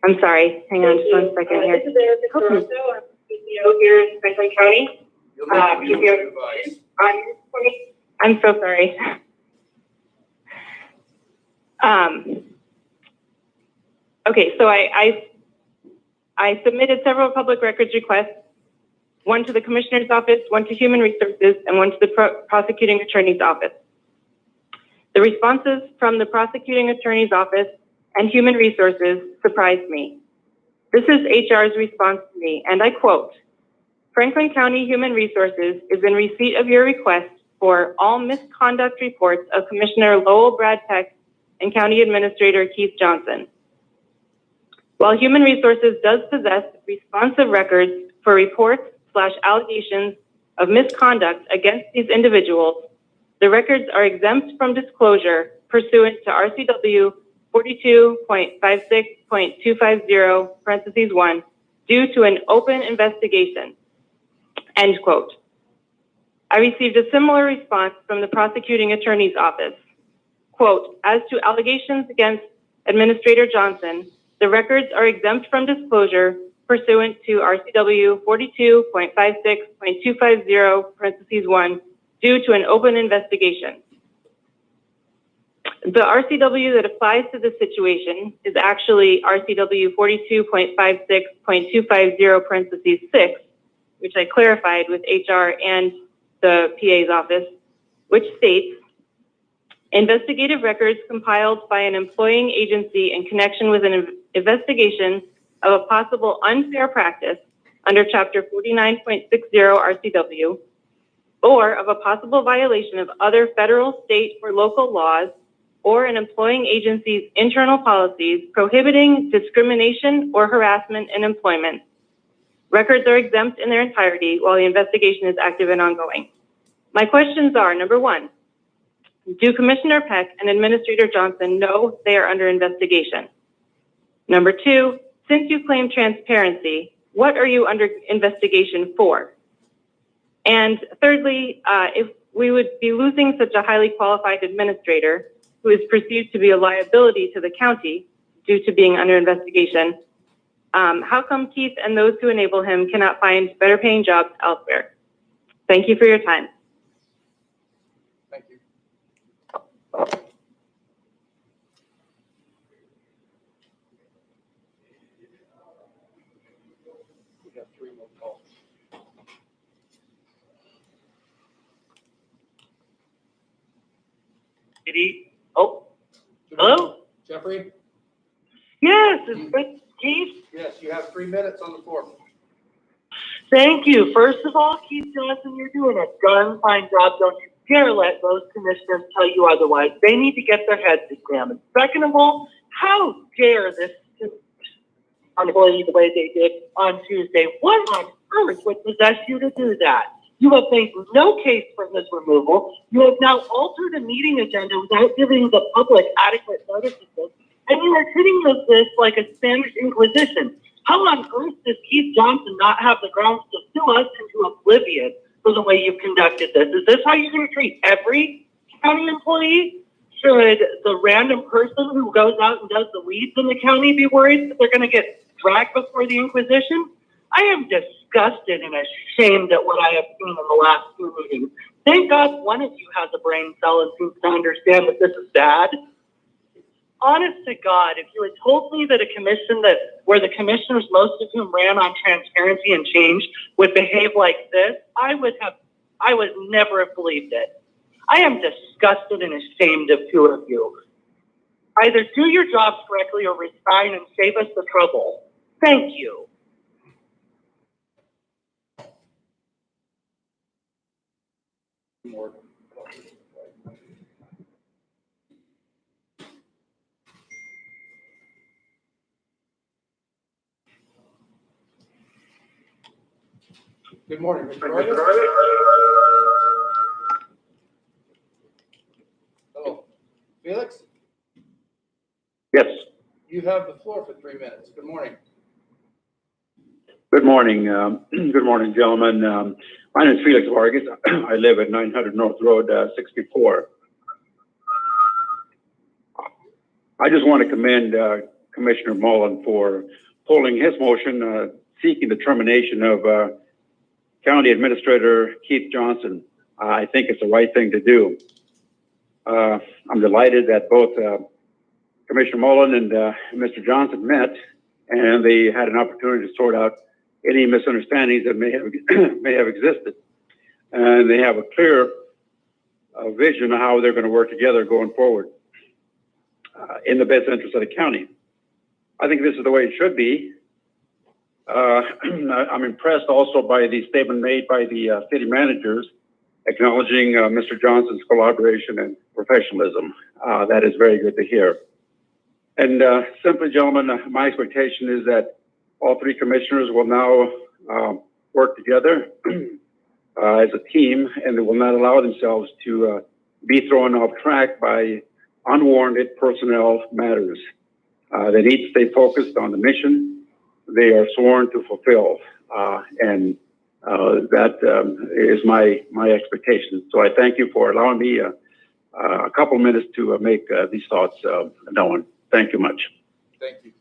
I'm sorry. Hang on just one second here. This is Erica Toronto. I'm PCO here in Franklin County. PCO. I'm so sorry. Okay, so I submitted several public records requests, one to the Commissioner's office, one to Human Resources, and one to the Prosecuting Attorney's office. The responses from the Prosecuting Attorney's office and Human Resources surprised me. This is HR's response to me, and I quote, "Franklin County Human Resources is in receipt of your request for all misconduct reports of Commissioner Lowell Brad Peck and County Administrator Keith Johnson. While Human Resources does possess responsive records for reports/allegations of misconduct against these individuals, the records are exempt from disclosure pursuant to RCW 42.56.250 due to an open investigation." End quote. I received a similar response from the Prosecuting Attorney's office. Quote, "As to allegations against Administrator Johnson, the records are exempt from disclosure pursuant to RCW 42.56.250 due to an open investigation." The RCW that applies to this situation is actually RCW 42.56.250 which I clarified with HR and the PA's office, which states, "Investigative records compiled by an employing agency in connection with an investigation of a possible unfair practice under Chapter 49.60 RCW, or of a possible violation of other federal, state, or local laws, or an employing agency's internal policies prohibiting discrimination or harassment in employment. Records are exempt in their entirety while the investigation is active and ongoing." My questions are, number one, do Commissioner Peck and Administrator Johnson know they are under investigation? Number two, since you claim transparency, what are you under investigation for? And thirdly, if we would be losing such a highly qualified administrator who is perceived to be a liability to the county due to being under investigation, how come Keith and those who enable him cannot find better paying jobs elsewhere? Thank you for your time. Thank you. We have 3 more calls. Oh, hello? Jeffrey? Yes, it's Keith. Yes, you have 3 minutes on the floor. Thank you. First of all, Keith Johnson, you're doing a darn fine job. Don't you dare let those commissioners tell you otherwise. They need to get their heads examined. Second of all, how dare this employee the way they did on Tuesday? What on earth would possess you to do that? You have made no case for his removal. You have now altered a meeting agenda without giving the public adequate notice of this. And you are treating this like a Spanish Inquisition. How on earth does Keith Johnson not have the grounds to sue us into oblivion for the way you've conducted this? Is this how you're going to treat every county employee? Should the random person who goes out and does the weeds in the county be worried that they're going to get dragged before the Inquisition? I am disgusted and ashamed at what I have seen in the last 2 meetings. Thank God one of you has a brain cell and seems to understand that this is bad. Honest to God, if you had told me that a commission where the commissioners, most of whom ran on transparency and change, would behave like this, I would never have believed it. I am disgusted and ashamed of 2 of you. Either do your jobs correctly or resign and save us the trouble. Thank you. More. Good morning, Mr. Rogers. Hello. Felix, Yes, you have the floor for 3 minutes. Good morning. good morning. Good morning, gentlemen. My name is Felix Vargas. I live at 900 North Road, 64. I just want to commend Commissioner Mullen for pulling his motion seeking the termination of County Administrator Keith Johnson. I think it's the right thing to do. I'm delighted that both Commissioner Mullen and Mr. Johnson met, and they had an opportunity to sort out any misunderstandings that may have existed. And they have a clear vision of how they're going to work together going forward in the best interest of the county. I think this is the way it should be. I'm impressed also by the statement made by the city managers acknowledging Mr. Johnson's collaboration and professionalism. That is very good to hear. And simply, gentlemen, my expectation is that all 3 commissioners will now work together as a team, and they will not allow themselves to be thrown off track by unwarranted personnel matters. They need to stay focused on the mission they are sworn to fulfill, and that is my expectation. So I thank you for allowing me a couple minutes to make these thoughts known. Thank you much. Thank you.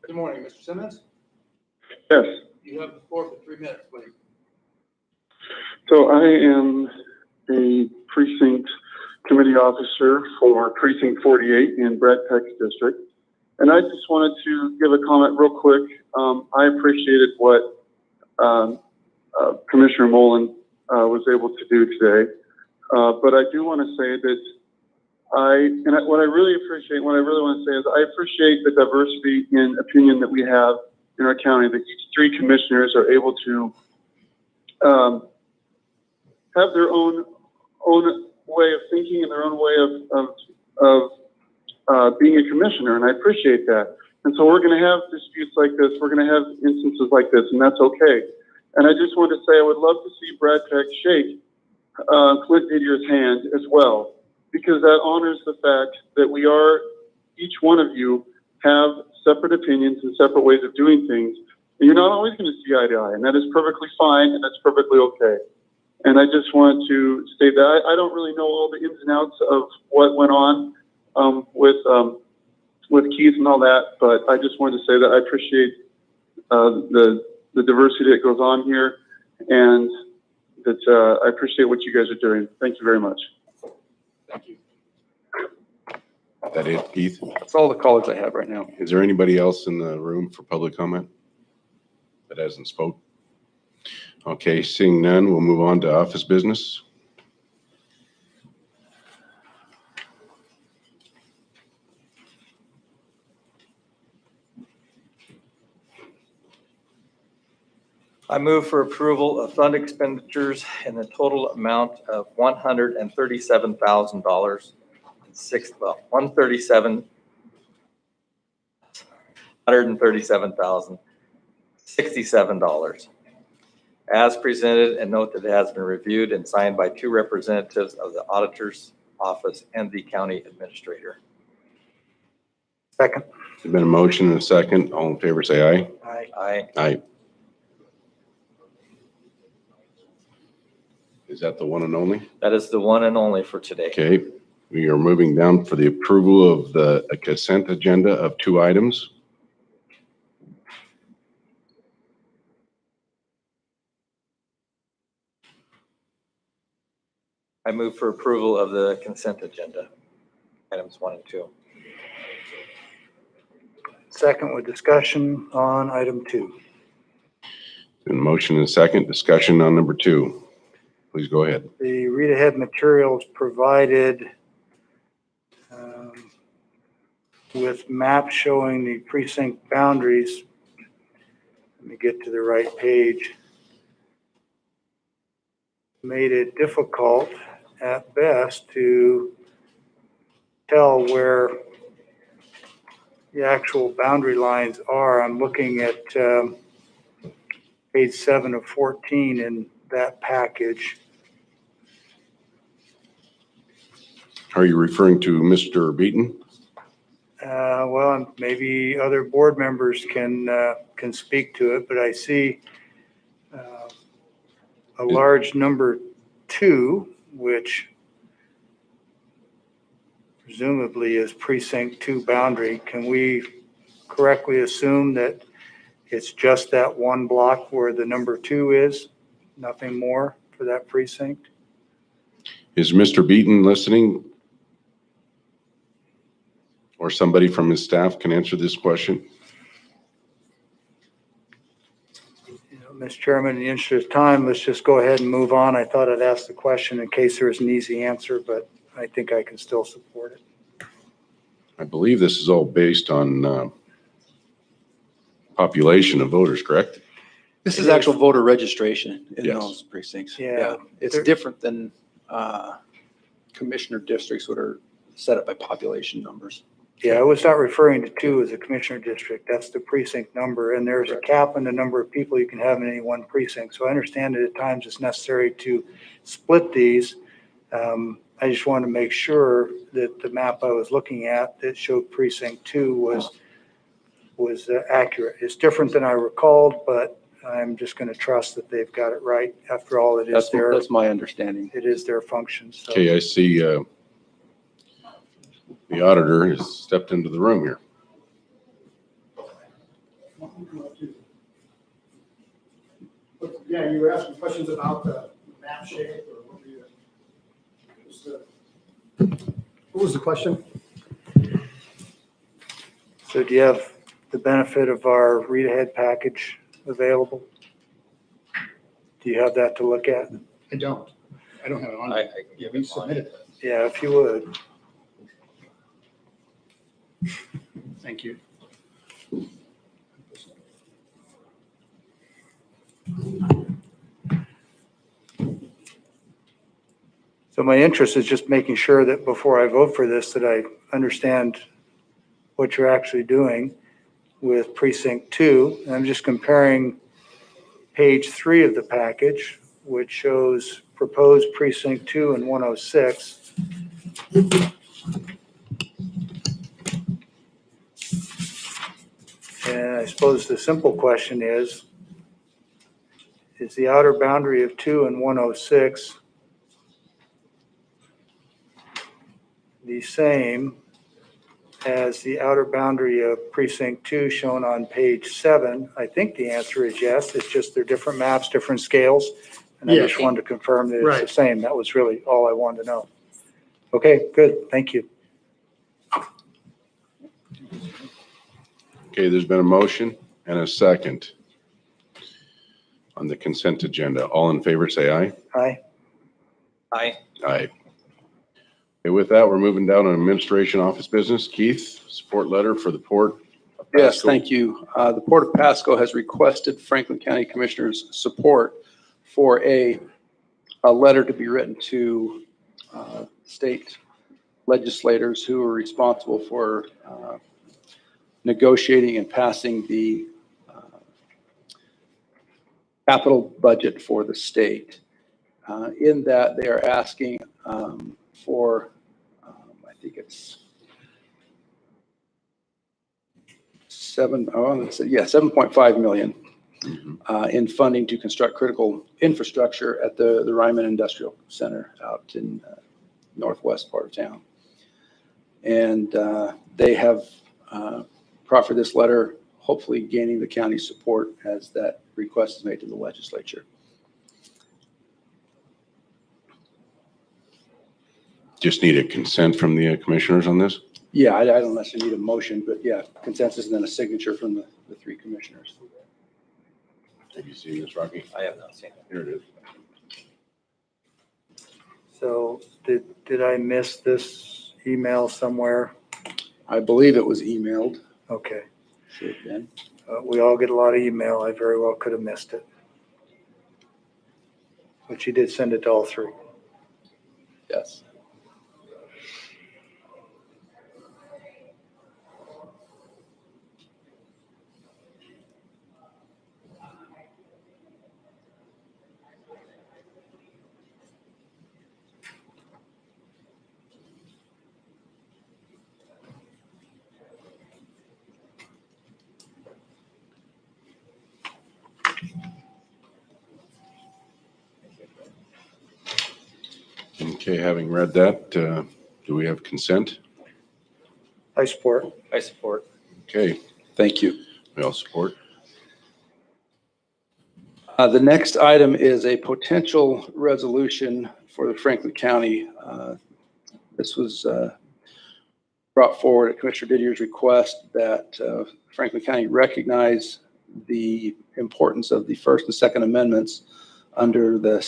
Good morning, Mr. Simmons. Yes. You have the floor for 3 minutes, please. So I am a precinct committee officer for precinct 48 in Brad Peck's district. And I just wanted to give a comment real quick. I appreciated what Commissioner Mullen was able to do today. But I do want to say that what I really appreciate, what I really want to say is I appreciate the diversity in opinion that we have in our county, that each 3 commissioners are able to have their own way of thinking and their own way of being a commissioner, and I appreciate that. And so we're going to have disputes like this, we're going to have instances like this, and that's okay. And I just want to say I would love to see Brad Peck shake Clint Didier's hand as well, because that honors the fact that each one of you have separate opinions and separate ways of doing things. And you're not always going to see eye to eye, and that is perfectly fine, and that's perfectly okay. And I just want to state that I don't really know all the ins and outs of what went on with Keith and all that, but I just wanted to say that I appreciate the diversity that goes on here, and that I appreciate what you guys are doing. Thank you very much. Thank you. Is that it, Keith? That's all the callers I have right now. Is there anybody else in the room for public comment that hasn't spoke? Okay, seeing none, we'll move on to office business. I move for approval of fund expenditures in the total amount of $137,000 and $137,067 as presented, and note that it has been reviewed and signed by 2 representatives of the auditor's office and the county administrator. Second. There's been a motion and a second. All in favor, say aye. Aye. Aye. Is that the one and only? That is the one and only for today. Okay, we are moving down for the approval of the consent agenda of 2 items. I move for approval of the consent agenda, items 1 and 2. Second with discussion on item 2. Been a motion and a second. Discussion on number 2. Please go ahead. The read-ahead materials provided with maps showing the precinct boundaries. Let me get to the right page. Made it difficult at best to tell where the actual boundary lines are. I'm looking at page 7 of 14 in that package. Are you referring to Mr. Beaton? Well, maybe other board members can speak to it, but I see a large number 2, which presumably is precinct 2 boundary. Can we correctly assume that it's just that one block where the number 2 is, nothing more for that precinct? Is Mr. Beaton listening? Or somebody from his staff can answer this question? Mr. Chairman, in the interest of time, let's just go ahead and move on. I thought I'd ask the question in case there is an easy answer, but I think I can still support it. I believe this is all based on population of voters, correct? This is actual voter registration in Yes. those precincts. Yeah. It's different than commissioner districts that are set up by population numbers. Yeah, I was not referring to 2 as a commissioner district. That's the precinct number, and there's a cap on the number of people you can have in any one precinct. So I understand that at times it's necessary to split these. I just wanted to make sure that the map I was looking at that showed precinct 2 was accurate. It's different than I recalled, but I'm just going to trust that they've got it right. After all, it is That's my understanding. it is their function. So. Okay, I see the auditor has stepped into the room here. Yeah, you were asking questions about the map shape or what were you? What was the question? So do you have the benefit of our read-ahead package available? Do you have that to look at? I don't. I don't have it on. You haven't submitted it. Yeah, if you would. Thank you. So my interest is just making sure that before I vote for this, that I understand what you're actually doing with precinct 2. And I'm just comparing page 3 of the package, which shows proposed precinct 2 and 106. And I suppose the simple question is the outer boundary of 2 and 106 the same as the outer boundary of precinct 2 shown on page 7? I think the answer is yes. It's just they're different maps, different scales. And I Yes. just wanted to confirm that it's Right. the same. That was really all I wanted to know. Okay, good. Thank you. Okay, there's been a motion and a second on the consent agenda. All in favor, say aye. Aye. Aye. Aye. Okay, with that, we're moving down on administration office business. Keith, support letter for the Port of Yes, Pasco. thank you. The Port of Pasco has requested Franklin County Commissioners' support for a letter to be written to state legislators who are responsible for negotiating and passing the capital budget for the state. In that, they are asking for, I think it's $7.5 million in funding to construct critical infrastructure at the Ryman Industrial Center out in northwest part of town. And they have proffered this letter, hopefully gaining the county's support as that request is made to the legislature. Just need a consent from the commissioners on this? Yeah, I don't necessarily need a motion, but yeah, consensus and then a signature from the three commissioners. Have you seen this, Rocky? I have not seen it. Here it is. So did I miss this email somewhere? I believe it was emailed. Okay. Should have been. We all get a lot of email. I very well could have missed it. But you did send it to all three. Yes. Okay, having read that, do we have consent? I support. I support. Okay, Thank you. we all support. The next item is a potential resolution for the Franklin County. This was brought forward at Commissioner Didier's request that Franklin County recognize the importance of the First and Second Amendments under the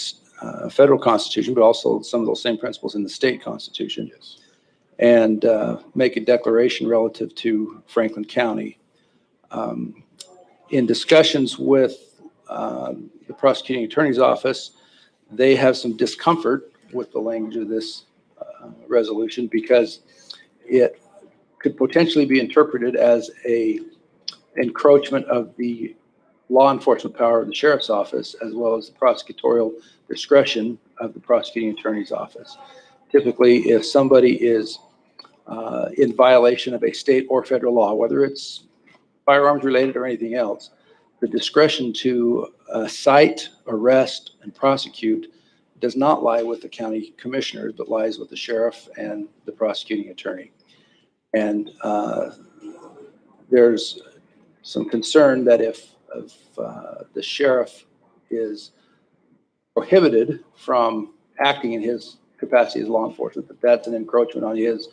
federal Constitution, but also some of those same principles in the state Constitution. Yes. And make a declaration relative to Franklin County. In discussions with the prosecuting attorney's office, they have some discomfort with the language of this resolution because it could potentially be interpreted as a encroachment of the law enforcement power of the sheriff's office, as well as the prosecutorial discretion of the prosecuting attorney's office. Typically, if somebody is in violation of a state or federal law, whether it's firearms related or anything else, the discretion to cite, arrest, and prosecute does not lie with the county commissioners, but lies with the sheriff and the prosecuting attorney. And there's some concern that if the sheriff is prohibited from acting in his capacity as law enforcement, that's an encroachment on his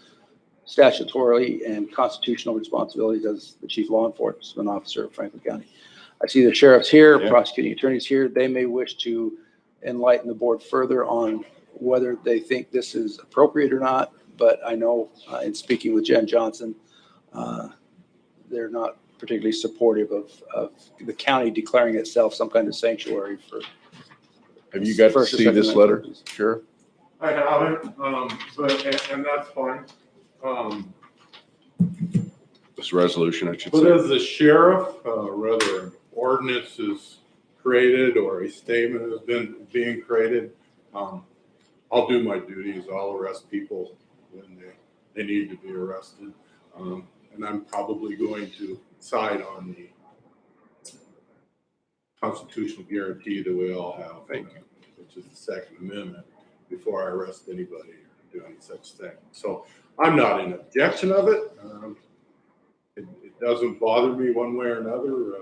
statutorily and constitutional responsibilities as the chief law enforcement officer of Franklin County. I see the sheriff's here, Yeah. prosecuting attorneys here. They may wish to enlighten the board further on whether they think this is appropriate or not. But I know in speaking with Jen Johnson, they're not particularly supportive of the county declaring itself some kind of sanctuary for. Have you got to First or see Second this letter? Amendment. Sure. I haven't, and that's fine. This resolution, I should But say. as the sheriff, whether an ordinance is created or a statement has been being created, I'll do my duties. I'll arrest people when they need to be arrested. And I'm probably going to side on the constitutional guarantee that we all have, which is the Second Amendment, before I arrest anybody or do any such thing. So I'm not in objection of it. It doesn't bother me one way or another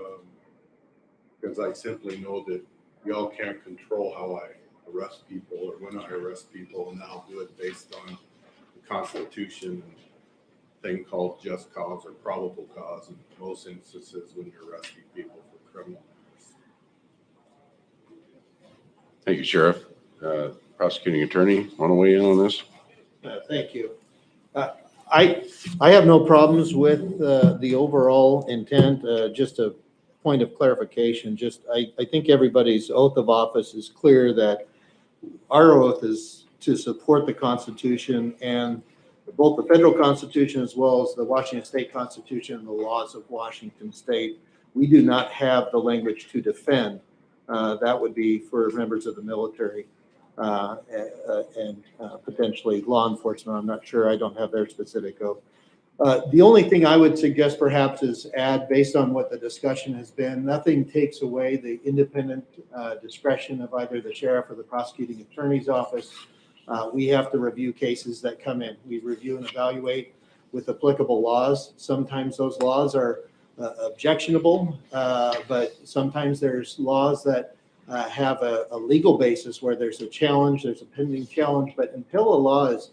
because I simply know that y'all can't control how I arrest people or when I arrest people, and I'll do it based on the Constitution and thing called just cause or probable cause in most instances when you're arresting people for criminal matters. Thank you, Sheriff. Prosecuting attorney, want to weigh in on this? Thank you. I have no problems with the overall intent. Just a point of clarification, I think everybody's oath of office is clear that our oath is to support the Constitution and both the federal Constitution as well as the Washington State Constitution and the laws of Washington State. We do not have the language to defend. That would be for members of the military and potentially law enforcement. I'm not sure. I don't have their specific oath. The only thing I would suggest perhaps is add, based on what the discussion has been, nothing takes away the independent discretion of either the sheriff or the prosecuting attorney's office. We have to review cases that come in. We review and evaluate with applicable laws. Sometimes those laws are objectionable, but sometimes there's laws that have a legal basis where there's a challenge, there's a pending challenge, but until a law is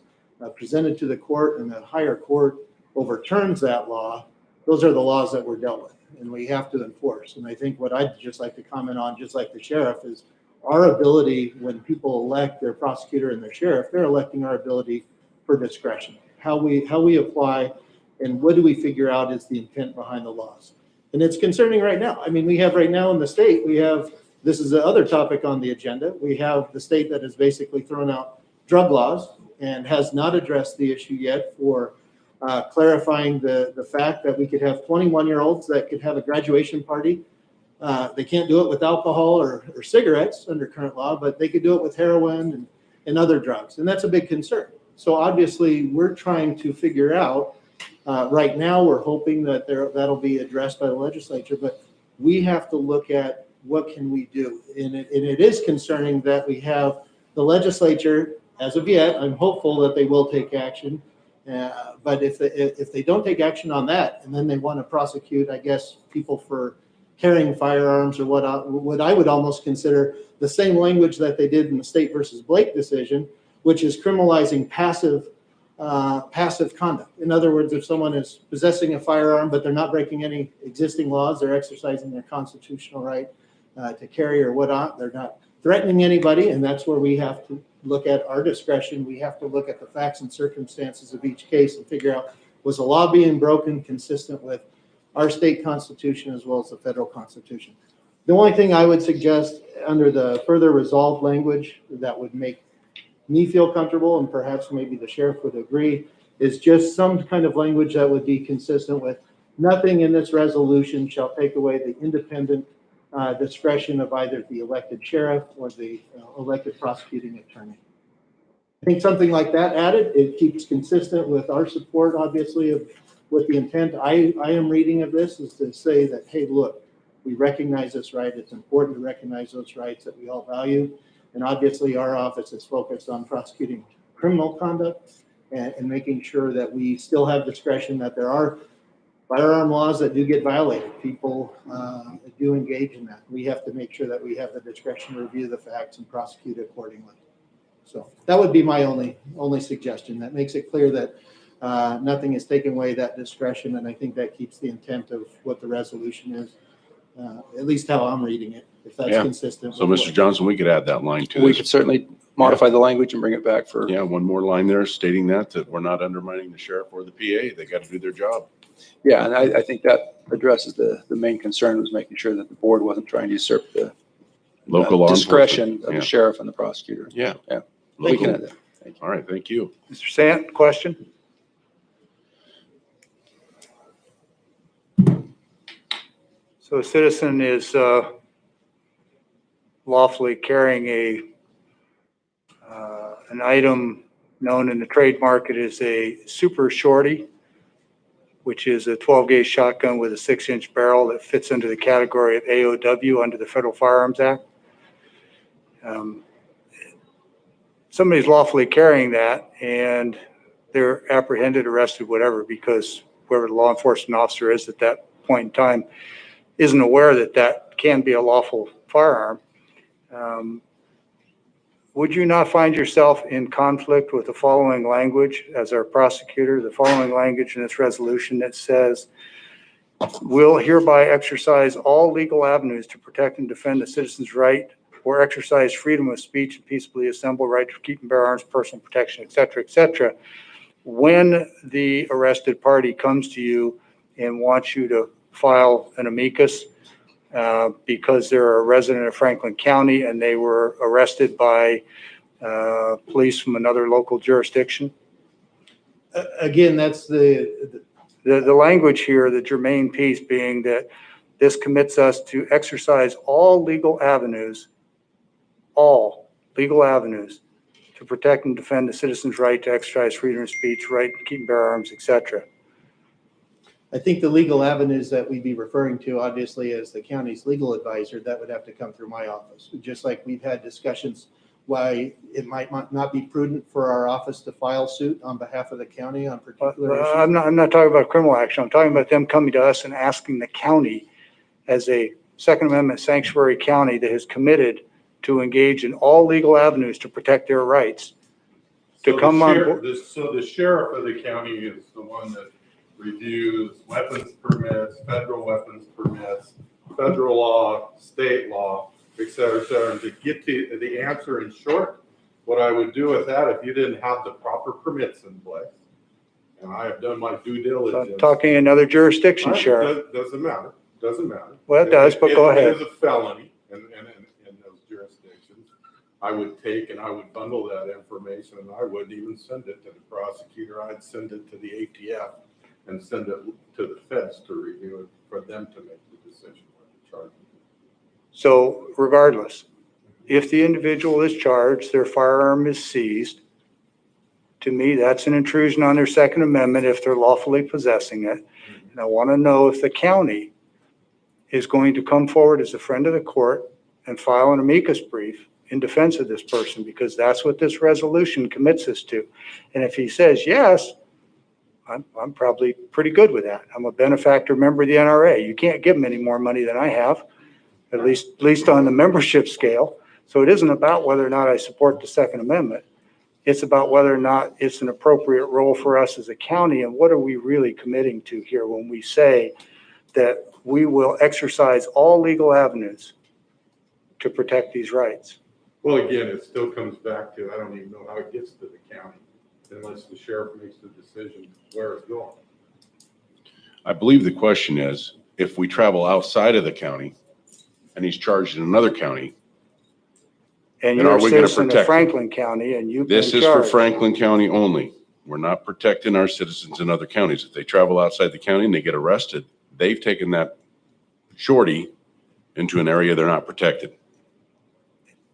presented to the court and the higher court overturns that law, those are the laws that we're dealt with and we have to enforce. And I think what I'd just like to comment on, just like the sheriff, is our ability when people elect their prosecutor and their sheriff, they're electing our ability for discretion. How we apply and what do we figure out is the intent behind the laws. And it's concerning right now. I mean, we have right now in the state, this is the other topic on the agenda. We have the state that has basically thrown out drug laws and has not addressed the issue yet for clarifying the fact that we could have 21-year-olds that could have a graduation party. They can't do it with alcohol or cigarettes under current law, but they could do it with heroin and other drugs. And that's a big concern. So obviously we're trying to figure out, right now we're hoping that that'll be addressed by the legislature, but we have to look at what can we do. And it is concerning that we have the legislature, as of yet, I'm hopeful that they will take action. But if they don't take action on that, and then they want to prosecute, I guess, people for carrying firearms or what I would almost consider the same language that they did in the State versus Blake decision, which is criminalizing passive conduct. In other words, if someone is possessing a firearm, but they're not breaking any existing laws, they're exercising their constitutional right to carry or whatnot, they're not threatening anybody, and that's where we have to look at our discretion. We have to look at the facts and circumstances of each case and figure out, was the law being broken consistent with our state constitution as well as the federal constitution? The only thing I would suggest under the further resolved language that would make me feel comfortable, and perhaps maybe the sheriff would agree, is just some kind of language that would be consistent with nothing in this resolution shall take away the independent discretion of either the elected sheriff or the elected prosecuting attorney. I think something like that added, it keeps consistent with our support, obviously, of what the intent I am reading of this is to say that, hey, look, we recognize this right. It's important to recognize those rights that we all value. And obviously our office is focused on prosecuting criminal conduct and making sure that we still have discretion, that there are firearm laws that do get violated. People do engage in that. We have to make sure that we have the discretion to review the facts and prosecute accordingly. So that would be my only suggestion. That makes it clear that nothing is taking away that discretion, and I think that keeps the intent of what the resolution is, at least how I'm reading it, if that's consistent. So, Mr. Johnson, we could add that line to We this. could certainly modify the language and bring it back for. Yeah, one more line there stating that we're not undermining the sheriff or the PA. They got to do their job. Yeah, and I think that addresses the main concern, was making sure that the board wasn't trying to usurp the Local law discretion enforcement. of the sheriff and the prosecutor. Yeah. Yeah. Local. We can add that. Thank you. All right, thank you. Mr. Sant, question? So a citizen is lawfully carrying an item known in the trade market as a super shorty, which is a 12-gauge shotgun with a 6-inch barrel that fits into the category of AOW under the Federal Firearms Act. Somebody's lawfully carrying that and they're apprehended, arrested, whatever, because whoever the law enforcement officer is at that point in time isn't aware that that can be a lawful firearm. would you not find yourself in conflict with the following language as our prosecutor, the following language in this resolution that says, will hereby exercise all legal avenues to protect and defend the citizen's right or exercise freedom of speech and peaceably assemble, right to keep and bear arms, personal protection, et cetera, when the arrested party comes to you and wants you to file an amicus because they're a resident of Franklin County and they were arrested by police from another local jurisdiction? Again, that's the language here, the germane piece being that this commits us to exercise all legal avenues to protect and defend the citizen's right to exercise freedom of speech, right to keep and bear arms, etc. I think the legal avenues that we'd be referring to, obviously, as the county's legal advisor, that would have to come through my office. Just like we've had discussions why it might not be prudent for our office to file suit on behalf of the county on particular issues. I'm not talking about criminal action. I'm talking about them coming to us and asking the county as a Second Amendment sanctuary county that has committed to engage in all legal avenues to protect their rights. So the sheriff of the county is the one that reviews weapons permits, federal weapons permits, federal law, state law, et cetera, et cetera. And to get to the answer in short, what I would do with that, if you didn't have the proper permits in place, and I have done my due diligence. Talking another jurisdiction, Sheriff. Doesn't matter. Well, it does, but go ahead. It is a felony in those jurisdictions. I would take and I would bundle that information and I wouldn't even send it to the prosecutor. I'd send it to the ATF and send it to the feds to review it for them to make the decision what to charge. So regardless, if the individual is charged, their firearm is seized, to me, that's an intrusion on their Second Amendment if they're lawfully possessing it. And I want to know if the county is going to come forward as a friend of the court and file an amicus brief in defense of this person, because that's what this resolution commits us to. And if he says yes, I'm probably pretty good with that. I'm a benefactor member of the NRA. You can't give them any more money than I have, at least on the membership scale. So it isn't about whether or not I support the Second Amendment. It's about whether or not it's an appropriate role for us as a county, and what are we really committing to here when we say that we will exercise all legal avenues to protect these rights. Well, again, it still comes back to, I don't even know how it gets to the county unless the sheriff makes the decision where it's going. I believe the question is, if we travel outside of the county and he's charged in another county, And then you're are a we going to citizen of protect him? Franklin County and you've been This is for charged. Franklin County only. We're not protecting our citizens in other counties. If they travel outside the county and they get arrested, they've taken that shorty into an area they're not protected.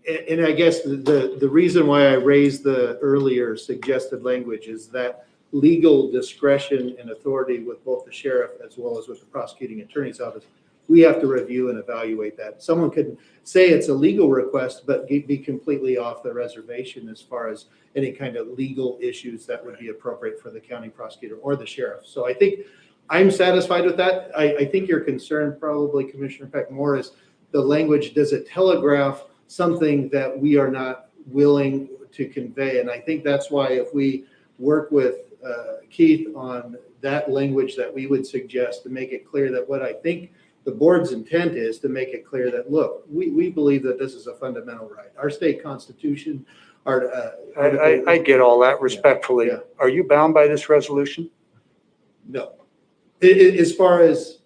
And I guess the reason why I raised the earlier suggested language is that legal discretion and authority with both the sheriff as well as with the prosecuting attorney's office, we have to review and evaluate that. Someone could say it's a legal request, but be completely off the reservation as far as any kind of legal issues that would be appropriate for the county prosecutor or the sheriff. So I think I'm satisfied with that. I think your concern probably, Commissioner Peck, more is the language, does it telegraph something that we are not willing to convey? And I think that's why if we work with Keith on that language that we would suggest to make it clear that what I think the board's intent is to make it clear that, look, we believe that this is a fundamental right. Our state constitution, I get all that respectfully. Yeah. Are you bound by this resolution? No. As far as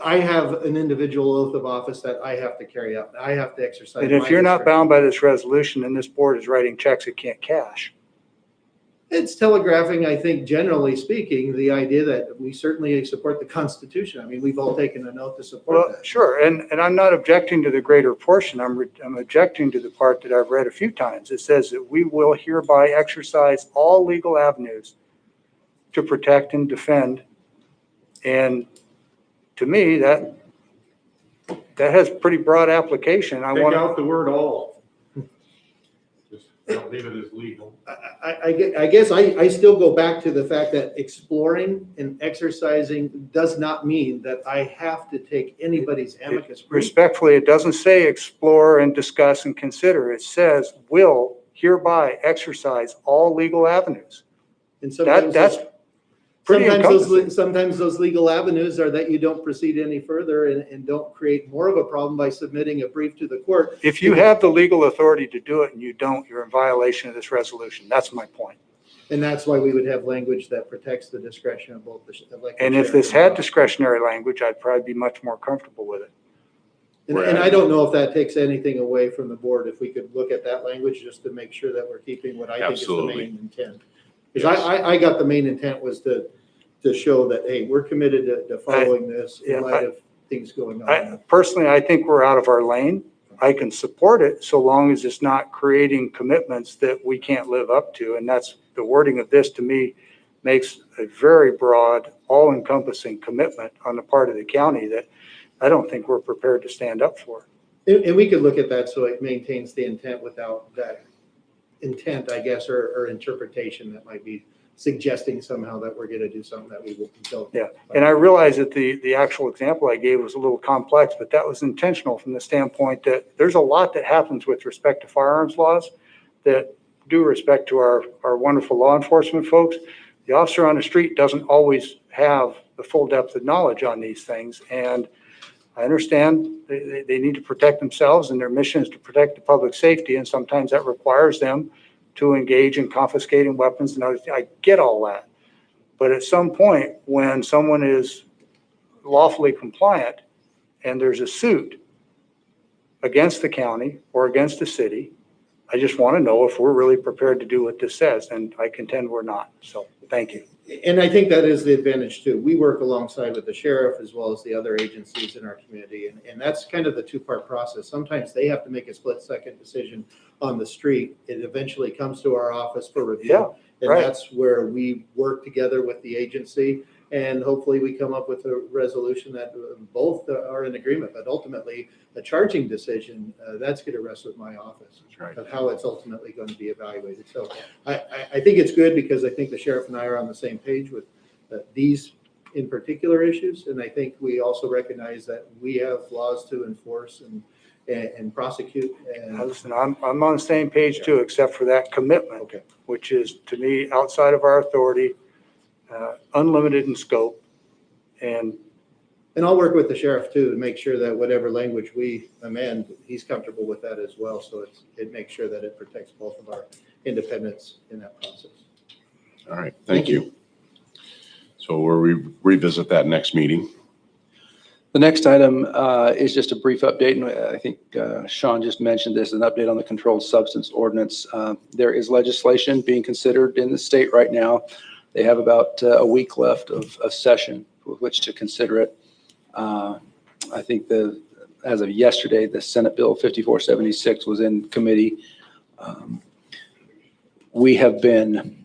I have an individual oath of office that I have to carry out. I have to exercise. And if my you're not discretion. bound by this resolution, then this board is writing checks it can't cash. It's telegraphing, I think, generally speaking, the idea that we certainly support the Constitution. I mean, we've all taken an oath to support Well, that. sure, and I'm not objecting to the greater portion. I'm objecting to the part that I've read a few times. It says that we will hereby exercise all legal avenues to protect and defend. And to me, that has pretty broad application. Take out the word all. Just don't leave it as legal. I guess I still go back to the fact that exploring and exercising does not mean that I have to take anybody's amicus brief. Respectfully, it doesn't say explore and discuss and consider. It says will hereby exercise all legal avenues. And sometimes That's pretty encompassing. sometimes those legal avenues are that you don't proceed any further and don't create more of a problem by submitting a brief to the court. If you have the legal authority to do it and you don't, you're in violation of this resolution. That's my point. And that's why we would have language that protects the discretion of both the elected And if chair this and had the- discretionary language, I'd probably be much more comfortable with it. And I don't know if that takes anything away from the board, if we could look at that language just to make sure that we're keeping what I think is the Absolutely. main intent. Because I got the main intent was to show that, hey, we're committed to following this yeah, in light of things going on. Personally, I think we're out of our lane. I can support it so long as it's not creating commitments that we can't live up to. And that's the wording of this, to me, makes a very broad, all-encompassing commitment on the part of the county that I don't think we're prepared to stand up for. And we could look at that so it maintains the intent without that intent, I guess, or interpretation that might be suggesting somehow that we're gonna do something that we don't. Yeah, and I realize that the actual example I gave was a little complex, but that was intentional from the standpoint that there's a lot that happens with respect to firearms laws that due respect to our wonderful law enforcement folks, the officer on the street doesn't always have the full depth of knowledge on these things. And I understand they need to protect themselves and their mission is to protect the public safety. And sometimes that requires them to engage in confiscating weapons and other things. I get all that. But at some point, when someone is lawfully compliant and there's a suit against the county or against the city, I just want to know if we're really prepared to do what this says. And I contend we're not. So thank you. And I think that is the advantage too. We work alongside with the sheriff as well as the other agencies in our community. And that's kind of the two-part process. Sometimes they have to make a split-second decision on the street. It eventually comes to our office for review. Yeah, And right. that's where we work together with the agency. And hopefully we come up with a resolution that both are in agreement. But ultimately, a charging decision, that's going to rest with my office of how it's ultimately going to be evaluated. So I think it's good because I think the sheriff and I are on the same page with these in particular issues. And I think we also recognize that we have laws to enforce and prosecute. And Listen, I'm on the same page too, except for that commitment, which is to me outside of our authority, unlimited in scope. And I'll work with the sheriff too to make sure that whatever language we amend, he's comfortable with that as well. So it makes sure that it protects both of our independence in that process. All right, thank you. So we'll revisit that next meeting. The next item is just a brief update, and I think Sean just mentioned this, an update on the controlled substance ordinance. There is legislation being considered in the state right now. They have about a week left of session with which to consider it. I think as of yesterday, the Senate Bill 5476 was in committee. We have been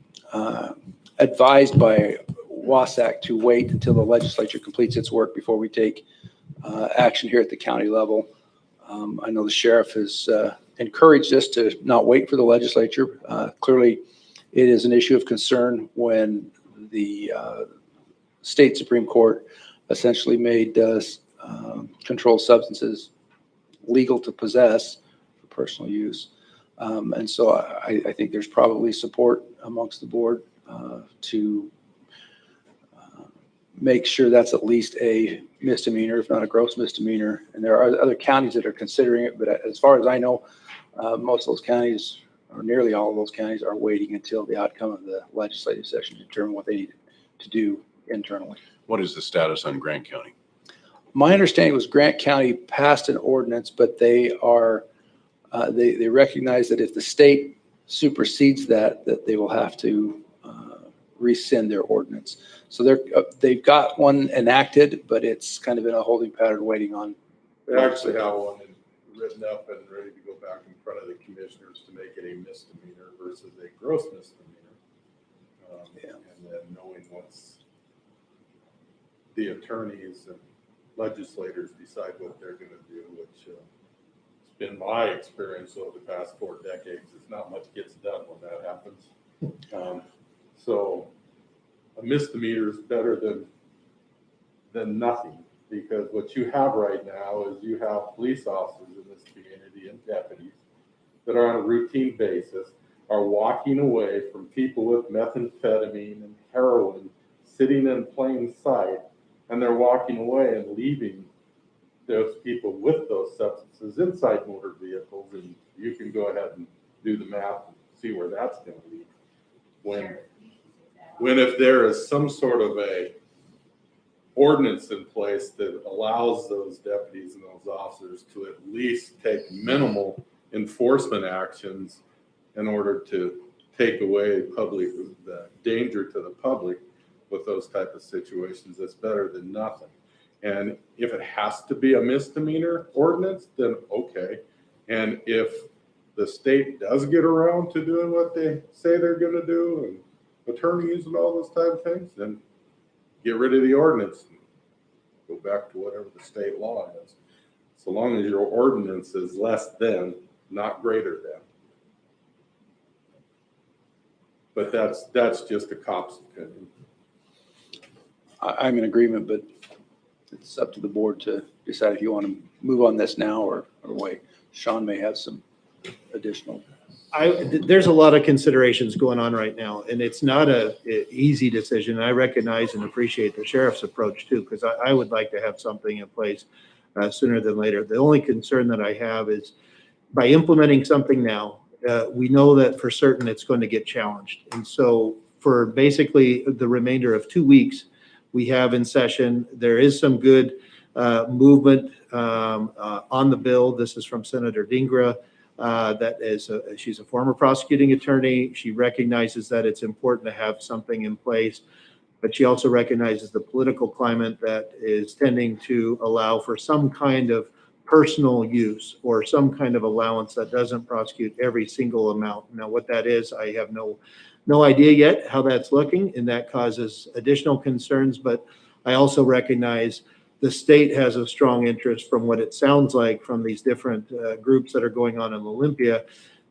advised by WASAC to wait until the legislature completes its work before we take action here at the county level. I know the sheriff has encouraged us to not wait for the legislature. Clearly, it is an issue of concern when the state Supreme Court essentially made controlled substances legal to possess for personal use. And so I think there's probably support amongst the board to make sure that's at least a misdemeanor, if not a gross misdemeanor. And there are other counties that are considering it, but as far as I know, most of those counties, or nearly all of those counties, are waiting until the outcome of the legislative session to determine what they need to do internally. What is the status on Grant County? My understanding was Grant County passed an ordinance, but they are, they recognize that if the state supersedes that they will have to rescind their ordinance. So they've got one enacted, but it's kind of in a holding pattern waiting on. They actually have one written up and ready to go back in front of the commissioners to make it a misdemeanor versus a gross misdemeanor. And then knowing once the attorneys and legislators decide what they're going to do, which has been my experience over the past 4 decades, is not much gets done when that happens. So a misdemeanor is better than nothing, because what you have right now is you have police officers in this community and deputies that are on a routine basis are walking away from people with methamphetamine and heroin sitting in plain sight, and they're walking away and leaving those people with those substances inside motor vehicles, and you can go ahead and do the math and see where that's going to lead. When if there is some sort of a ordinance in place that allows those deputies and those officers to at least take minimal enforcement actions in order to take away the danger to the public with those type of situations, it's better than nothing. And if it has to be a misdemeanor ordinance, then okay. And if the state does get around to doing what they say they're going to do, and attorneys and all those type of things, then get rid of the ordinance and go back to whatever the state law is. So long as your ordinance is less than, not greater than. But that's just a cop's opinion. I'm in agreement, but it's up to the board to decide if you want to move on this now or wait. Sean may have some additional. There's a lot of considerations going on right now, and it's not a easy decision. I recognize and appreciate the sheriff's approach too, because I would like to have something in place sooner than later. The only concern that I have is by implementing something now, we know that for certain it's going to get challenged. And so for basically the remainder of 2 weeks, we have in session, there is some good movement on the bill. This is from Senator Dingra. She's a former prosecuting attorney. She recognizes that it's important to have something in place, but she also recognizes the political climate that is tending to allow for some kind of personal use or some kind of allowance that doesn't prosecute every single amount. Now, what that is, I have no idea yet how that's looking, and that causes additional concerns, but I also recognize the state has a strong interest, from what it sounds like from these different groups that are going on in Olympia,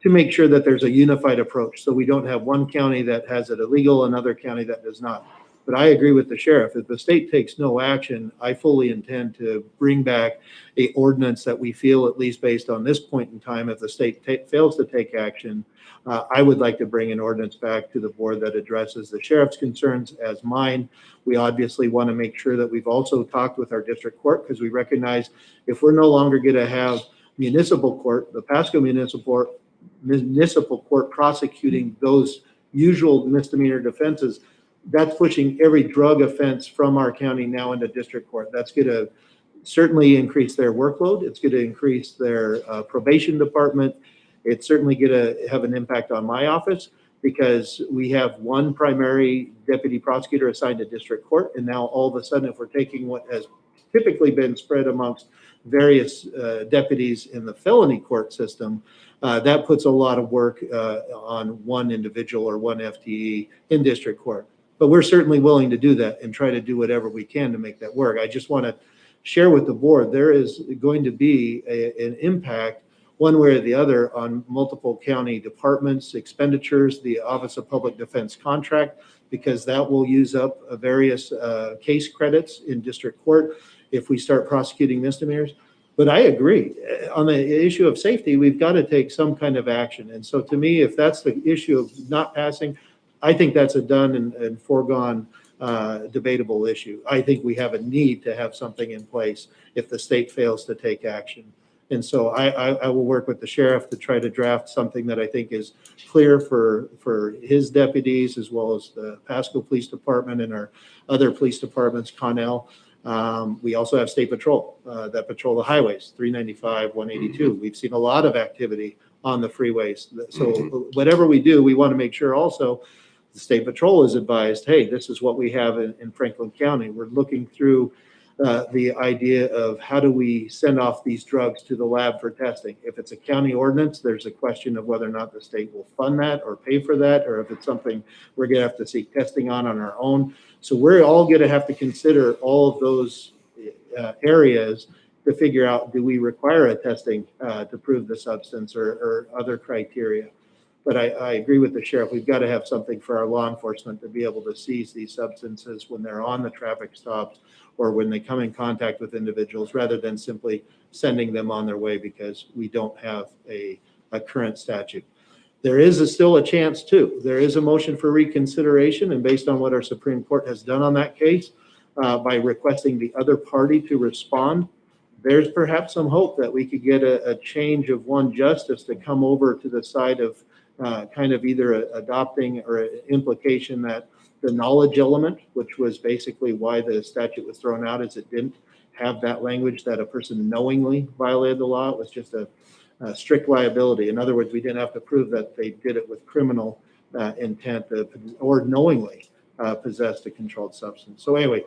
to make sure that there's a unified approach. So we don't have one county that has it illegal, another county that does not. But I agree with the sheriff. If the state takes no action, I fully intend to bring back a ordinance that we feel, at least based on this point in time, if the state fails to take action, I would like to bring an ordinance back to the board that addresses the sheriff's concerns as mine. We obviously want to make sure that we've also talked with our district court, because we recognize if we're no longer going to have municipal court, the Pasco municipal court prosecuting those usual misdemeanor defenses, that's pushing every drug offense from our county now into district court. That's going to certainly increase their workload. It's going to increase their probation department. It's certainly going to have an impact on my office, because we have one primary deputy prosecutor assigned to district court. And now all of a sudden, if we're taking what has typically been spread amongst various deputies in the felony court system, that puts a lot of work on one individual or one FTE in district court. But we're certainly willing to do that and try to do whatever we can to make that work. I just want to share with the board, there is going to be an impact one way or the other on multiple county departments, expenditures, the Office of Public Defense contract, because that will use up various case credits in district court if we start prosecuting misdemeanors. But I agree, on the issue of safety, we've got to take some kind of action. And so to me, if that's the issue of not passing, I think that's a done and foregone debatable issue. I think we have a need to have something in place if the state fails to take action. And so I will work with the sheriff to try to draft something that I think is clear for his deputies, as well as the Pasco Police Department and our other police departments, Connell. We also have State Patrol that patrol the highways, 395, 182. We've seen a lot of activity on the freeways. So whatever we do, we want to make sure also the State Patrol is advised, hey, this is what we have in Franklin County. We're looking through the idea of how do we send off these drugs to the lab for testing. If it's a county ordinance, there's a question of whether or not the state will fund that or pay for that, or if it's something we're going to have to seek testing on our own. So we're all going to have to consider all of those areas to figure out, do we require a testing to prove the substance or other criteria. But I agree with the sheriff. We've got to have something for our law enforcement to be able to seize these substances when they're on the traffic stops or when they come in contact with individuals, rather than simply sending them on their way because we don't have a a current statute. There is still a chance too. There is a motion for reconsideration, and based on what our Supreme Court has done on that case, by requesting the other party to respond, there's perhaps some hope that we could get a change of one justice to come over to the side of kind of either adopting or an implication that the knowledge element, which was basically why the statute was thrown out, is it didn't have that language that a person knowingly violated the law. It was just a strict liability. In other words, we didn't have to prove that they did it with criminal intent or knowingly possessed a controlled substance. So anyway,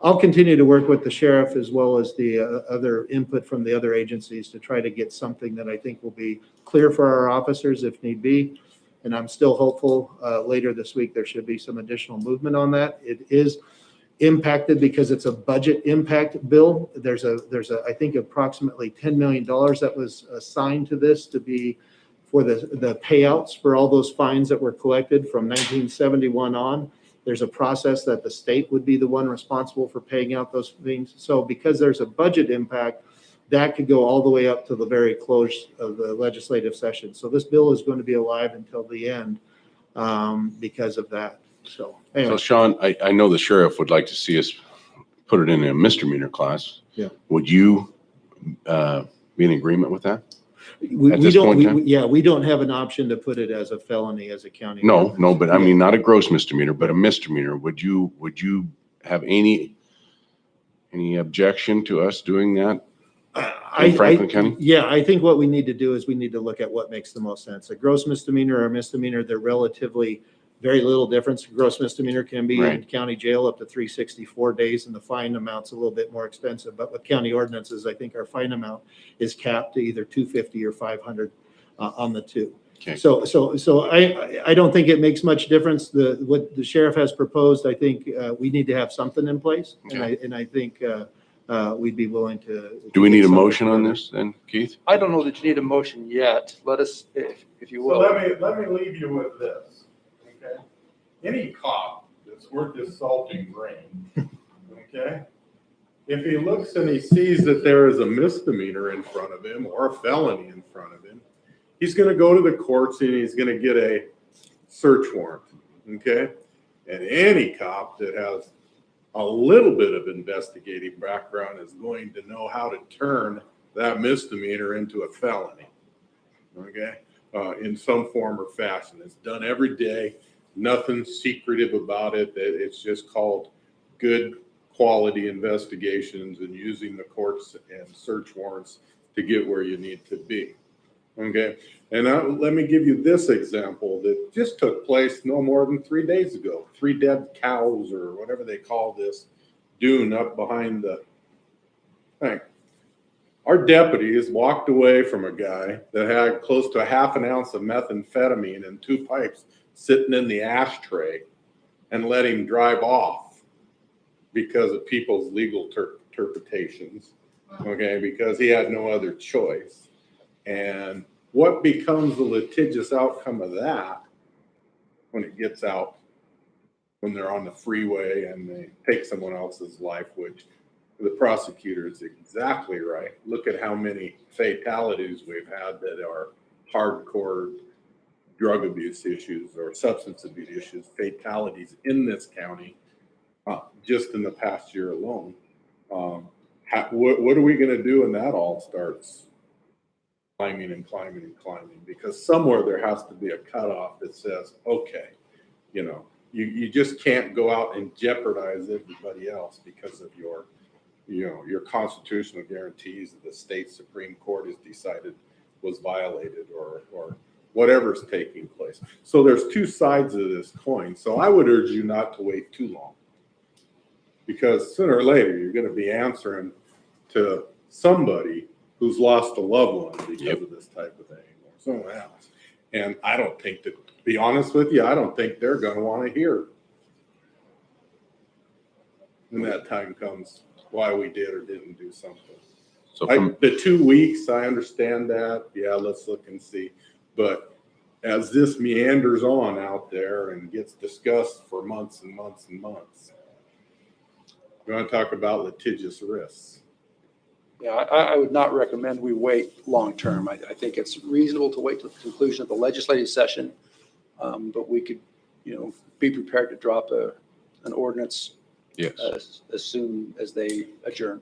I'll continue to work with the sheriff as well as the other input from the other agencies to try to get something that I think will be clear for our officers if need be. And I'm still hopeful later this week there should be some additional movement on that. It is impacted because it's a budget impact bill. There's I think approximately $10 million that was assigned to this to be for the payouts for all those fines that were collected from 1971 on. There's a process that the state would be the one responsible for paying out those things. So because there's a budget impact, that could go all the way up to the very close of the legislative session. So this bill is going to be alive until the end because of that. So anyway. So Sean, I know the sheriff would like to see us put it in a misdemeanor class. Yeah. Would you be in agreement with that? We don't have an option to put it as a felony as a county. No, but I mean, not a gross misdemeanor, but a misdemeanor. Would you have any objection to us doing that in Franklin County? Yeah, I think what we need to do is we need to look at what makes the most sense. A gross misdemeanor or a misdemeanor, they're relatively very little difference. Gross misdemeanor can be in county jail up to 364 days, and the fine amount's a little bit more expensive. But with county ordinances, I think our fine amount is capped to either 250 or 500 on the two. Okay. So I don't think it makes much difference. What the sheriff has proposed, I think we need to have something in place, Okay. and I think we'd be willing to. Do we need a motion on this then, Keith? I don't know that you need a motion yet. Let us, if you So will. let me leave you with this, okay? Any cop that's worth his salt and grain, okay? If he looks and he sees that there is a misdemeanor in front of him or a felony in front of him, he's gonna go to the courts and he's gonna get a search warrant, okay? And any cop that has a little bit of investigative background is going to know how to turn that misdemeanor into a felony, okay? In some form or fashion. It's done every day, nothing secretive about it. It's just called good quality investigations and using the courts and search warrants to get where you need to be, okay? And let me give you this example that just took place no more than 3 days ago. 3 dead cows or whatever they call this dune up behind the thing. Our deputies walked away from a guy that had close to a half an ounce of methamphetamine and 2 pipes sitting in the ashtray and let him drive off because of people's legal interpretations, okay, because he had no other choice. And what becomes the litigious outcome of that when it gets out, when they're on the freeway and they take someone else's life, which the prosecutor is exactly right. Look at how many fatalities we've had that are hardcore drug abuse issues or substance abuse issues, fatalities in this county, just in the past year alone. What are we going to do when that all starts climbing and climbing and climbing? Because somewhere there has to be a cutoff that says, okay, you know, you just can't go out and jeopardize everybody else because of your constitutional guarantees that the state Supreme Court has decided was violated or whatever's taking place. So there's 2 sides of this coin. So I would urge you not to wait too long, because sooner or later you're going to be answering to somebody who's lost a loved one because of this type of thing or someone else. And I don't think that, to be honest with you, I don't think they're going to want to hear when that time comes why we did or didn't do something. So The 2 weeks, I understand that. Yeah, let's look and see. But as this meanders on out there and gets discussed for months and months and months, we want to talk about litigious risks. Yeah, I would not recommend we wait long-term. I think it's reasonable to wait till the conclusion of the legislative session. But we could, be prepared to drop an ordinance Yes. as soon as they adjourn.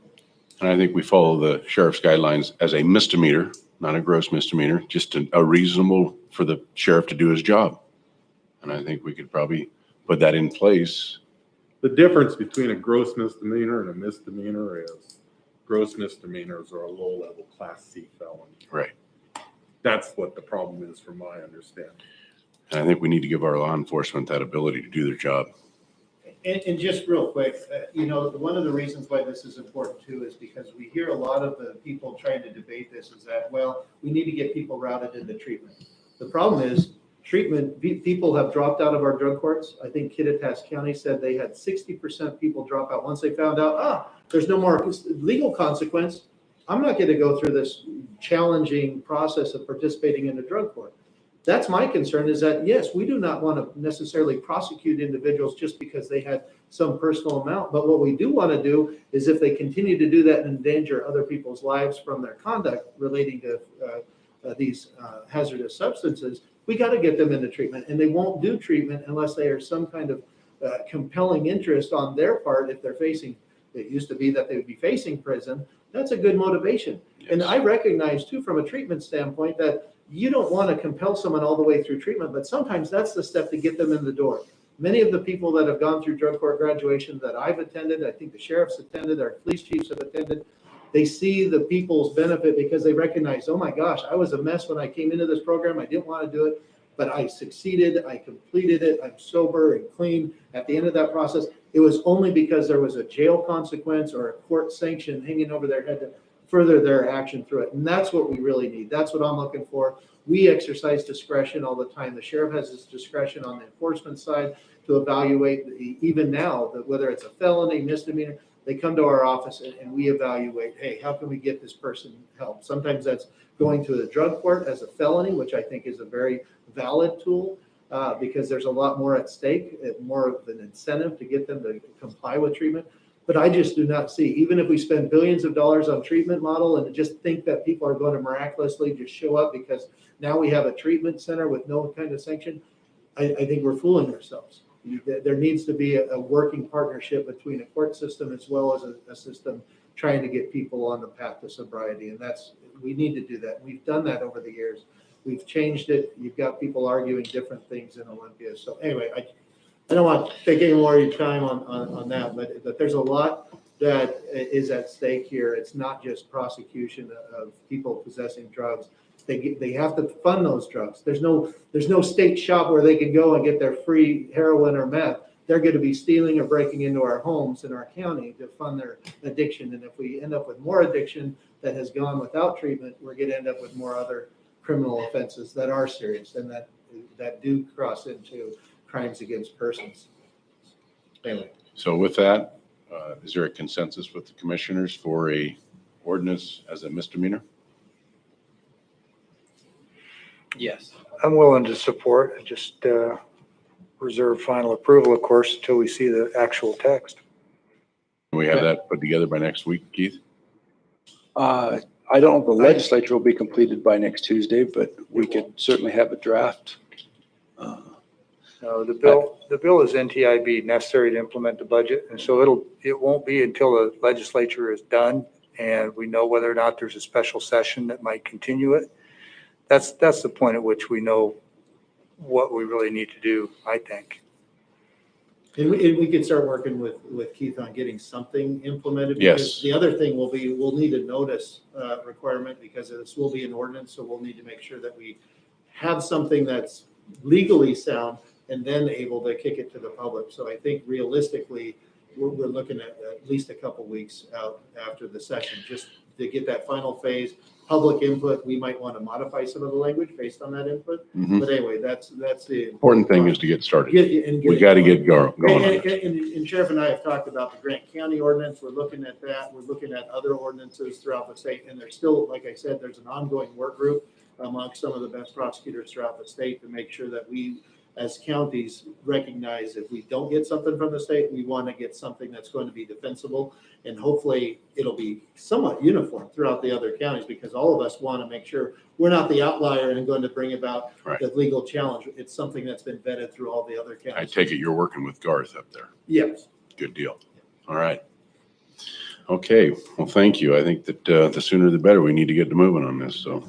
And I think we follow the sheriff's guidelines as a misdemeanor, not a gross misdemeanor, just a reasonable for the sheriff to do his job. And I think we could probably put that in place. The difference between a gross misdemeanor and a misdemeanor is gross misdemeanors are a low-level Class C felony. Right. That's what the problem is from my understanding. And I think we need to give our law enforcement that ability to do their job. And just real quick, one of the reasons why this is important too is because we hear a lot of the people trying to debate this is that, well, we need to get people routed into treatment. The problem is treatment, people have dropped out of our drug courts. I think Kittitas County said they had 60% people drop out once they found out, there's no more legal consequence. I'm not going to go through this challenging process of participating in a drug court. That's my concern is that, yes, we do not want to necessarily prosecute individuals just because they had some personal amount. But what we do want to do is if they continue to do that and endanger other people's lives from their conduct relating to these hazardous substances, we got to get them into treatment. And they won't do treatment unless they are some kind of compelling interest on their part if they're facing, it used to be that they would be facing prison. That's a good motivation. Yes. And I recognize too, from a treatment standpoint, that you don't want to compel someone all the way through treatment, but sometimes that's the step to get them in the door. Many of the people that have gone through drug court graduation that I've attended, I think the sheriffs attended, our police chiefs have attended, they see the people's benefit because they recognize, oh my gosh, I was a mess when I came into this program. I didn't want to do it, but I succeeded. I completed it. I'm sober and clean. At the end of that process, it was only because there was a jail consequence or a court sanction hanging over their head to further their action through it. And that's what we really need. That's what I'm looking for. We exercise discretion all the time. The sheriff has his discretion on the enforcement side to evaluate, even now, that whether it's a felony, misdemeanor, they come to our office and we evaluate, hey, how can we get this person help? Sometimes that's going to the drug court as a felony, which I think is a very valid tool because there's a lot more at stake, more of an incentive to get them to comply with treatment. But I just do not see, even if we spend billions of dollars on treatment model and just think that people are going to miraculously just show up because now we have a treatment center with no kind of sanction, I think we're fooling ourselves. There needs to be a working partnership between a court system as well as a system trying to get people on the path to sobriety. And we need to do that. We've done that over the years. We've changed it. You've got people arguing different things in Olympia. So anyway, I don't want to take any more of your time on that, but there's a lot that is at stake here. It's not just prosecution of people possessing drugs. They have to fund those drugs. There's no state shop where they can go and get their free heroin or meth. They're going to be stealing or breaking into our homes in our county to fund their addiction. And if we end up with more addiction that has gone without treatment, we're going to end up with more other criminal offenses that are serious and that do cross into crimes against persons. Anyway. So with that, is there a consensus with the commissioners for a ordinance as a misdemeanor? Yes. I'm willing to support and just reserve final approval, of course, until we see the actual text. Can we have that put together by next week, Keith? I don't know if the legislature will be completed by next Tuesday, but we could certainly have a draft. No, the bill is NTIB, necessary to implement the budget, and so it won't be until the legislature is done and we know whether or not there's a special session that might continue it. That's the point at which we know what we really need to do, I think. And we could start working with Keith on getting something implemented. Because yes. The other thing will be, we'll need a notice requirement because this will be an ordinance. So we'll need to make sure that we have something that's legally sound and then able to kick it to the public. So I think realistically, we're looking at least a couple weeks out after the session, just to get that final phase. Public input, we might want to modify some of the language based on that input. Mm-hmm. But anyway, that's the important thing is to get started. We got to get going. And Sheriff and I have talked about the Grant County ordinance. We're looking at that. We're looking at other ordinances throughout the state. And there's still, like I said, there's an ongoing work group amongst some of the best prosecutors throughout the state to make sure that we as counties, recognize if we don't get something from the state, we want to get something that's going to be defensible. And hopefully it'll be somewhat uniform throughout the other counties, because all of us want to make sure we're not the outlier and going to bring about the legal challenge. It's something that's been vetted through all the other counties. I take it you're working with Garth up there. Yes. Good deal. All right. Okay, well, thank you. I think that the sooner the better. We need to get to moving on this, so.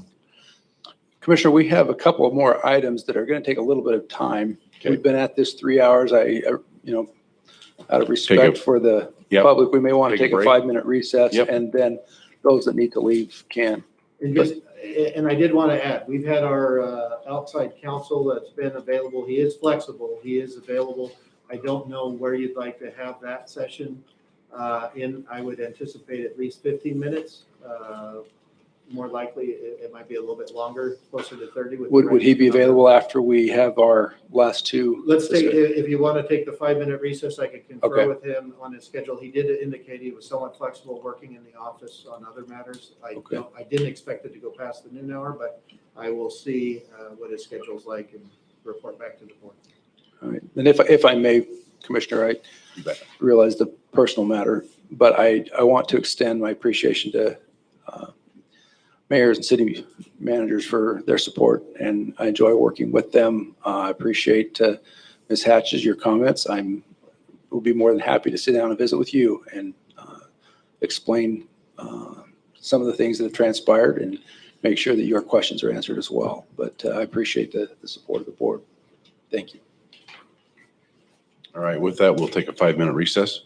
Commissioner, we have a couple of more items that are going to take a little bit of time. We've been at this 3 hours. Out of respect for the public, we may want to Take take a a break. 5-minute recess, and then those that need to leave can. And I did want to add, we've had our outside counsel that's been available. He is flexible. He is available. I don't know where you'd like to have that session. I would anticipate at least 15 minutes. More likely, it might be a little bit longer, closer to 30. Would he be available after we have our last two? Let's take, if you want to take the 5-minute recess, I could confer Okay. with him on his schedule. He did indicate he was somewhat flexible working in the office on other matters. I didn't expect it to go past the noon hour, but I will see what his schedule's like and report back to the board. All right. And if I may, Commissioner, I realize the personal matter, but I want to extend my appreciation to mayors and city managers for their support, and I enjoy working with them. I appreciate Ms. Hatch's, your comments. Will be more than happy to sit down and visit with you and explain some of the things that have transpired and make sure that your questions are answered as well. But I appreciate the support of the board. Thank you. All right, with that, we'll take a 5-minute recess.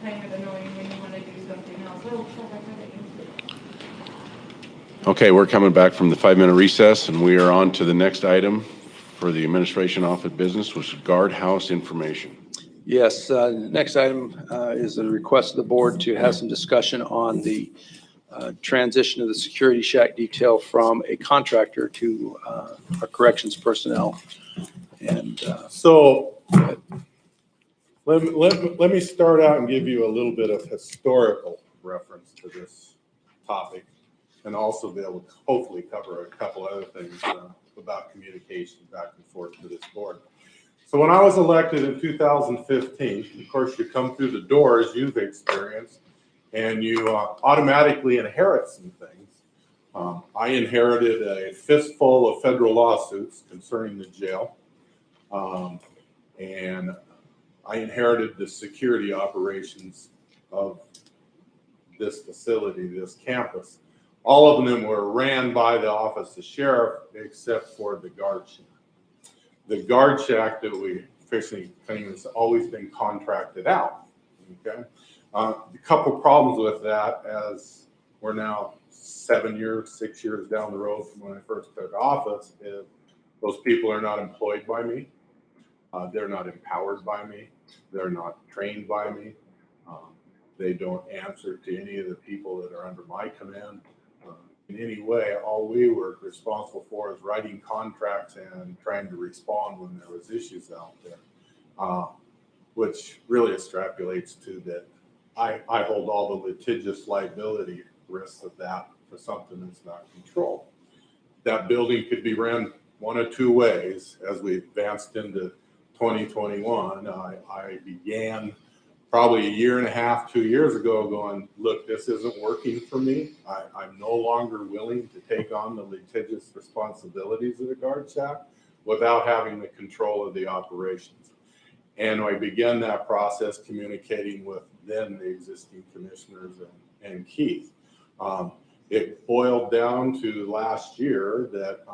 kind of annoying when you want to do something else. Oh, Okay, we're coming back from the 5-minute recess, and we are on to the next item for the administration office business, which is guardhouse information. Yes, next item is a request of the board to have some discussion on the transition of the security shack detail from a contractor to our corrections personnel. And So let me start out and give you a little bit of historical reference to this topic, and also be able to hopefully cover a couple other things about communication back and forth to this board. So when I was elected in 2015, of course, you come through the door as you've experienced, and you automatically inherit some things. I inherited a fistful of federal lawsuits concerning the jail, and I inherited the security operations of this facility, this campus. All of them were ran by the office of sheriff, except for the guard shack. The guard shack that we officially claim has always been contracted out. Okay, a couple problems with that, as we're now 6 years down the road from when I first took office, is those people are not employed by me. They're not empowered by me. They're not trained by me. They don't answer to any of the people that are under my command. In any way, all we were responsible for is writing contracts and trying to respond when there was issues out there, which really extrapolates to that I hold all the litigious liability risks of that for something that's not controlled. That building could be ran one of two ways. As we advanced into 2021, I began probably 1.5 years, 2 years ago going, look, this isn't working for me. I'm no longer willing to take on the litigious responsibilities of the guard shack without having the control of the operations. And I began that process communicating with then the existing commissioners and Keith. It boiled down to last year that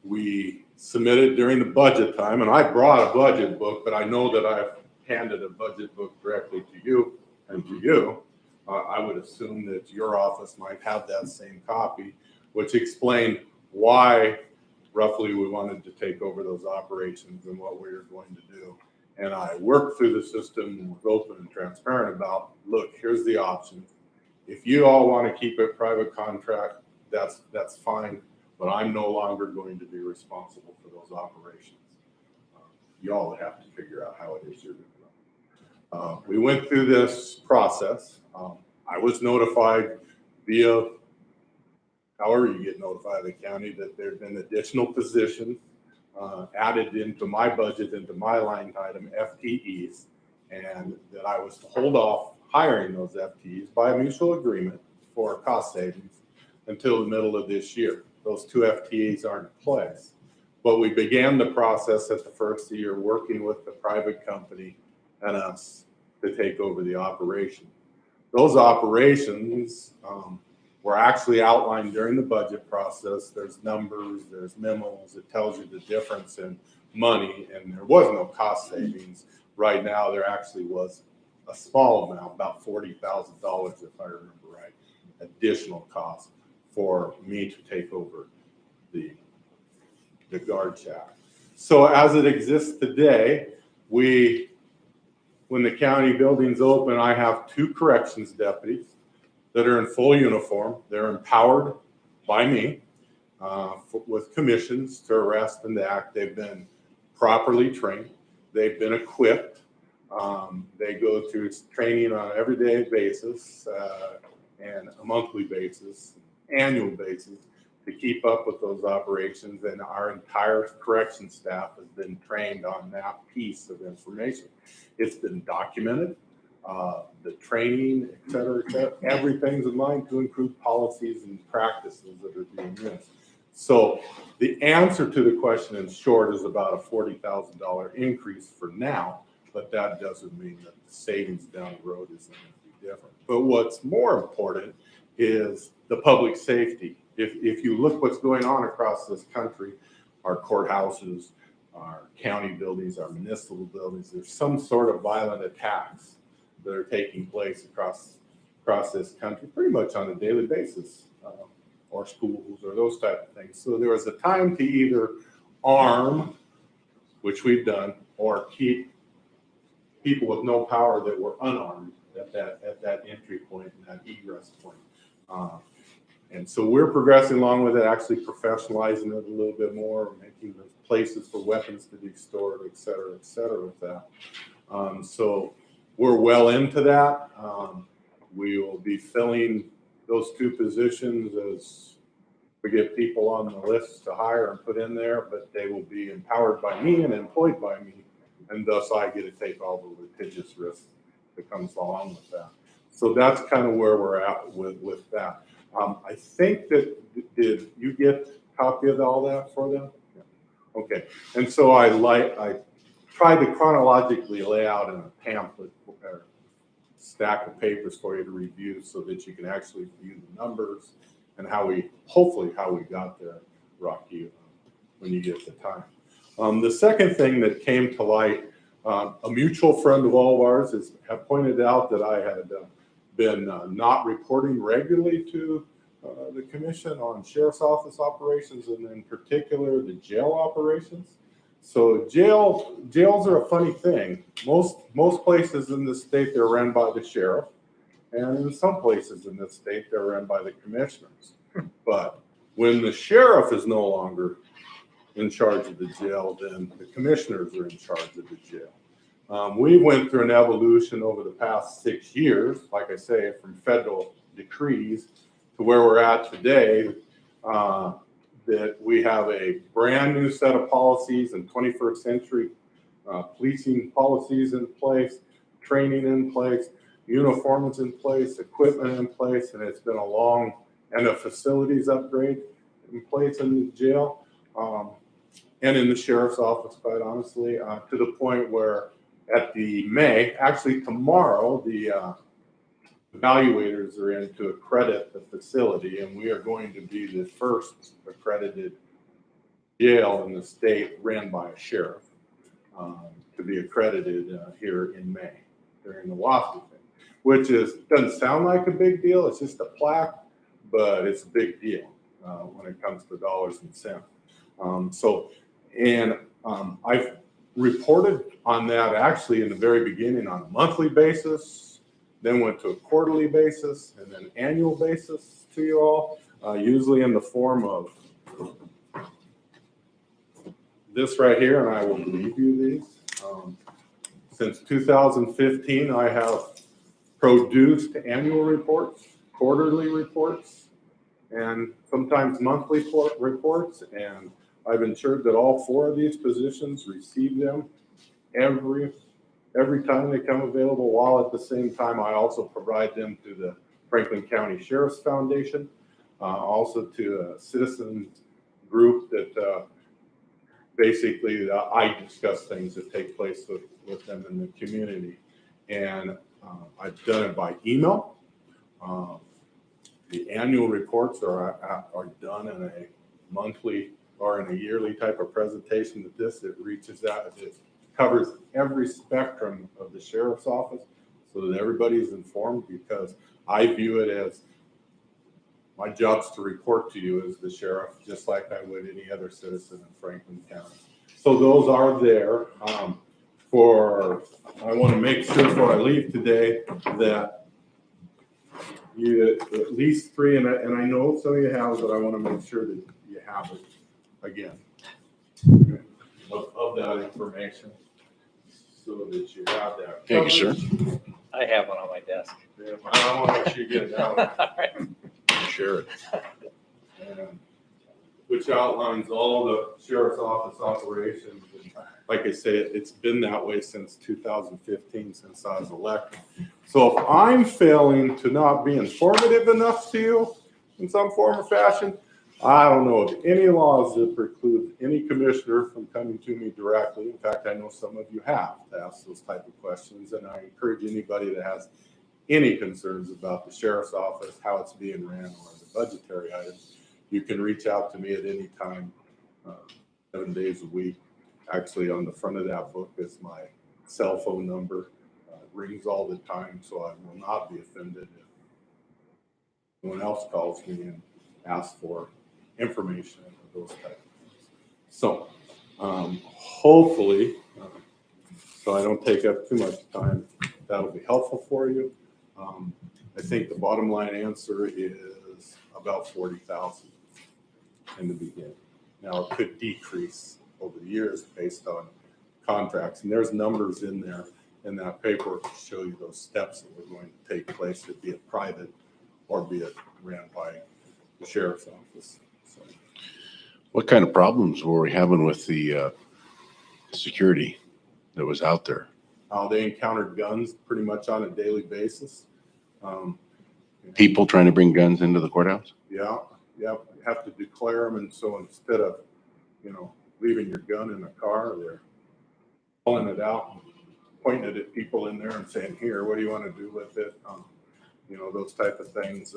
we submitted during the budget time, and I brought a budget book, but I know that I've handed a budget book directly to you and to you. I would assume that your office might have that same copy, which explained why roughly we wanted to take over those operations and what we were going to do. And I worked through the system and was open and transparent about, look, here's the options. If you all want to keep it private contract, that's fine, but I'm no longer going to be responsible for those operations. You all have to figure out how it is you're doing it. We went through this process. I was notified via, however you get notified of the county, that there had been additional positions added into my budget, into my line item, FTEs, and that I was to hold off hiring those FTEs by a mutual agreement for cost savings until the middle of this year. Those 2 FTEs aren't in place. But we began the process at the first of the year working with the private company and us to take over the operation. Those operations were actually outlined during the budget process. There's numbers, there's memos, it tells you the difference in money, and there was no cost savings. Right now, there actually was a small amount, about $40,000, if I remember right, additional cost for me to take over the guard shack. So as it exists today, when the county building's open, I have 2 corrections deputies that are in full uniform. They're empowered by me with commissions to arrest and to act. They've been properly trained. They've been equipped. They go through training on an everyday basis and a monthly basis, annual basis, to keep up with those operations, and our entire correction staff has been trained on that piece of information. It's been documented, the training, et cetera, everything's in line to improve policies and practices that are being used. So the answer to the question in short is about a $40,000 increase for now, but that doesn't mean that the savings down the road isn't going to be different. But what's more important is the public safety. If you look what's going on across this country, our courthouses, our county buildings, our municipal buildings, there's some sort of violent attacks that are taking place across this country pretty much on a daily basis, or schools or those type of things. So there was a time to either arm, which we've done, or keep people with no power that were unarmed at that entry point and that egress point. And so we're progressing along with it, actually professionalizing it a little bit more, making the places for weapons to be stored, et cetera with that. So we're well into that. We will be filling those 2 positions as we get people on the list to hire and put in there, but they will be empowered by me and employed by me. And thus I get to take all the litigious risk that comes along with that. So that's kind of where we're at with that. I think that, did you get a copy of all that for them? Yeah. Okay. And so I tried to chronologically lay out in a pamphlet or stack of papers for you to review so that you can actually view the numbers and hopefully how we got there, Rocky, when you get the time. The second thing that came to light, a mutual friend of all of ours have pointed out that I had been not reporting regularly to the commission on sheriff's office operations, and in particular the jail operations. So jails are a funny thing. Most places in the state, they're run by the sheriff, and in some places in this state, they're run by the commissioners. But when the sheriff is no longer in charge of the jail, then the commissioners are in charge of the jail. We went through an evolution over the past 6 years, like I say, from federal decrees to where we're at today, that we have a brand new set of policies and 21st century policing policies in place, training in place, uniforms in place, equipment in place, and it's been a long, and a facilities upgrade in place in the jail and in the sheriff's office, quite honestly, to the point where at the actually tomorrow, the evaluators are in to accredit the facility, and we are going to be the first accredited jail in the state ran by a sheriff to be accredited here in May during the WASDA thing, which doesn't sound like a big deal. It's just a plaque, but it's a big deal when it comes to dollars and cents. I've reported on that actually in the very beginning on a monthly basis, then went to a quarterly basis, and then annual basis to you all, usually in the form of this right here, and I will leave you these. Since 2015, I have produced annual reports, quarterly reports, and sometimes monthly reports, and I've ensured that all 4 of these positions receive them every time they come available, while at the same time I also provide them to the Franklin County Sheriff's Foundation, also to a citizen group that basically I discuss things that take place with them in the community. And I've done it by email. The annual reports are done in a monthly or in a yearly type of presentation that reaches out, it covers every spectrum of the sheriff's office so that everybody's informed, because I view it as my job's to report to you as the sheriff, just like I would any other citizen in Franklin County. So those are there. I want to make sure before I leave today that you at least 3, and I know some of you have, but I want to make sure that you have it again of that information so that you have that. Thank you, sir. I have one on my desk. Yeah, I want to make sure you get it down. All right. Share it. Which outlines all the sheriff's office operations. And like I say, it's been that way since 2015, since I was elected. So if I'm failing to not be informative enough to you in some form or fashion, I don't know of any laws that preclude any commissioner from coming to me directly. In fact, I know some of you have to ask those type of questions, and I encourage anybody that has any concerns about the sheriff's office, how it's being ran, or the budgetary items, you can reach out to me at any time, 7 days a week. Actually, on the front of that book is my cell phone number, rings all the time, so I will not be offended if someone else calls me and asks for information or those type of things. So hopefully, so I don't take up too much time, that'll be helpful for you. I think the bottom line answer is about 40,000 in the beginning. Now, it could decrease over the years based on contracts, and there's numbers in there in that paperwork to show you those steps that were going to take place, be it private or be it ran by the sheriff's office. So, What kind of problems were we having with the security that was out there? they encountered guns pretty much on a daily basis. People trying to bring guns into the courthouse? Yeah, you have to declare them, and so instead of, leaving your gun in the car, they're pulling it out, and pointing it at people in there and saying, "Here, what do you want to do with it?" Those type of things.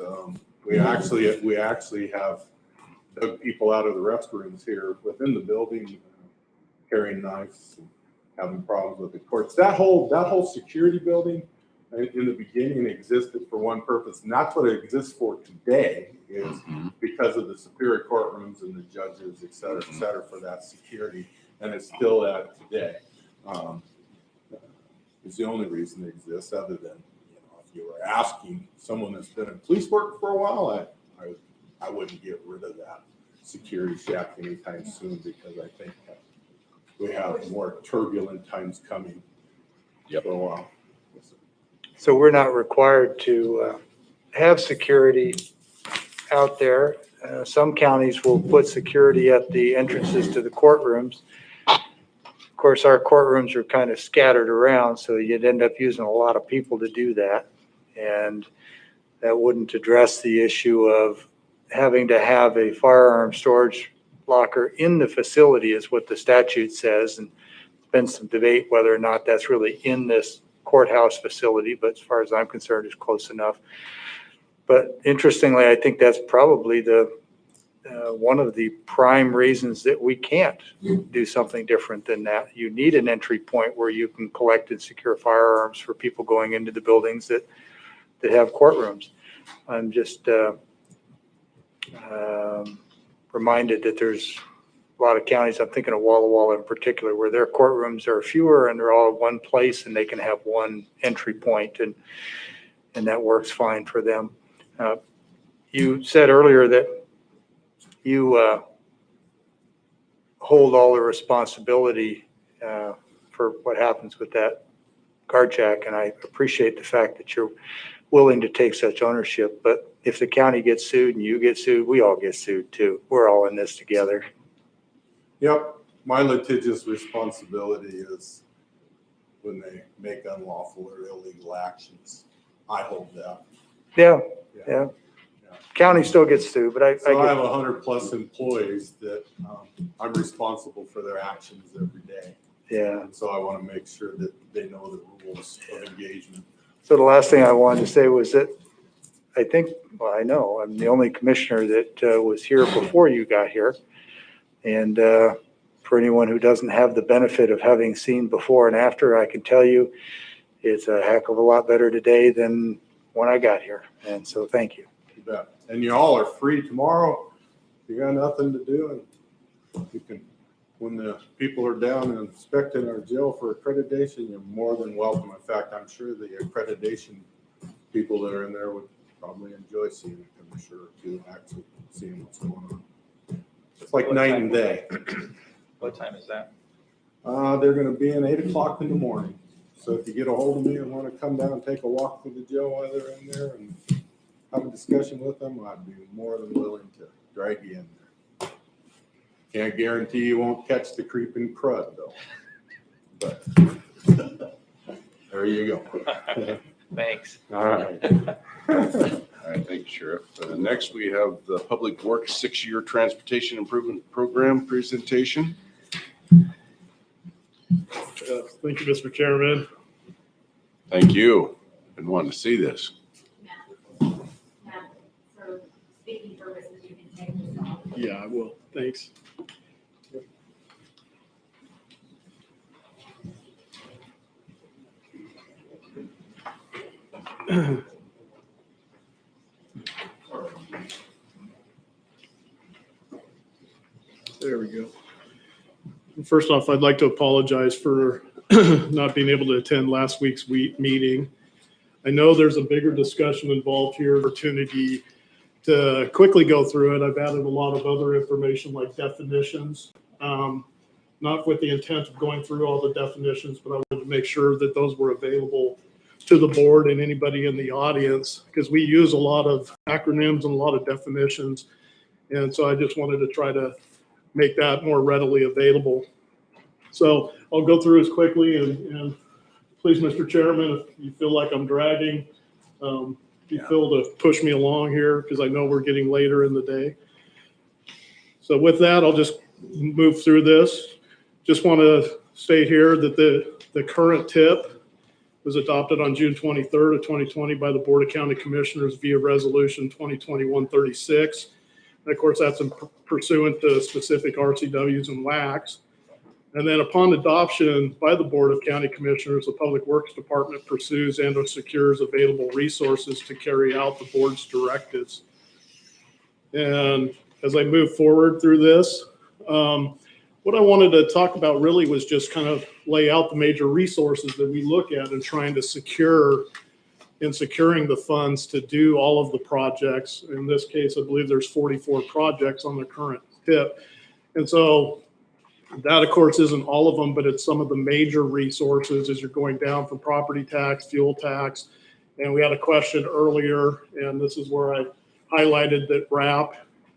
We actually have dug people out of the restrooms here within the building, carrying knives and having problems with the courts. That whole security building in the beginning existed for one purpose, and that's what it exists for today, is because of the superior courtrooms and the judges, et cetera, for that security, and it's still that today. It's the only reason it exists, other than, if you were asking someone that's been in police work for a while, I wouldn't get rid of that security shack anytime soon, because I think we have more turbulent times coming for a while. So we're not required to have security out there. Some counties will put security at the entrances to the courtrooms. Of course, our courtrooms are kind of scattered around, so you'd end up using a lot of people to do that. And that wouldn't address the issue of having to have a firearm storage locker in the facility, is what the statute says. And there's been some debate whether or not that's really in this courthouse facility, but as far as I'm concerned, it's close enough. But interestingly, I think that's probably one of the prime reasons that we can't do something different than that. You need an entry point where you can collect and secure firearms for people going into the buildings that have courtrooms. I'm just reminded that there's a lot of counties, I'm thinking of Walla Walla in particular, where their courtrooms are fewer and they're all in one place and they can have one entry point, and that works fine for them. You said earlier that you hold all the responsibility for what happens with that guard shack, and I appreciate the fact that you're willing to take such ownership. But if the county gets sued and you get sued, we all get sued too. We're all in this together. Yep, my litigious responsibility is when they make unlawful or illegal actions. I hold that. Yeah. County still gets sued, but I have 100+ employees that I'm responsible for their actions every day. Yeah. And so I want to make sure that they know the rules of engagement. So the last thing I wanted to say was that I know I'm the only commissioner that was here before you got here. And for anyone who doesn't have the benefit of having seen before and after, I can tell you it's a heck of a lot better today than when I got here. And so thank you. You bet. And you all are free tomorrow. You got nothing to do, and you can, when the people are down and inspecting our jail for accreditation, you're more than welcome. In fact, I'm sure the accreditation people that are in there would probably enjoy seeing a commissioner or two, actually seeing what's going on. It's like night and day. What time is that? They're going to be in 8 o'clock in the morning. So if you get a hold of me and want to come down and take a walk through the jail while they're in there and have a discussion with them, I'd be more than willing to drag you in there. Can't guarantee you won't catch the creeping crud, though. But there you go. Thanks. All right. All right, thank you, Sheriff. Next, we have the Public Works 6-year Transportation Improvement Program presentation. Thank you, Mr. Chairman. Thank you. Been wanting to see this. Yeah, I will. Thanks. There we go. First off, I'd like to apologize for not being able to attend last week's meeting. I know there's a bigger discussion involved here, opportunity to quickly go through it. I've added a lot of other information like definitions, not with the intent of going through all the definitions, but I wanted to make sure that those were available to the board and anybody in the audience, because we use a lot of acronyms and a lot of definitions. And so I just wanted to try to make that more readily available. So I'll go through as quickly and please, Mr. Chairman, if you feel like I'm dragging, you feel to push me along here because I know we're getting later in the day. So with that, I'll just move through this. Just want to state here that the current TIP was adopted on June 23rd of 2020 by the Board of County Commissioners via Resolution 2020-136. And of course, that's pursuant to specific RCWs and WACs. And then upon adoption by the Board of County Commissioners, the Public Works Department pursues and or secures available resources to carry out the board's directives. And as I move forward through this, what I wanted to talk about really was just kind of lay out the major resources that we look at in trying to securing the funds to do all of the projects. In this case, I believe there's 44 projects on the current TIP. And so that, of course, isn't all of them, but it's some of the major resources as you're going down from property tax, fuel tax. And we had a question earlier, and this is where I highlighted that RAP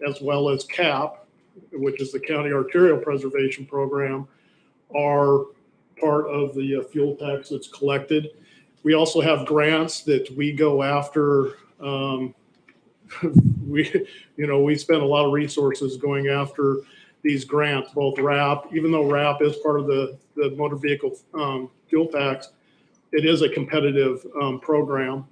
as well as CAP, which is the County Arterial Preservation Program, are part of the fuel tax that's collected. We also have grants that we go after. We spend a lot of resources going after these grants, both RAP, even though RAP is part of the motor vehicle fuel tax, it is a competitive program,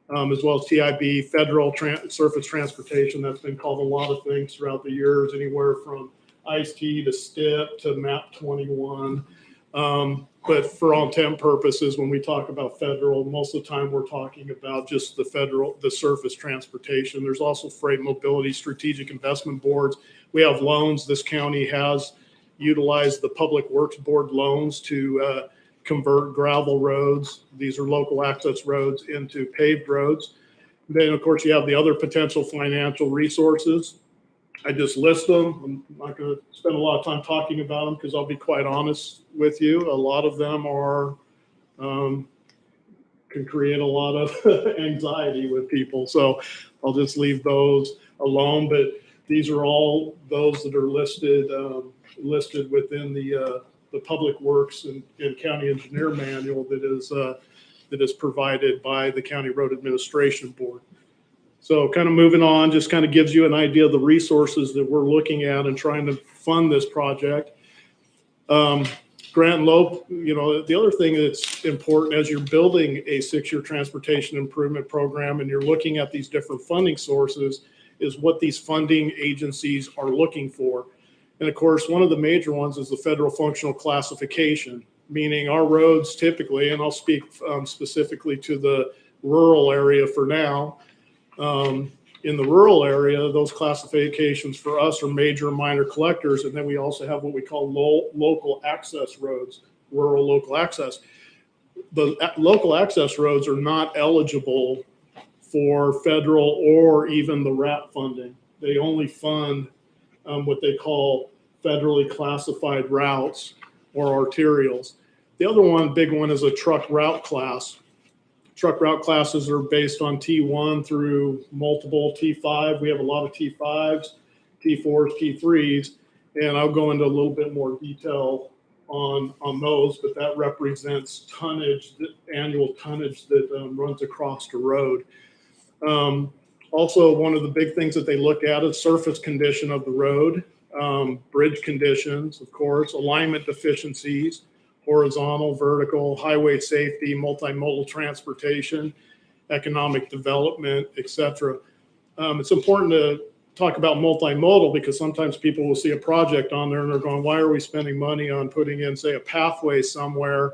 as well as TIB, federal surface transportation. That's been called a lot of things throughout the years, anywhere from ICE-T to STIP to MAP 21. But for all intent and purposes, when we talk about federal, most of the time we're talking about just the surface transportation. There's also freight mobility, strategic investment boards. We have loans. This county has utilized the Public Works Board loans to convert gravel roads. These are local access roads into paved roads. Then, of course, you have the other potential financial resources. I just list them. I'm not going to spend a lot of time talking about them because I'll be quite honest with you. A lot of them are can create a lot of anxiety with people. So I'll just leave those alone. But these are all those that are listed within the Public Works and County Engineer Manual that is provided by the County Road Administration Board. So kind of moving on, just kind of gives you an idea of the resources that we're looking at and trying to fund this project. Grant and Loeb, the other thing that's important as you're building a 6-year transportation improvement program and you're looking at these different funding sources is what these funding agencies are looking for. And of course, one of the major ones is the federal functional classification, meaning our roads typically, and I'll speak specifically to the rural area for now. In the rural area, those classifications for us are major and minor collectors. And then we also have what we call local access roads, rural local access. The local access roads are not eligible for federal or even the RAP funding. They only fund what they call federally classified routes or arterials. The other one, big one, is a truck route class. Truck route classes are based on T1 through multiple T5. We have a lot of T5s, T4s, T3s, and I'll go into a little bit more detail on those, but that represents tonnage, annual tonnage that runs across the road. Also, one of the big things that they look at is surface condition of the road, bridge conditions, of course, alignment deficiencies, horizontal, vertical, highway safety, multimodal transportation, economic development, etc. It's important to talk about multimodal because sometimes people will see a project on there and they're going, why are we spending money on putting in, say, a pathway somewhere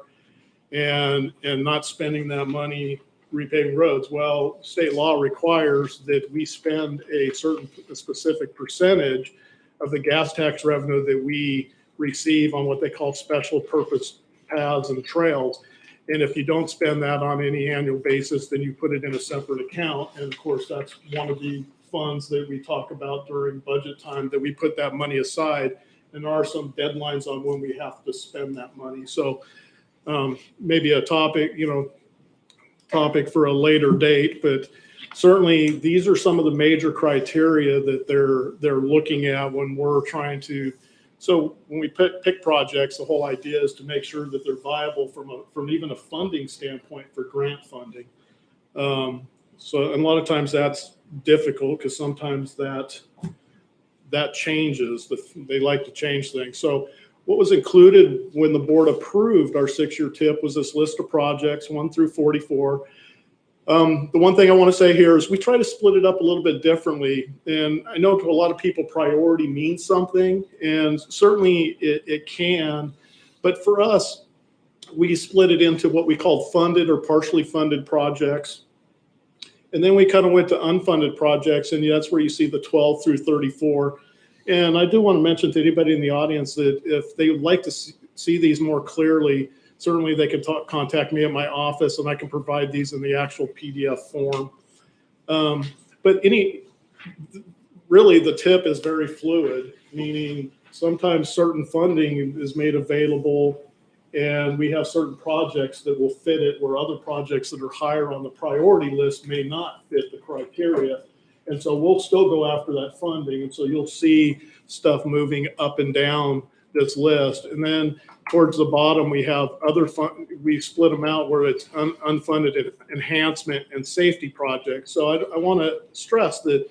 and not spending that money repaving roads. Well, state law requires that we spend a specific percentage of the gas tax revenue that we receive on what they call special purpose paths and trails. And if you don't spend that on any annual basis, then you put it in a separate account. And of course, that's one of the funds that we talk about during budget time, that we put that money aside. And there are some deadlines on when we have to spend that money. So maybe a topic for a later date, but certainly these are some of the major criteria that they're looking at when we're trying to. So when we pick projects, the whole idea is to make sure that they're viable from even a funding standpoint for grant funding. So a lot of times that's difficult because sometimes that changes. They like to change things. So what was included when the board approved our 6-year TIP was this list of projects, 1 through 44. The one thing I want to say here is we try to split it up a little bit differently. And I know to a lot of people, priority means something, and certainly it can. But for us, we split it into what we call funded or partially funded projects. And then we kind of went to unfunded projects, and that's where you see the 12 through 34. And I do want to mention to anybody in the audience that if they would like to see these more clearly, certainly they can contact me at my office, and I can provide these in the actual PDF form. But really the TIP is very fluid, meaning sometimes certain funding is made available and we have certain projects that will fit it, where other projects that are higher on the priority list may not fit the criteria. And so we'll still go after that funding. And so you'll see stuff moving up and down this list. And then towards the bottom, we have other we split them out where it's unfunded enhancement and safety projects. So I want to stress that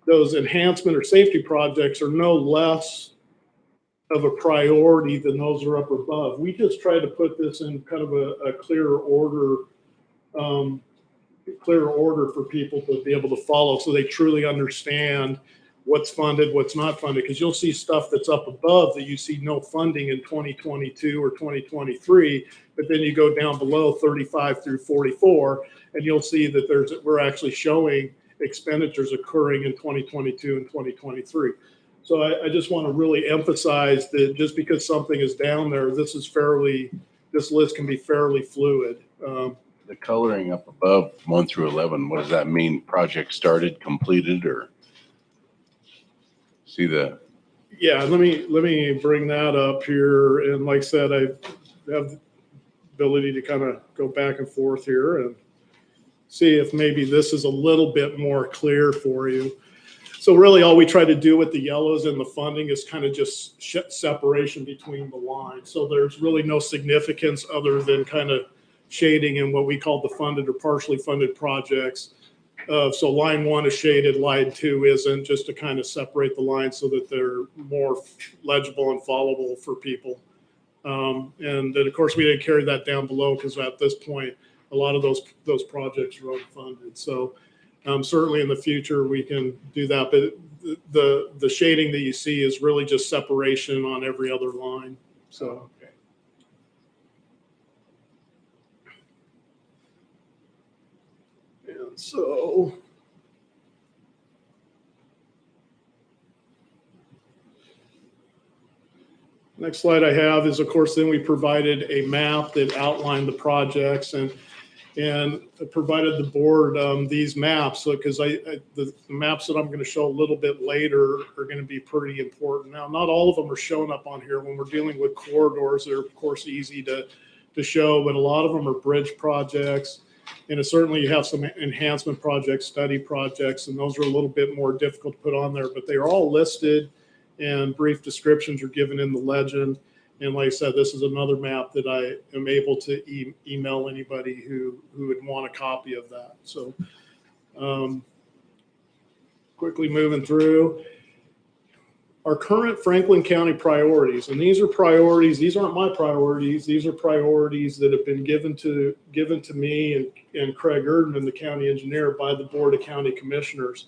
those enhancement or safety projects are no less of a priority than those are up above. We just try to put this in kind of a clearer order for people to be able to follow, so they truly understand what's funded, what's not funded. Because you'll see stuff that's up above that you see no funding in 2022 or 2023, but then you go down below 35 through 44, and you'll see that we're actually showing expenditures occurring in 2022 and 2023. So I just want to really emphasize that just because something is down there, this list can be fairly fluid. The coloring up above 1 through 11, what does that mean? Project started, completed, or see the? Yeah, let me bring that up here. And like I said, I have the ability to kind of go back and forth here and see if maybe this is a little bit more clear for you. So really all we try to do with the yellows and the funding is kind of just separation between the lines. So there's really no significance other than kind of shading in what we call the funded or partially funded projects. So line 1 is shaded, line 2 isn't, just to kind of separate the lines so that they're more legible and followable for people. And then of course we didn't carry that down below because at this point, a lot of those projects are unfunded. So certainly in the future we can do that, but the shading that you see is really just separation on every other line. So. And so. Next slide I have is, of course, then we provided a map that outlined the projects and provided the board these maps. So, because the maps that I'm going to show a little bit later are going to be pretty important. Now, not all of them are showing up on here. When we're dealing with corridors, they're of course easy to show, but a lot of them are bridge projects. And certainly you have some enhancement projects, study projects, and those are a little bit more difficult to put on there, but they are all listed and brief descriptions are given in the legend. And like I said, this is another map that I am able to email anybody who would want a copy of that. So quickly moving through our current Franklin County priorities. And these are priorities. These aren't my priorities. These are priorities that have been given to me and Craig Erdman, the county engineer, by the Board of County Commissioners.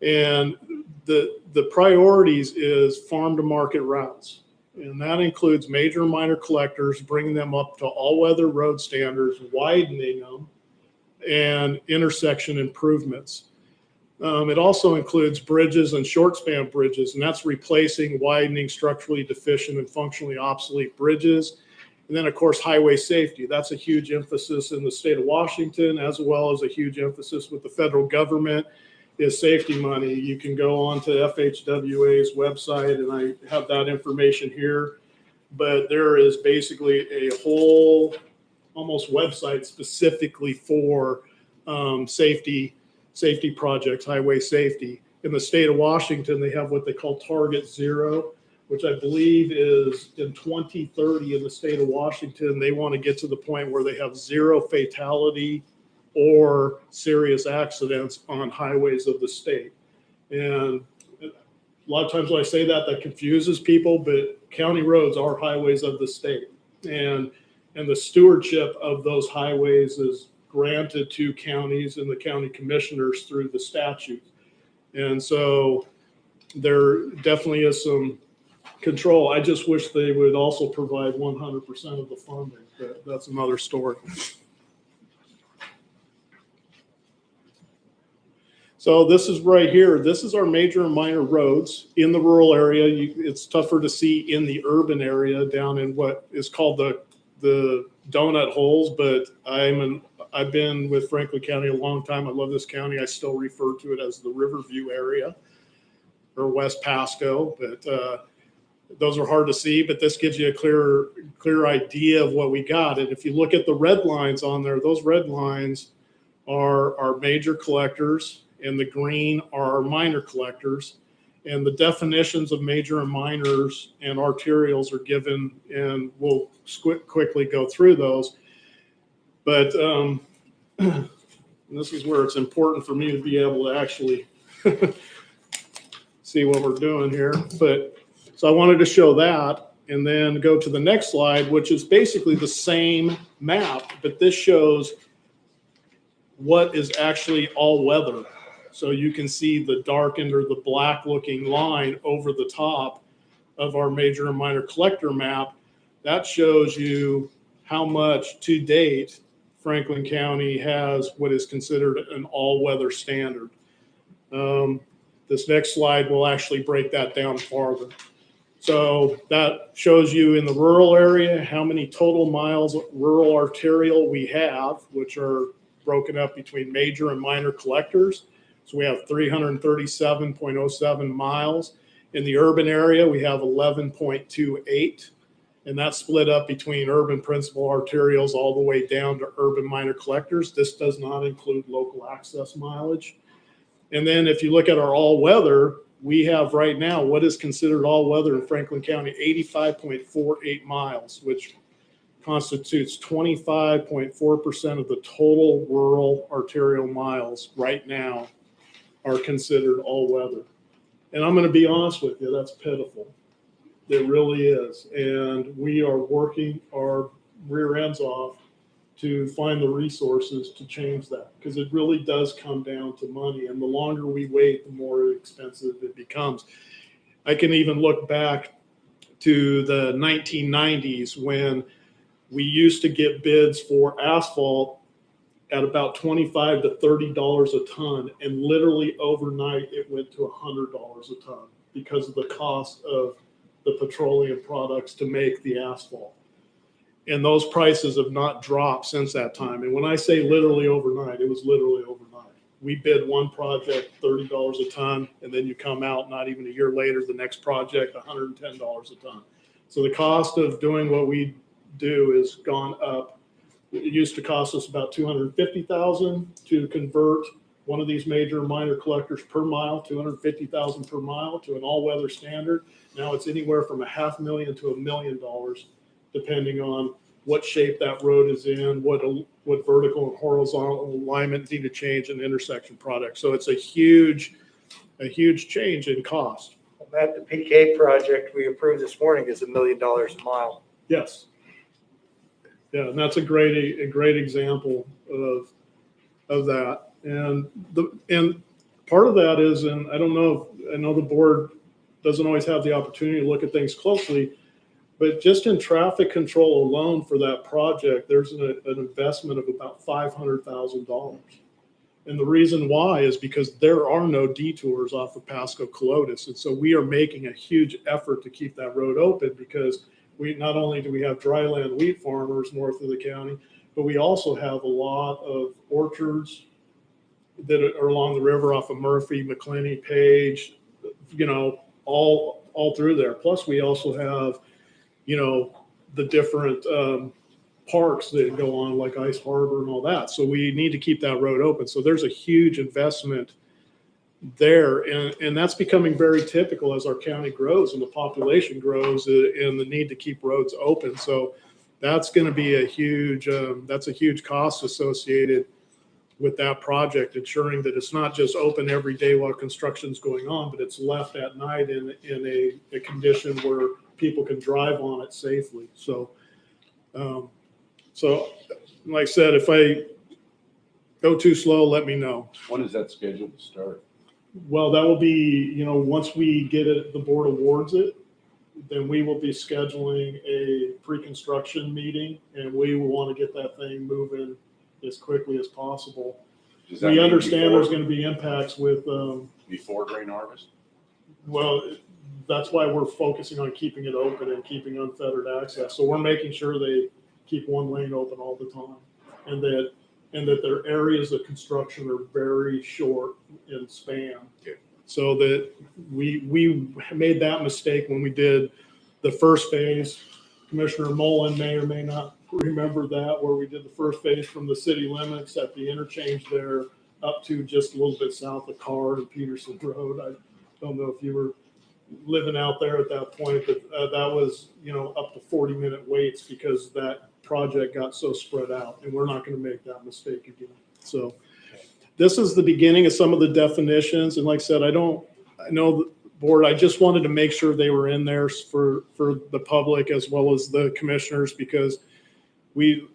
And the priorities is farm to market routes. And that includes major and minor collectors, bringing them up to all-weather road standards, widening them, and intersection improvements. It also includes bridges and short span bridges, and that's replacing widening, structurally deficient, and functionally obsolete bridges. And then, of course, highway safety. That's a huge emphasis in the state of Washington, as well as a huge emphasis with the federal government, is safety money. You can go on to FHWA's website, and I have that information here. But there is basically a whole almost website specifically for safety projects, highway safety. In the state of Washington, they have what they call Target Zero, which I believe is in 2030 in the state of Washington. They want to get to the point where they have zero fatality or serious accidents on highways of the state. And a lot of times when I say that, that confuses people, but county roads are highways of the state. And the stewardship of those highways is granted to counties and the county commissioners through the statute. And so there definitely is some control. I just wish they would also provide 100% of the funding, but that's another story. So this is right here. This is our major and minor roads in the rural area. It's tougher to see in the urban area down in what is called the donut holes, but I've been with Franklin County a long time. I love this county. I still refer to it as the Riverview area or West Pasco, but those are hard to see, but this gives you a clear idea of what we got. And if you look at the red lines on there, those red lines are our major collectors, and the green are our minor collectors. And the definitions of major and minors and arterials are given, and we'll quickly go through those. But this is where it's important for me to be able to actually see what we're doing here. But so I wanted to show that and then go to the next slide, which is basically the same map, but this shows what is actually all weather. So you can see the darkened or the black looking line over the top of our major and minor collector map. That shows you how much to date Franklin County has what is considered an all-weather standard. This next slide will actually break that down farther. So that shows you in the rural area how many total miles of rural arterial we have, which are broken up between major and minor collectors. So we have 337.07 miles. In the urban area, we have 11.28, and that's split up between urban principal arterials all the way down to urban minor collectors. This does not include local access mileage. And then if you look at our all-weather, we have right now what is considered all-weather in Franklin County, 85.48 miles, which constitutes 25.4% of the total rural arterial miles right now are considered all-weather. And I'm going to be honest with you, that's pitiful. It really is. And we are working our rear ends off to find the resources to change that, because it really does come down to money. And the longer we wait, the more expensive it becomes. I can even look back to the 1990s when we used to get bids for asphalt at about $25 to $30 a ton, and literally overnight it went to $100 a ton because of the cost of the petroleum products to make the asphalt. And those prices have not dropped since that time. And when I say literally overnight, it was literally overnight. We bid one project $30 a ton, and then you come out not even a year later, the next project $110 a ton. So the cost of doing what we do has gone up. It used to cost us about $250,000 to convert one of these major and minor collectors per mile, $250,000 per mile to an all-weather standard. Now it's anywhere from $500,000 to $1 million, depending on what shape that road is in, what vertical and horizontal alignment need to change in intersection product. So it's a huge change in cost. Matt, the PK project we approved this morning is $1 million a mile. Yes. Yeah, and that's a great example of that. And part of that is, and I know the board doesn't always have the opportunity to look at things closely. But just in traffic control alone for that project, there's an investment of about $500,000. And the reason why is because there are no detours off of Pasco Colotis. And so we are making a huge effort to keep that road open, because we not only do we have dryland wheat farmers north of the county, but we also have a lot of orchards that are along the river off of Murphy, McClenny, Page, you know, all through there. Plus we also have, you know, the different parks that go on, like Ice Harbor and all that. So we need to keep that road open. So there's a huge investment there. And that's becoming very typical as our county grows and the population grows, and the need to keep roads open. So that's going to be a huge, that's a huge cost associated with that project, ensuring that it's not just open every day while construction's going on, but it's left at night in a condition where people can drive on it safely. So, so like I said, if I go too slow, let me know. When is that scheduled to start? Well, that will be, you know, once we get it, the board awards it, then we will be scheduling a pre-construction meeting, and we will want to get that thing moving as quickly as possible. We understand there's going to be impacts with before grain harvest. Well, that's why we're focusing on keeping it open and keeping unfettered access. So we're making sure they keep one lane open all the time, and that their areas of construction are very short in span. Okay. So that we made that mistake when we did the first phase. Commissioner Mullen may or may not remember that, where we did the first phase from the city limits at the interchange there up to just a little bit south of Carr and Peterson Road. I don't know if you were living out there at that point, but that was, you know, up to 40-minute waits because that project got so spread out, and we're not going to make that mistake again. So this is the beginning of some of the definitions. And like I said, I know the board, I just wanted to make sure they were in there for the public as well as the commissioners, because we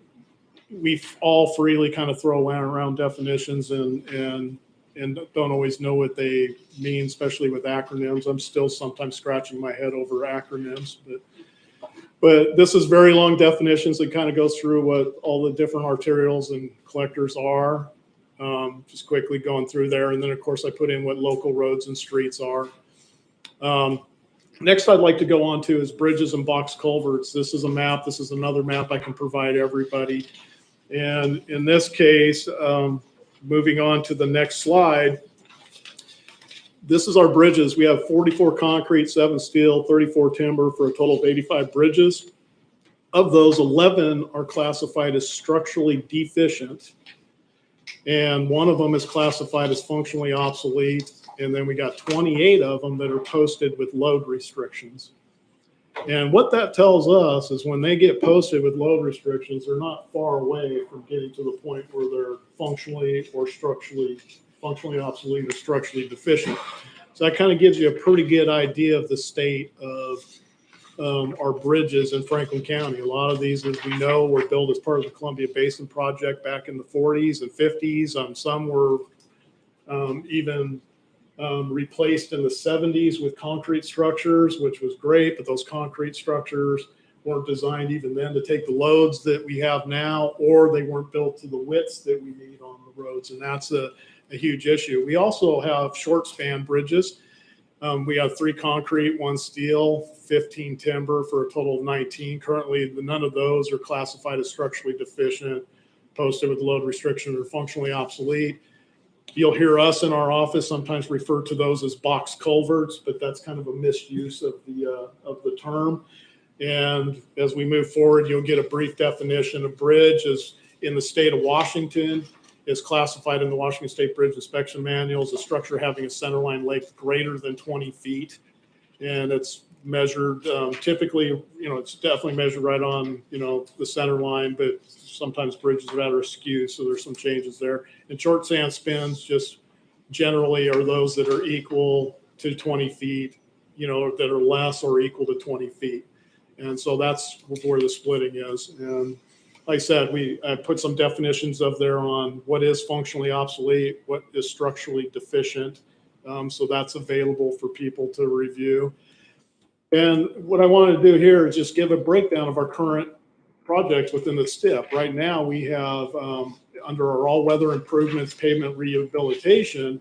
all freely kind of throw around definitions and don't always know what they mean, especially with acronyms. I'm still sometimes scratching my head over acronyms, but this is very long definitions that kind of goes through what all the different arterials and collectors are. Just quickly going through there. And then of course I put in what local roads and streets are. Next I'd like to go on to is bridges and box culverts. This is a map. This is another map I can provide everybody. And in this case, moving on to the next slide, this is our bridges. We have 44 concrete, 7 steel, 34 timber for a total of 85 bridges. Of those, 11 are classified as structurally deficient, and one of them is classified as functionally obsolete. And then we got 28 of them that are posted with load restrictions. And what that tells us is when they get posted with load restrictions, they're not far away from getting to the point where they're functionally obsolete or structurally deficient. So that kind of gives you a pretty good idea of the state of our bridges in Franklin County. A lot of these, as we know, were built as part of the Columbia Basin Project back in the 40s and 50s. Some were even replaced in the 70s with concrete structures, which was great, but those concrete structures weren't designed even then to take the loads that we have now, or they weren't built to the widths that we need on the roads, and that's a huge issue. We also have short span bridges. We have 3 concrete, 1 steel, 15 timber for a total of 19. Currently, none of those are classified as structurally deficient, posted with load restriction, or functionally obsolete. You'll hear us in our office sometimes refer to those as box culverts, but that's kind of a misuse of the term. And as we move forward, you'll get a brief definition. A bridge is in the state of Washington, is classified in the Washington State Bridge Inspection Manual as a structure having a centerline length greater than 20 feet. And it's measured typically, you know, it's definitely measured right on, you know, the center line, but sometimes bridges are rather askew, so there's some changes there. And short span spans just generally are those that are equal to 20 feet, you know, that are less or equal to 20 feet. And so that's where the splitting is. And like I said, I put some definitions of there on what is functionally obsolete, what is structurally deficient. So that's available for people to review. And what I wanted to do here is just give a breakdown of our current projects within the STIP. Right now, we have, under our all-weather improvements, pavement rehabilitation,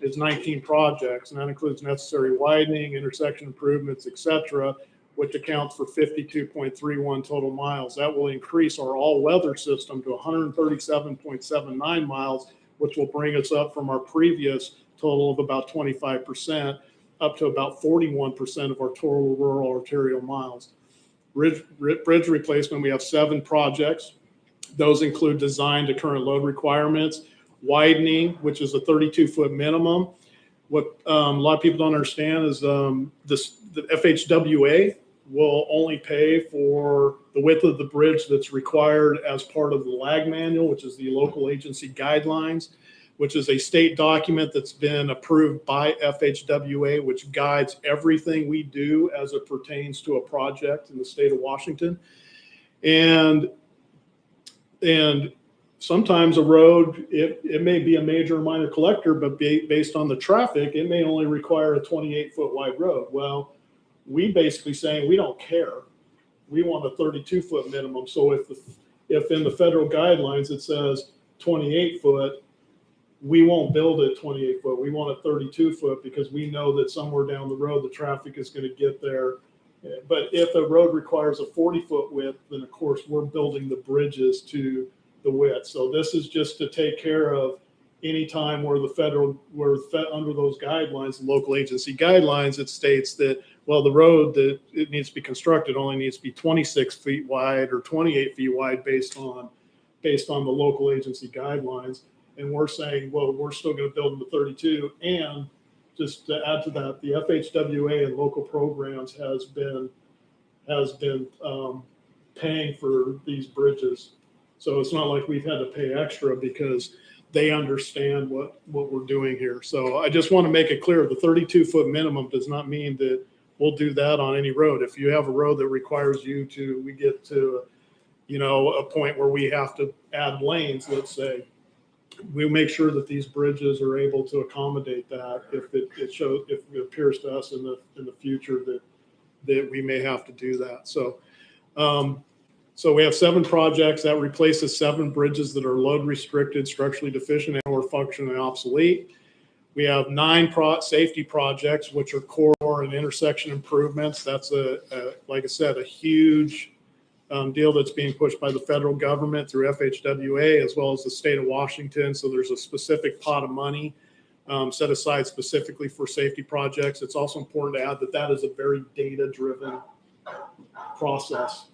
is 19 projects, and that includes necessary widening, intersection improvements, et cetera, which accounts for 52.31 total miles. That will increase our all-weather system to 137.79 miles, which will bring us up from our previous total of about 25%, up to about 41% of our total rural arterial miles. Bridge replacement, we have 7 projects. Those include design to current load requirements, widening, which is a 32-foot minimum. What a lot of people don't understand is the FHWA will only pay for the width of the bridge that's required as part of the LAG manual, which is the local agency guidelines, which is a state document that's been approved by FHWA, which guides everything we do as it pertains to a project in the state of Washington. And sometimes a road, it may be a major or minor collector, but based on the traffic, it may only require a 28-foot wide road. Well, we basically saying we don't care. We want a 32-foot minimum. So if in the federal guidelines it says 28-foot, we won't build it 28-foot. We want a 32-foot because we know that somewhere down the road the traffic is going to get there. But if a road requires a 40-foot width, then of course we're building the bridges to the width. So this is just to take care of any time where under those guidelines, the local agency guidelines, it states that, well, the road that it needs to be constructed only needs to be 26 feet wide or 28 feet wide based on the local agency guidelines. And we're saying, well, we're still going to build them to 32. And just to add to that, the FHWA and local programs has been paying for these bridges. So it's not like we've had to pay extra because they understand what we're doing here. So I just want to make it clear, the 32-foot minimum does not mean that we'll do that on any road. If you have a road that requires we get to, a point where we have to add lanes, let's say, we'll make sure that these bridges are able to accommodate that if it appears to us in the future that we may have to do that. So we have 7 projects that replaces 7 bridges that are load restricted, structurally deficient, and or functionally obsolete. We have 9 safety projects, which are core and intersection improvements. That's like I said, a huge deal that's being pushed by the federal government through FHWA as well as the state of Washington. So there's a specific pot of money set aside specifically for safety projects. It's also important to add that is a very data-driven process.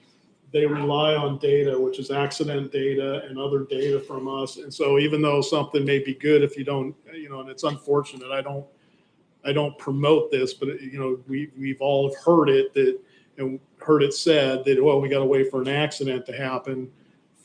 They rely on data, which is accident data and other data from us. And so even though something may be good, if you don't, and it's unfortunate, I don't promote this, but we've all heard it and heard it said that, well, we got to wait for an accident to happen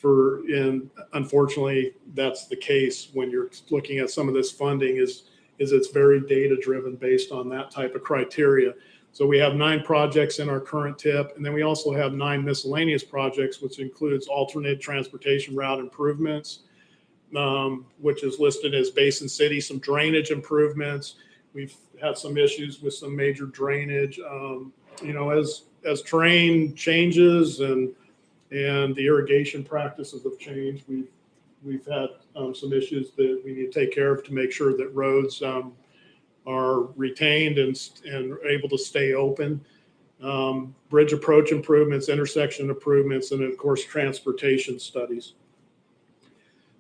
and unfortunately that's the case when you're looking at some of this funding is it's very data driven based on that type of criteria. So we have 9 projects in our current TIP, and then we also have 9 miscellaneous projects, which includes alternate transportation route improvements, which is listed as Basin City, some drainage improvements. We've had some issues with some major drainage. As terrain changes and the irrigation practices have changed, we've had some issues that we need to take care of to make sure that roads are retained and able to stay open. Bridge approach improvements, intersection improvements, and of course, transportation studies.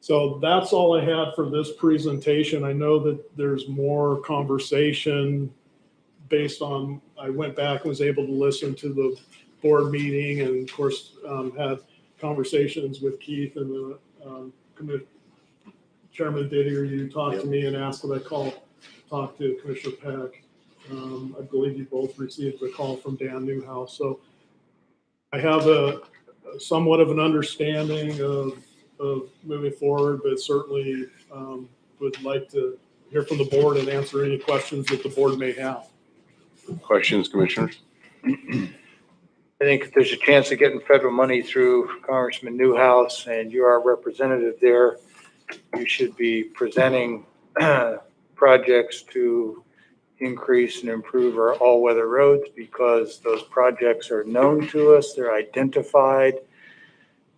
So that's all I had for this presentation. I know that there's more conversation based on, I went back and was able to listen to the board meeting and of course had conversations with Keith and the Chairman Didier. You talked to me and asked that I talk to Commissioner Peck. I believe you both received a call from Dan Newhouse. So I have a somewhat of an understanding of moving forward, but certainly would like to hear from the board and answer any questions that the board may have. Questions, commissioners? I think if there's a chance of getting federal money through Congressman Newhouse and you're our representative there, you should be presenting projects to increase and improve our all-weather roads because those projects are known to us, they're identified.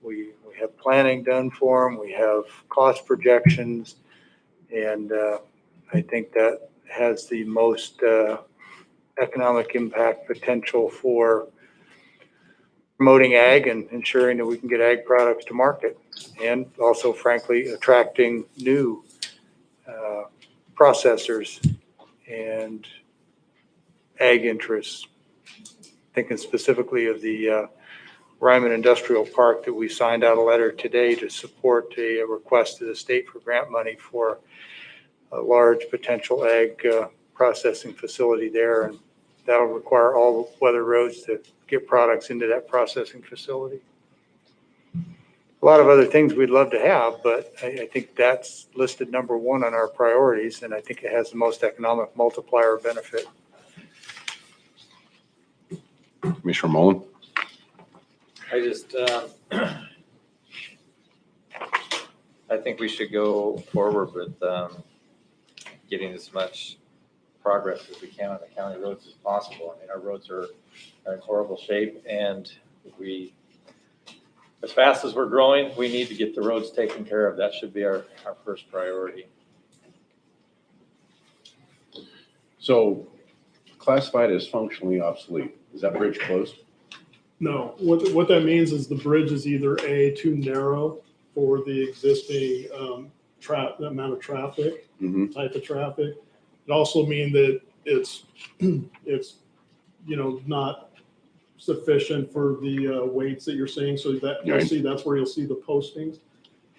We have planning done for them, we have cost projections, and I think that has the most economic impact potential for promoting ag and ensuring that we can get ag products to market, and also, frankly, attracting new processors and ag interests. Thinking specifically of the Ryman Industrial Park that we signed out a letter today to support a request to the state for grant money for a large potential ag processing facility there. And that'll require all weather roads to get products into that processing facility. A lot of other things we'd love to have, but I think that's listed number one on our priorities, and I think it has the most economic multiplier benefit. Commissioner Mullen? I just, I think we should go forward with getting as much progress as we can on the county roads as possible. I mean, our roads are in horrible shape, and as fast as we're growing, we need to get the roads taken care of. That should be our first priority. So classified as functionally obsolete, is that bridge closed? No, what that means is the bridge is either A, too narrow for the existing the amount of traffic, type of traffic. It also means that it's not sufficient for the weights that you're seeing. So that you'll see, that's where you'll see the postings.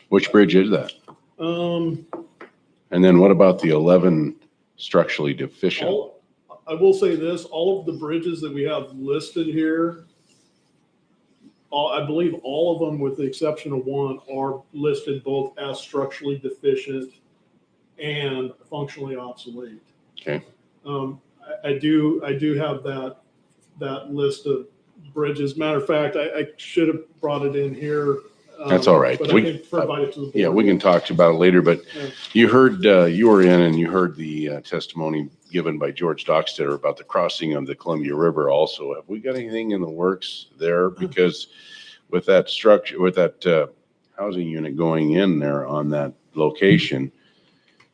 Which bridge is that? And then what about the 11 structurally deficient? I will say this, all of the bridges that we have listed here, I believe all of them, with the exception of one, are listed both as structurally deficient and functionally obsolete. Okay. I do have that list of bridges. Matter of fact, I should have brought it in here. That's all right. But I can provide it to the board. Yeah, we can talk about it later, but Yeah. you heard, you were in and you heard the testimony given by George Dockstetter about the crossing of the Columbia River also. Have we got anything in the works there? Because with that structure, with that housing unit going in there on that location,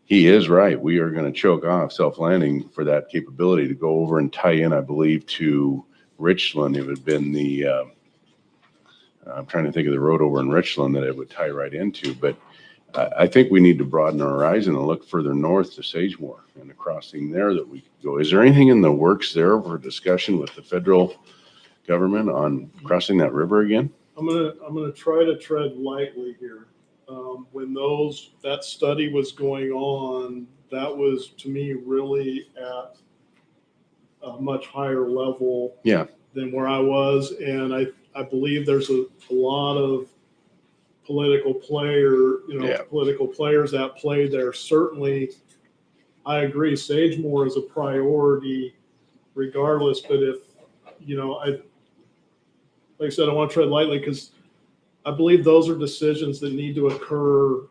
he is right. We are going to choke off self-landing for that capability to go over and tie in, I believe, to Richland. It would have been the, I'm trying to think of the road over in Richland that it would tie right into, but I think we need to broaden our horizon and look further north to Sagemore and the crossing there that we could go. Is there anything in the works there for discussion with the federal government on crossing that river again? I'm gonna try to tread lightly here. When that study was going on, that was, to me, really at a much higher level than where I was. And I believe there's a lot of political players at play there. Certainly, I agree, Sagemore is a priority regardless, but if, like I said, I want to tread lightly because I believe those are decisions that need to occur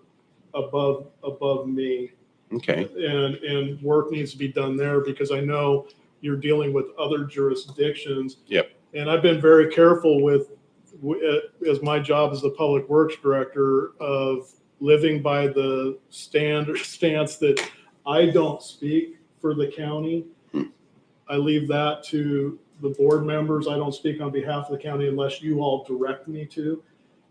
above me. Okay. And work needs to be done there because I know you're dealing with other jurisdictions. Yep. And I've been very careful as my job as the public works director, of living by the stance that I don't speak for the county. I leave that to the board members. I don't speak on behalf of the county unless you all direct me to.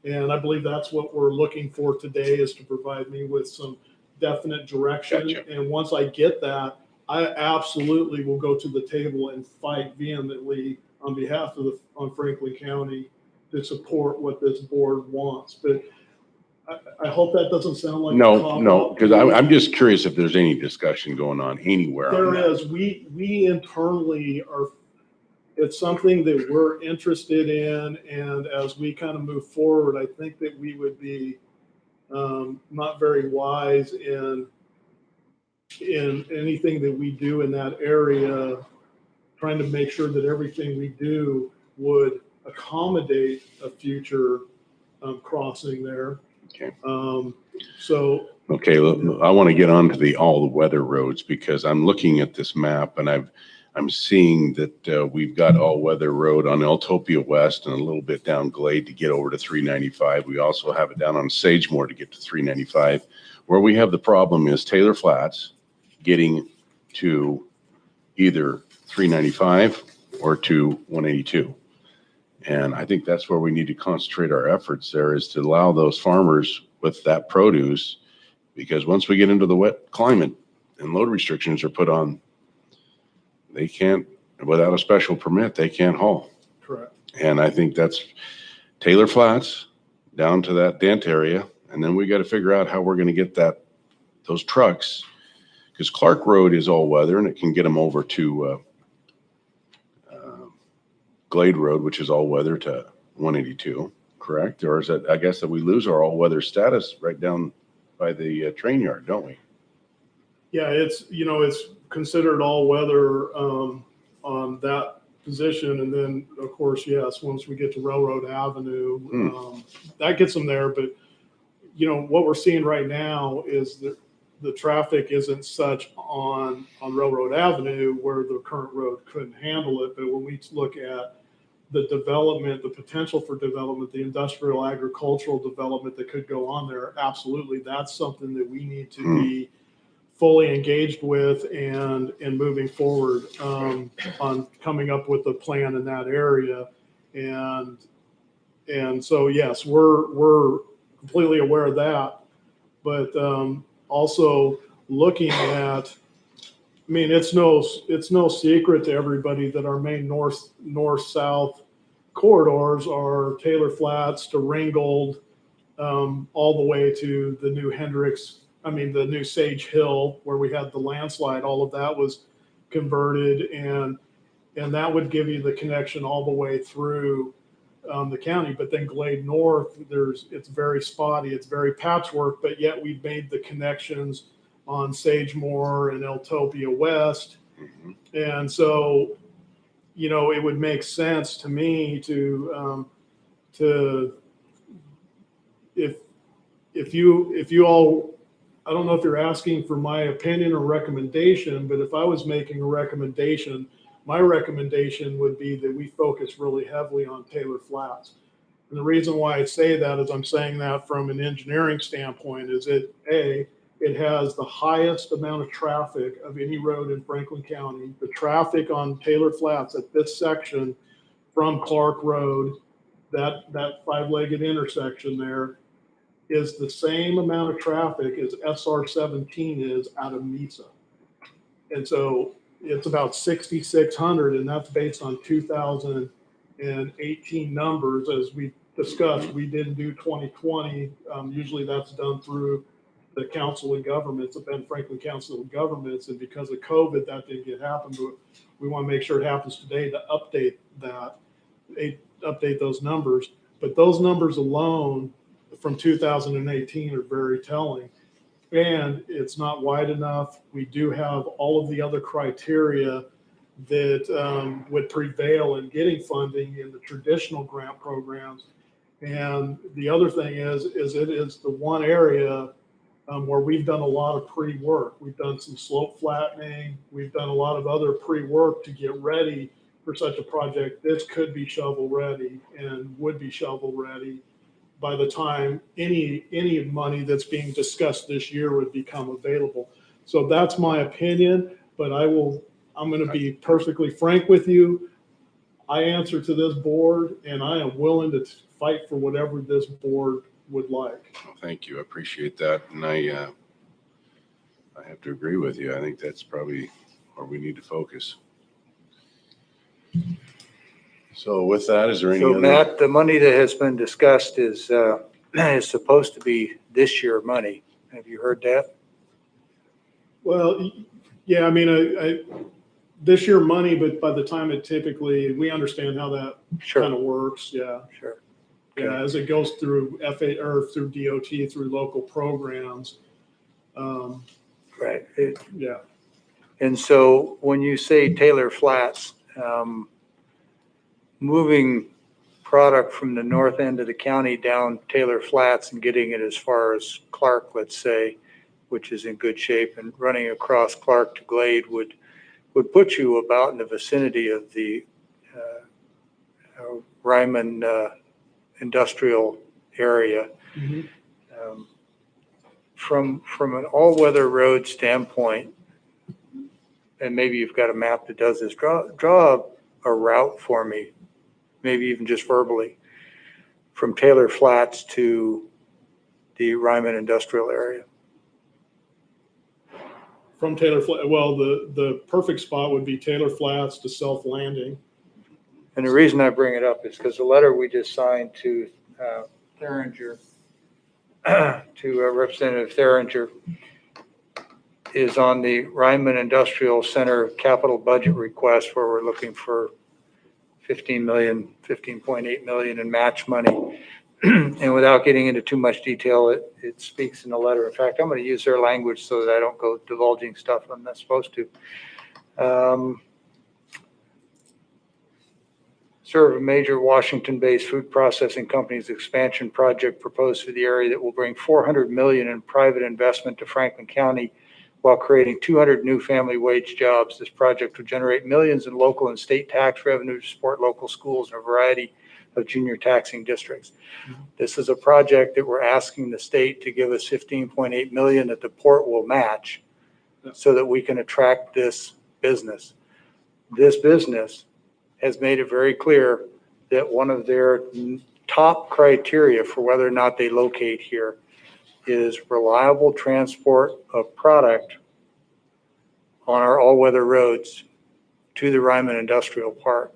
And I believe that's what we're looking for today, is to provide me with some definite direction. Gotcha. And once I get that, I absolutely will go to the table and fight vehemently on behalf of on Franklin County to support what this board wants. But I hope that doesn't sound like no, because I'm just curious if there's any discussion going on anywhere. There is. We internally are. It's something that we're interested in, and as we kind of move forward, I think that we would be not very wise in anything that we do in that area, trying to make sure that everything we do would accommodate a future crossing there. Okay. So Okay, I want to get on to all the weather roads because I'm looking at this map and I'm seeing that we've got all-weather road on Eltopia West and a little bit down Glade to get over to 395. We also have it down on Sagemore to get to 395. Where we have the problem is Taylor Flats getting to either 395 or to 182. And I think that's where we need to concentrate our efforts there, is to allow those farmers with that produce, because once we get into the wet climate and load restrictions are put on, they can't, without a special permit, they can't haul. Correct. And I think that's Taylor Flats down to that Dent area. And then we got to figure out how we're going to get those trucks, because Clark Road is all weather and it can get them over to Glade Road, which is all weather, to 182, correct? Or is it, I guess that we lose our all weather status right down by the train yard, don't we? Yeah, it's considered all weather on that position. And then, of course, yes, once we get to Railroad Avenue, that gets them there. But, what we're seeing right now is that the traffic isn't such on Railroad Avenue where the current road couldn't handle it. But when we look at the development, the potential for development, the industrial agricultural development that could go on there, absolutely, that's something that we need to be fully engaged with and moving forward on coming up with a plan in that area. And so, yes, we're completely aware of that, but also looking at, it's no secret to everybody that our main north-south corridors are Taylor Flats to Ringgold, all the way to the new the new Sage Hill, where we had the landslide. All of that was converted, and that would give you the connection all the way through the county. But then Glade North, it's very spotty, it's very patchwork, but yet we've made the connections on Sagemore and Eltopia West. And so, it would make sense to me to if you all, I don't know if you're asking for my opinion or recommendation, but if I was making a recommendation, my recommendation would be that we focus really heavily on Taylor Flats. And the reason why I say that is I'm saying that from an engineering standpoint is it has the highest amount of traffic of any road in Franklin County. The traffic on Taylor Flats at this section from Clark Road, that five-legged intersection there, is the same amount of traffic as SR 17 is out of Mesa. And so it's about 6,600, and that's based on 2018 numbers. As we discussed, we didn't do 2020. Usually that's done through the Council of Governments, the Ben Franklin Council of Governments, and because of COVID, that didn't get happen. But we want to make sure it happens today to update those numbers. But those numbers alone from 2018 are very telling. And it's not wide enough. We do have all of the other criteria that would prevail in getting funding in the traditional grant programs. And the other thing is it is the one area where we've done a lot of pre-work. We've done some slope flattening. We've done a lot of other pre-work to get ready for such a project. This could be shovel ready and would be shovel ready by the time any money that's being discussed this year would become available. So that's my opinion, but I'm going to be perfectly frank with you. I answer to this board, and I am willing to fight for whatever this board would like. Well, thank you. I appreciate that. And I have to agree with you. I think that's probably where we need to focus. So with that, is there any So other? Matt, the money that has been discussed is supposed to be this year money. Have you heard that? Well, yeah, this year money, but by the time we understand how that kind of works. Yeah. Sure. Yeah, as it goes through FA or through DOT, through local programs. Right. Yeah. And so when you say Taylor Flats, moving product from the north end of the county down Taylor Flats and getting it as far as Clark, let's say, which is in good shape, and running across Clark to Glade would put you about in the vicinity of the Ryman industrial area. From an all-weather road standpoint, and maybe you've got a map that does this, draw a route for me, maybe even just verbally, from Taylor Flats to the Ryman industrial area. From Taylor Flats, well, the perfect spot would be Taylor Flats to Self Landing. And the reason I bring it up is because the letter we just signed to Theringer, to Representative Theringer, is on the Ryman Industrial Center capital budget request, where we're looking for 15.8 million in match money. And without getting into too much detail, it speaks in the letter. In fact, I'm going to use their language so that I don't go divulging stuff I'm not supposed to. Serve a major Washington-based food processing company's expansion project proposed for the area that will bring $400 million in private investment to Franklin County while creating 200 new family wage jobs. This project will generate millions in local and state tax revenue to support local schools and a variety of junior taxing districts. This is a project that we're asking the state to give us 15.8 million that the port will match so that we can attract this business. This business has made it very clear that one of their top criteria for whether or not they locate here is reliable transport of product on our all-weather roads to the Ryman Industrial Park.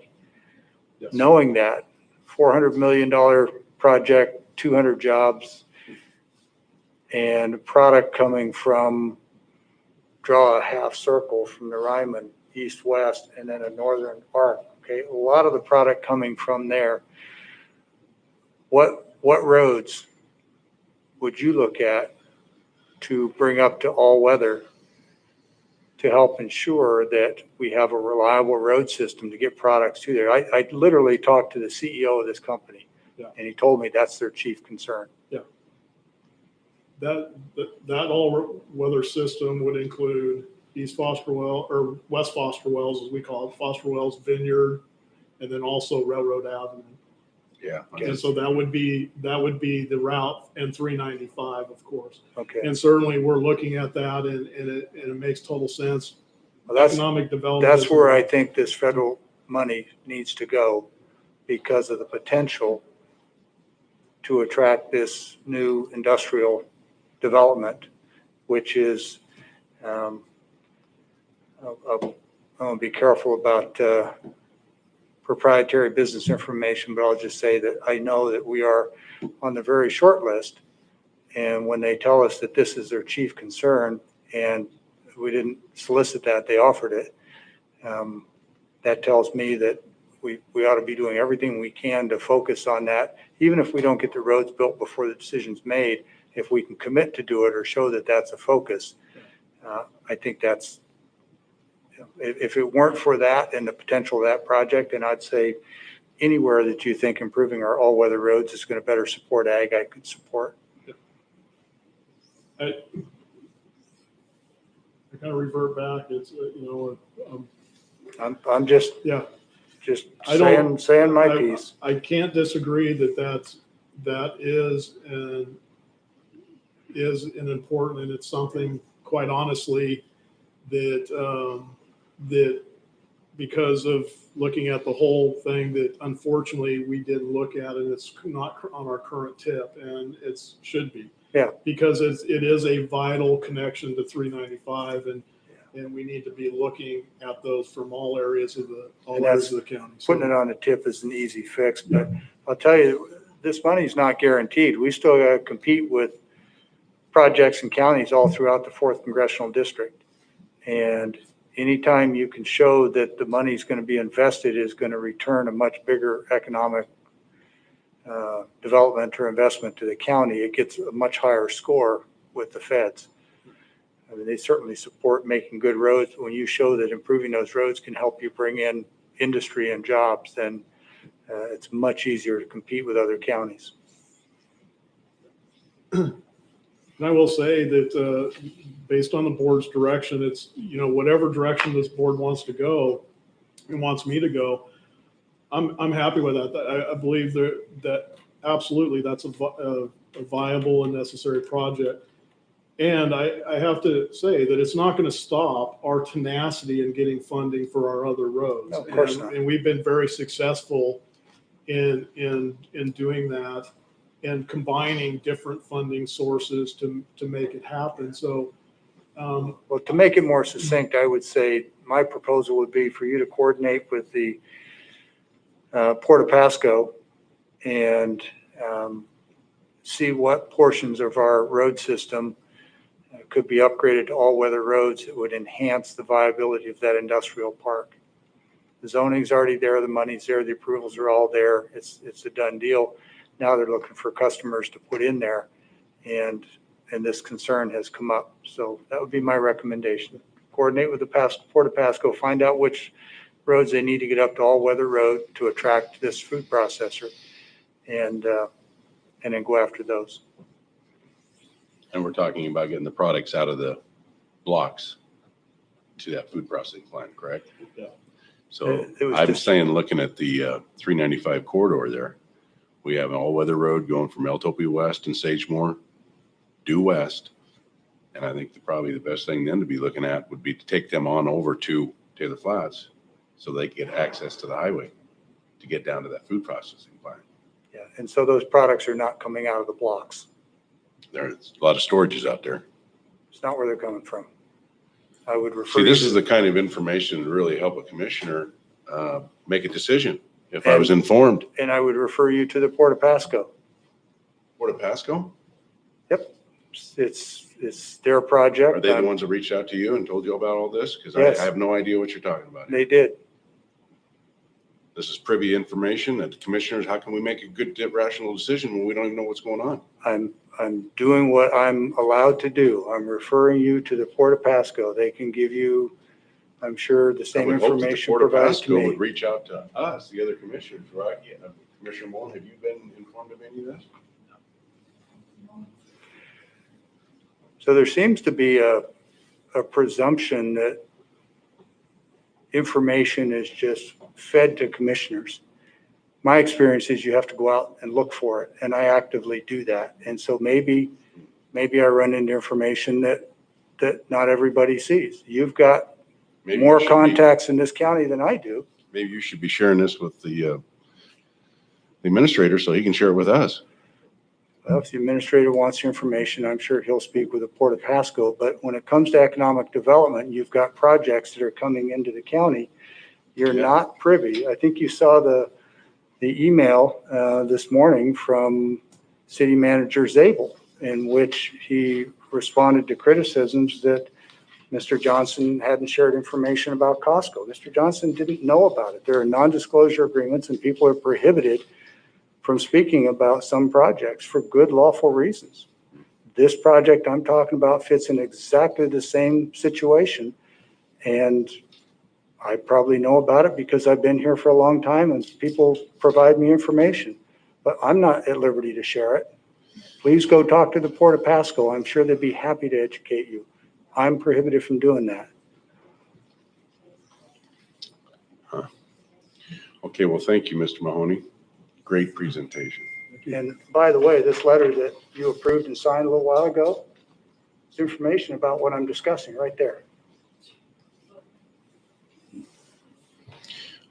Yes. Knowing that, $400 million project, 200 jobs, and product coming from, draw a half circle from the Ryman, east-west, and then a northern arc. Okay, a lot of the product coming from there. What roads would you look at to bring up to all weather to help ensure that we have a reliable road system to get products to there? I literally talked to the CEO of this company, and he told me that's their chief concern. Yeah. That all-weather system would include East Foster Well, or West Foster Wells, as we call it, Foster Wells Vineyard, and then also Railroad Avenue. Yeah. And so that would be the route, and 395, of course. Okay. And certainly we're looking at that, and it makes total sense. Well, Economic development. That's where I think this federal money needs to go, because of the potential to attract this new industrial development, which is, I want to be careful about proprietary business information, but I'll just say that I know that we are on the very short list. And when they tell us that this is their chief concern, and we didn't solicit that, they offered it, that tells me that we ought to be doing everything we can to focus on that. Even if we don't get the roads built before the decision's made, if we can commit to do it or show that that's a focus, I think that's, if it weren't for that and the potential of that project, and I'd say anywhere that you think improving our all-weather roads is going to better support ag, I could support. I kind of revert back. It's I'm just saying my piece. I can't disagree that is an important, and it's something, quite honestly, that because of looking at the whole thing, that unfortunately we didn't look at it. It's not on our current tip, and it should be. Yeah. Because it is a vital connection to 395, and we need to be looking at those from all areas of the county. Putting it on the tip is an easy fix, but I'll tell you, this money is not guaranteed. We still got to compete with projects and counties all throughout the 4th Congressional District. And anytime you can show that the money is going to be invested is going to return a much bigger economic development or investment to the county, it gets a much higher score with the feds. I mean, they certainly support making good roads. When you show that improving those roads can help you bring in industry and jobs, then it's much easier to compete with other counties. And I will say that, based on the board's direction, it's, whatever direction this board wants to go and wants me to go, I'm happy with that. I believe that absolutely that's a viable and necessary project. And I have to say that it's not going to stop our tenacity in getting funding for our other roads. No, of course not. And we've been very successful in doing that and combining different funding sources to make it happen. So, well, to make it more succinct, I would say my proposal would be for you to coordinate with the Port of Pasco and see what portions of our road system could be upgraded to all-weather roads that would enhance the viability of that industrial park. The zoning's already there, the money's there, the approvals are all there. It's a done deal. Now they're looking for customers to put in there, and this concern has come up. So that would be my recommendation. Coordinate with the Port of Pasco, find out which roads they need to get up to all-weather road to attract this food processor, and then go after those. And we're talking about getting the products out of the blocks to that food processing plant, correct? Yeah. So It was I'm just- saying, looking at the 395 corridor there, we have an all-weather road going from Eltopie West and Sagemore due west. And I think probably the best thing then to be looking at would be to take them on over to Taylor Flats so they can get access to the highway to get down to that food processing plant. Yeah, and so those products are not coming out of the blocks. There's a lot of storages out there. It's not where they're coming from. I would refer See, you this to- is the kind of information to really help a commissioner make a decision. If I was informed. And I would refer you to the Port of Pasco. Port of Pasco? Yep, it's their project. Are they the ones that reached out to you and told you about all this? Because Yes. I have no idea what you're talking about. They did. This is privy information that the commissioners, how can we make a good rational decision when we don't even know what's going on? I'm doing what I'm allowed to do. I'm referring you to the Port of Pasco. They can give you, I'm sure, the I same would hope that the information Port of provided to Pasco me. would reach out to us, the other commissioners, right? Yeah. Commissioner Mullen, have you been informed of any of this? So there seems to be a presumption that information is just fed to commissioners. My experience is you have to go out and look for it, and I actively do that. And so maybe I run into information that not everybody sees. You've got Maybe more you should be- contacts in this county than I do. Maybe you should be sharing this with the administrator so he can share it with us. Well, if the administrator wants the information, I'm sure he'll speak with the Port of Pasco. But when it comes to economic development, you've got projects that are coming into the county. You're not privy. I think you saw the email this morning from City Manager Zabel, in which he responded to criticisms that Mr. Johnson hadn't shared information about Costco. Mr. Johnson didn't know about it. There are non-disclosure agreements, and people are prohibited from speaking about some projects for good lawful reasons. This project I'm talking about fits in exactly the same situation, and I probably know about it because I've been here for a long time and people provide me information, but I'm not at liberty to share it. Please go talk to the Port of Pasco. I'm sure they'd be happy to educate you. I'm prohibited from doing that. Okay, well, thank you, Mr. Mahoney. Great presentation. And by the way, this letter that you approved and signed a little while ago, it's information about what I'm discussing right there.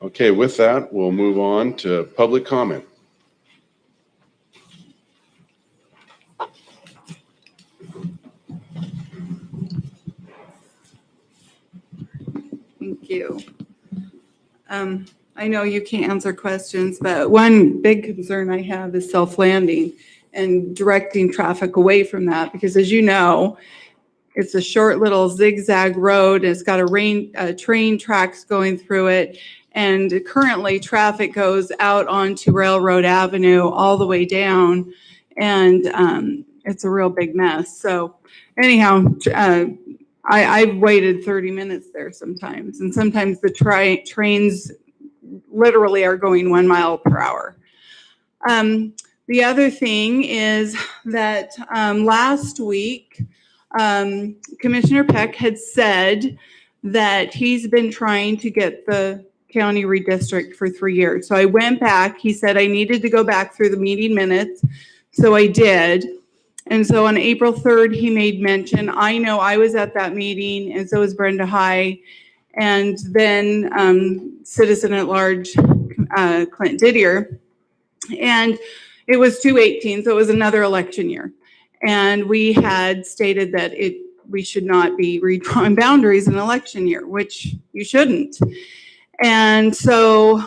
Okay, with that, we'll move on to public comment. Thank you. I know you can't answer questions, but one big concern I have is self-landing and directing traffic away from that, because as you know, it's a short little zigzag road. It's got train tracks going through it. And currently traffic goes out onto Railroad Avenue all the way down. And it's a real big mess. So anyhow, I've waited 30 minutes there sometimes. And sometimes the trains literally are going 1 mile per hour. The other thing is that last week, Commissioner Peck had said that he's been trying to get the county redistrict for 3 years. So I went back. He said I needed to go back through the meeting minutes. So I did. And so on April 3rd, he made mention. I know I was at that meeting, and so was Brenda High. And then citizen at large, Clint Didier. And it was 2018, so it was another election year. And we had stated that we should not be redrawing boundaries in an election year, which you shouldn't. And so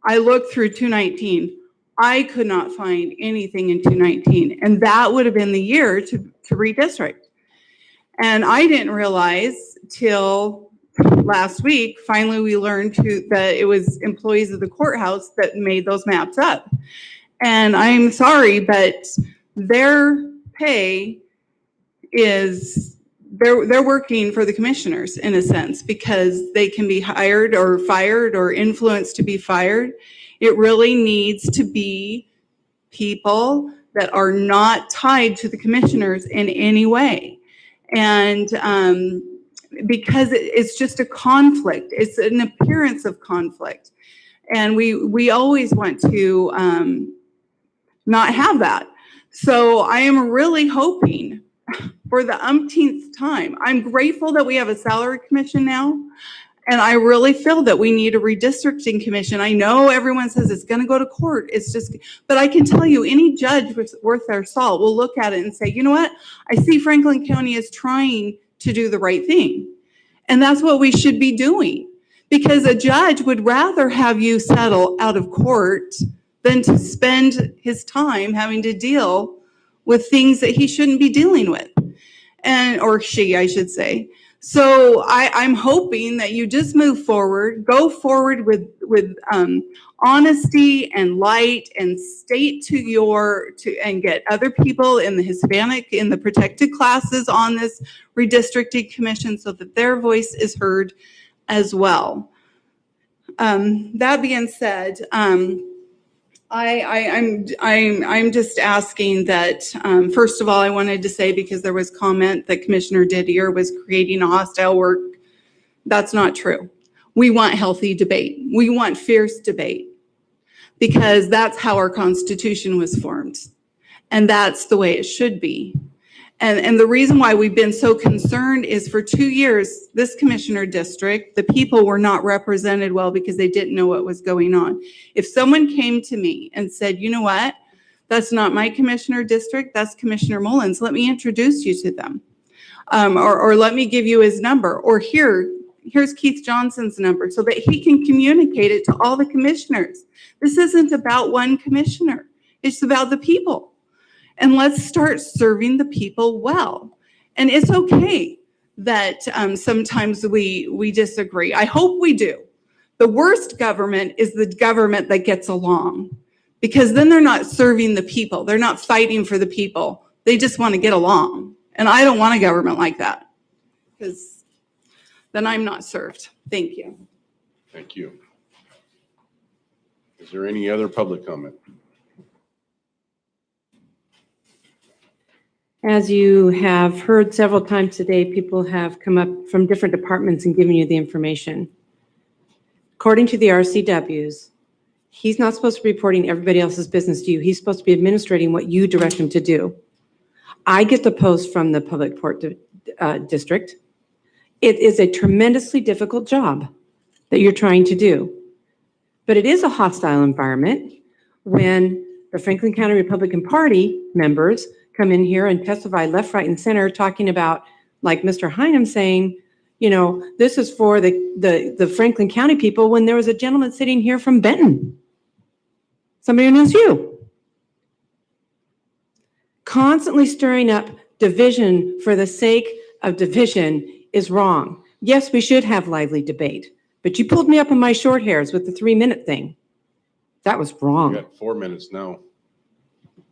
I looked through 2019. I could not find anything in 2019, and that would have been the year to redistrict. And I didn't realize till last week, finally we learned that it was employees of the courthouse that made those maps up. And I'm sorry, but their pay is, they're working for the commissioners in a sense, because they can be hired or fired or influenced to be fired. It really needs to be people that are not tied to the commissioners in any way. And because it's just a conflict, it's an appearance of conflict. And we always want to not have that. So I am really hoping for the umpteenth time. I'm grateful that we have a salary commission now. And I really feel that we need a redistricting commission. I know everyone says it's going to go to court. It's just, but I can tell you any judge worth their salt will look at it and say, you know what? I see Franklin County is trying to do the right thing. And that's what we should be doing, because a judge would rather have you settle out of court than to spend his time having to deal with things that he shouldn't be dealing with, or she, I should say. So I'm hoping that you just move forward, go forward with honesty and light, and state and get other people in the Hispanic, in the protected classes on this redistricting commission so that their voice is heard as well. That being said, I'm just asking that, first of all, I wanted to say, because there was comment that Commissioner Didier was creating a hostile work. That's not true. We want healthy debate. We want fierce debate, because that's how our Constitution was formed. And that's the way it should be. And the reason why we've been so concerned is for 2 years, this commissioner district, the people were not represented well because they didn't know what was going on. If someone came to me and said, you know what, that's not my commissioner district, that's Commissioner Mullins, let me introduce you to them. Or let me give you his number, or here's Keith Johnson's number, so that he can communicate it to all the commissioners. This isn't about one commissioner, it's about the people. And let's start serving the people well. And it's okay that sometimes we disagree. I hope we do. The worst government is the government that gets along, because then they're not serving the people. They're not fighting for the people. They just want to get along. And I don't want a government like that, because then I'm not served. Thank you. Thank you. Is there any other public comment? As you have heard several times today, people have come up from different departments and given you the information. According to the RCWs, he's not supposed to be reporting everybody else's business to you. He's supposed to be administrating what you direct him to do. I get the post from the public port district. It is a tremendously difficult job that you're trying to do. But it is a hostile environment when the Franklin County Republican Party members come in here and testify left, right, and center, talking about, like Mr. Heinem saying, you know, this is for the Franklin County people, when there was a gentleman sitting here from Benton. Somebody who knows you. Constantly stirring up division for the sake of division is wrong. Yes, we should have lively debate, but you pulled me up in my short hairs with the 3-minute thing. That was wrong. You got 4 minutes now.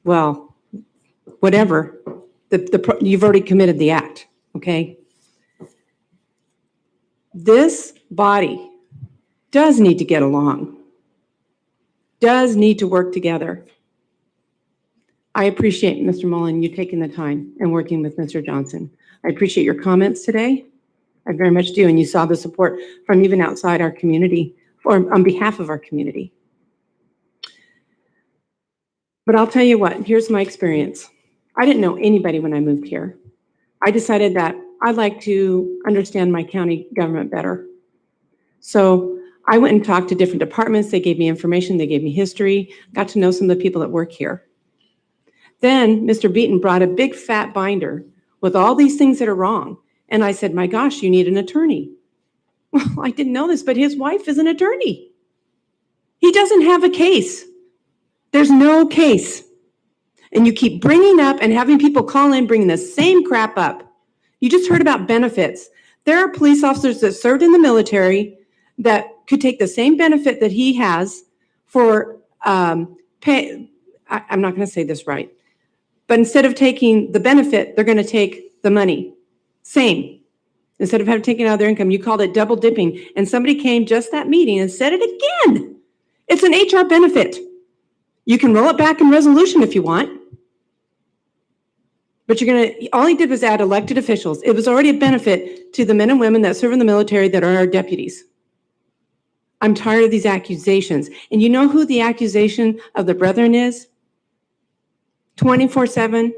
Well, whatever, you've already committed the act, okay? This body does need to get along, does need to work together. I appreciate, Mr. Mullen, you taking the time and working with Mr. Johnson. I appreciate your comments today. I very much do. And you saw the support from even outside our community or on behalf of our community. But I'll tell you what, here's my experience. I didn't know anybody when I moved here. I decided that I'd like to understand my county government better. So I went and talked to different departments. They gave me information. They gave me history. Got to know some of the people that work here. Then Mr. Beaton brought a big fat binder with all these things that are wrong. And I said, my gosh, you need an attorney. Well, I didn't know this, but his wife is an attorney. He doesn't have a case. There's no case. And you keep bringing up and having people call in, bringing the same crap up. You just heard about benefits. There are police officers that served in the military that could take the same benefit that he has for pay. I'm not going to say this right. But instead of taking the benefit, they're going to take the money. Same. Instead of having taken out of their income, you called it double dipping. And somebody came just that meeting and said it again. It's an HR benefit. You can roll it back in resolution if you want. But all he did was add elected officials. It was already a benefit to the men and women that serve in the military that are our deputies. I'm tired of these accusations. And you know who the accusation of the brethren is? 24/7,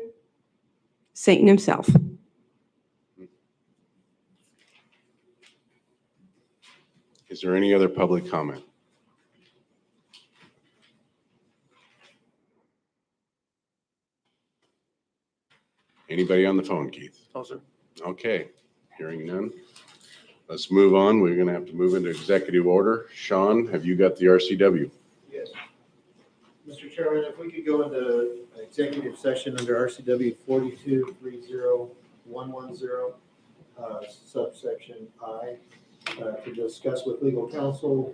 Satan himself. Is there any other public comment? Anybody on the phone, Keith? No, sir. Okay, hearing none. Let's move on. We're going to have to move into executive order. Sean, have you got the RCW? Yes. Mr. Chairman, if we could go into executive session under RCW 4230110, subsection I, to discuss with legal counsel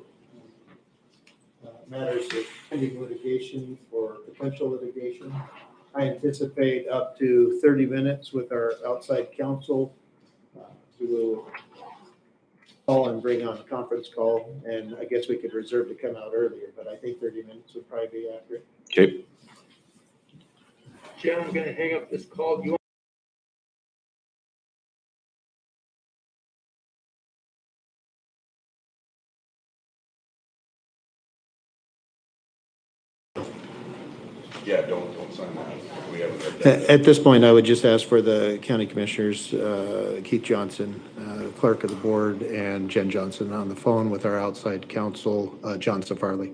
matters of pending litigation or potential litigation. I anticipate up to 30 minutes with our outside counsel. We will call and bring on a conference call, and I guess we could reserve to come out earlier, but I think 30 minutes would probably be accurate. Okay. Jen, I'm gonna hang up this call. You Yeah, don't sign that. We haven't read that. At this point, I would just ask for the county commissioners, Keith Johnson, clerk of the board, and Jen Johnson on the phone with our outside counsel, John Safarli.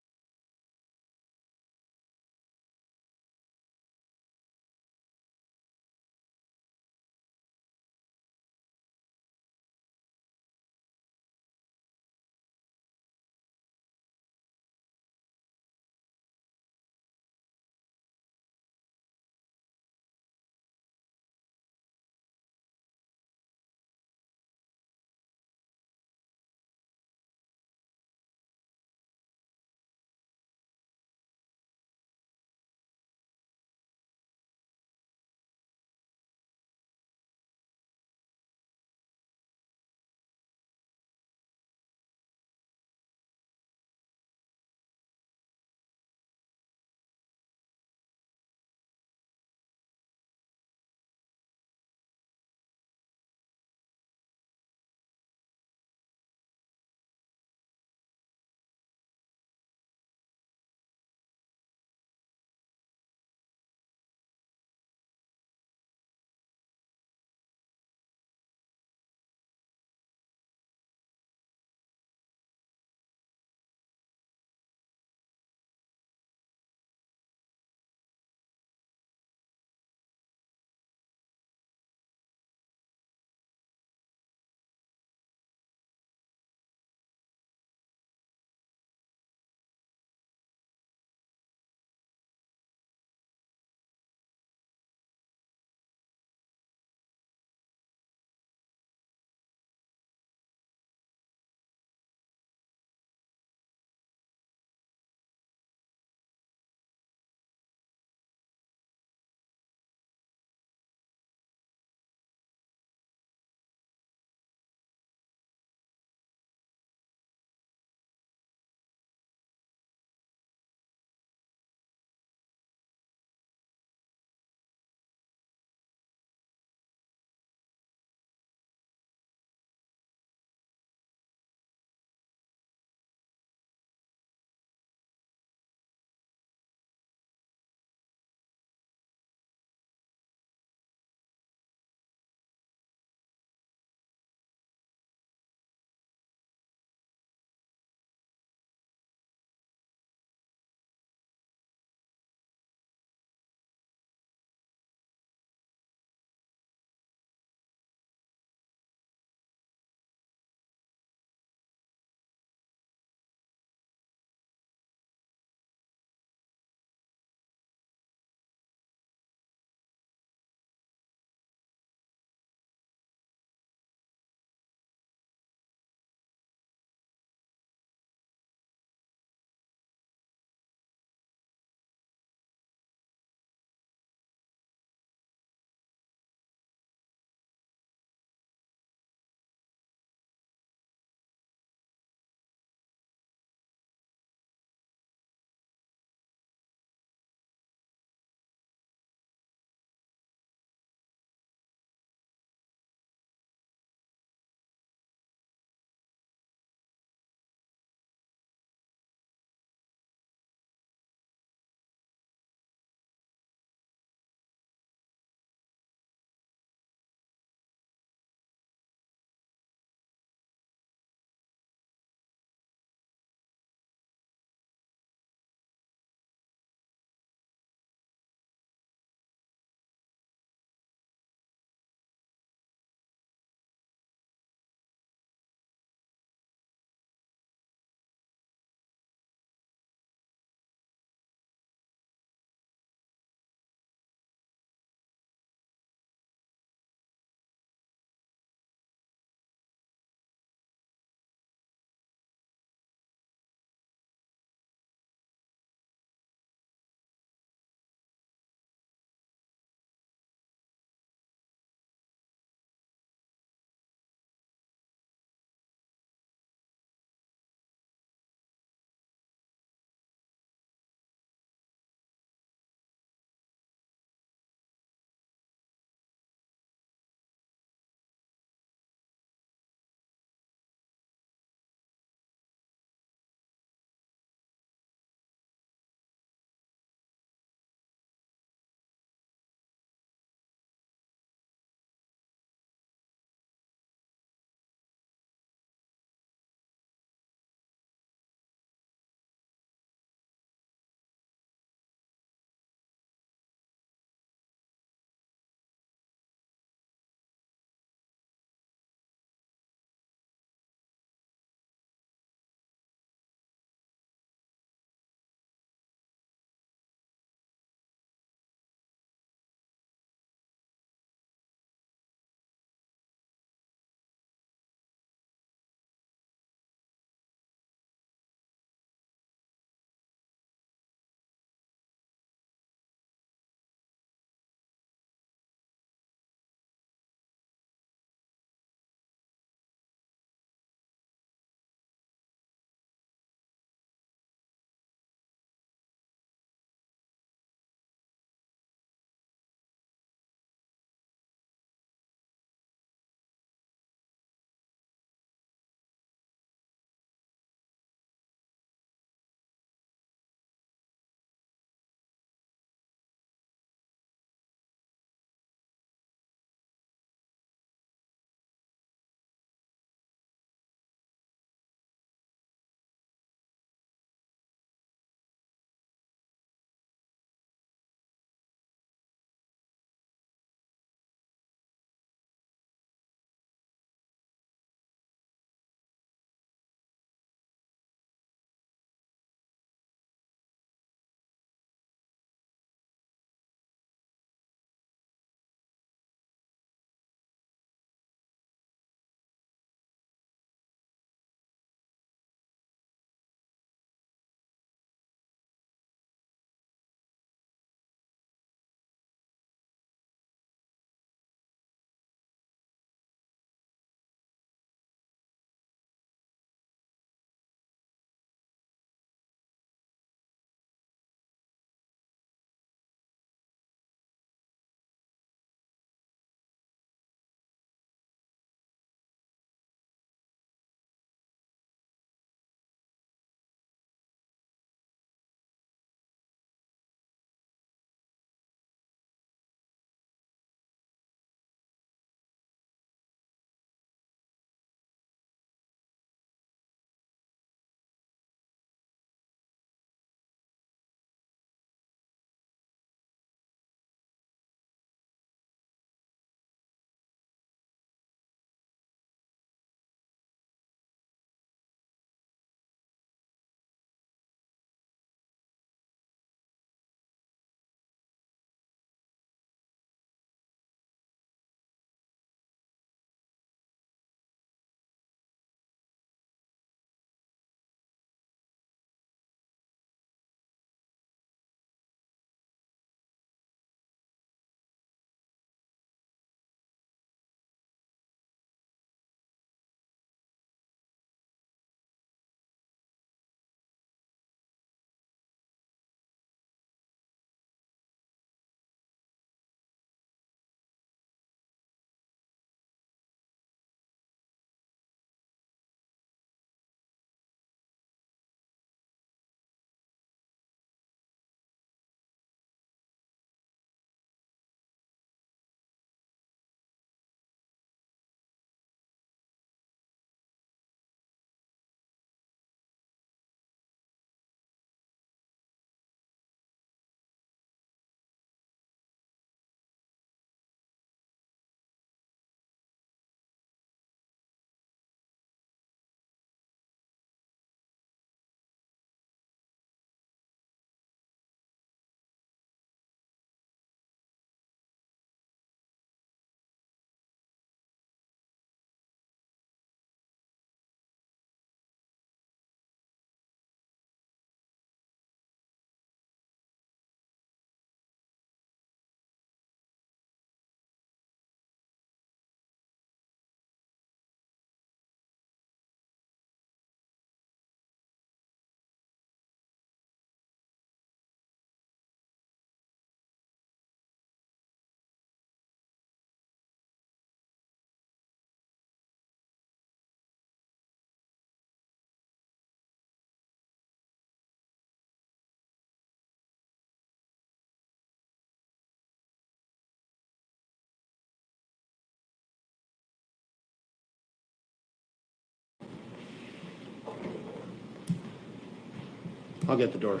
I'll get the door.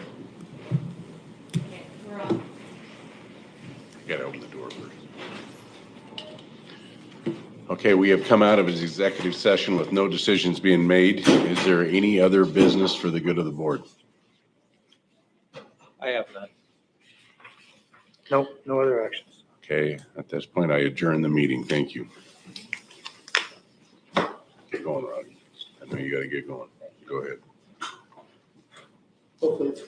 Gotta open the door first. Okay, we have come out of an executive session with no decisions being made. Is there any other business for the good of the board? I have none. Nope, no other actions. Okay, at this point, I adjourn the meeting. Thank you. Get going, Rodney. I know you gotta get going. Go ahead. Hopefully it's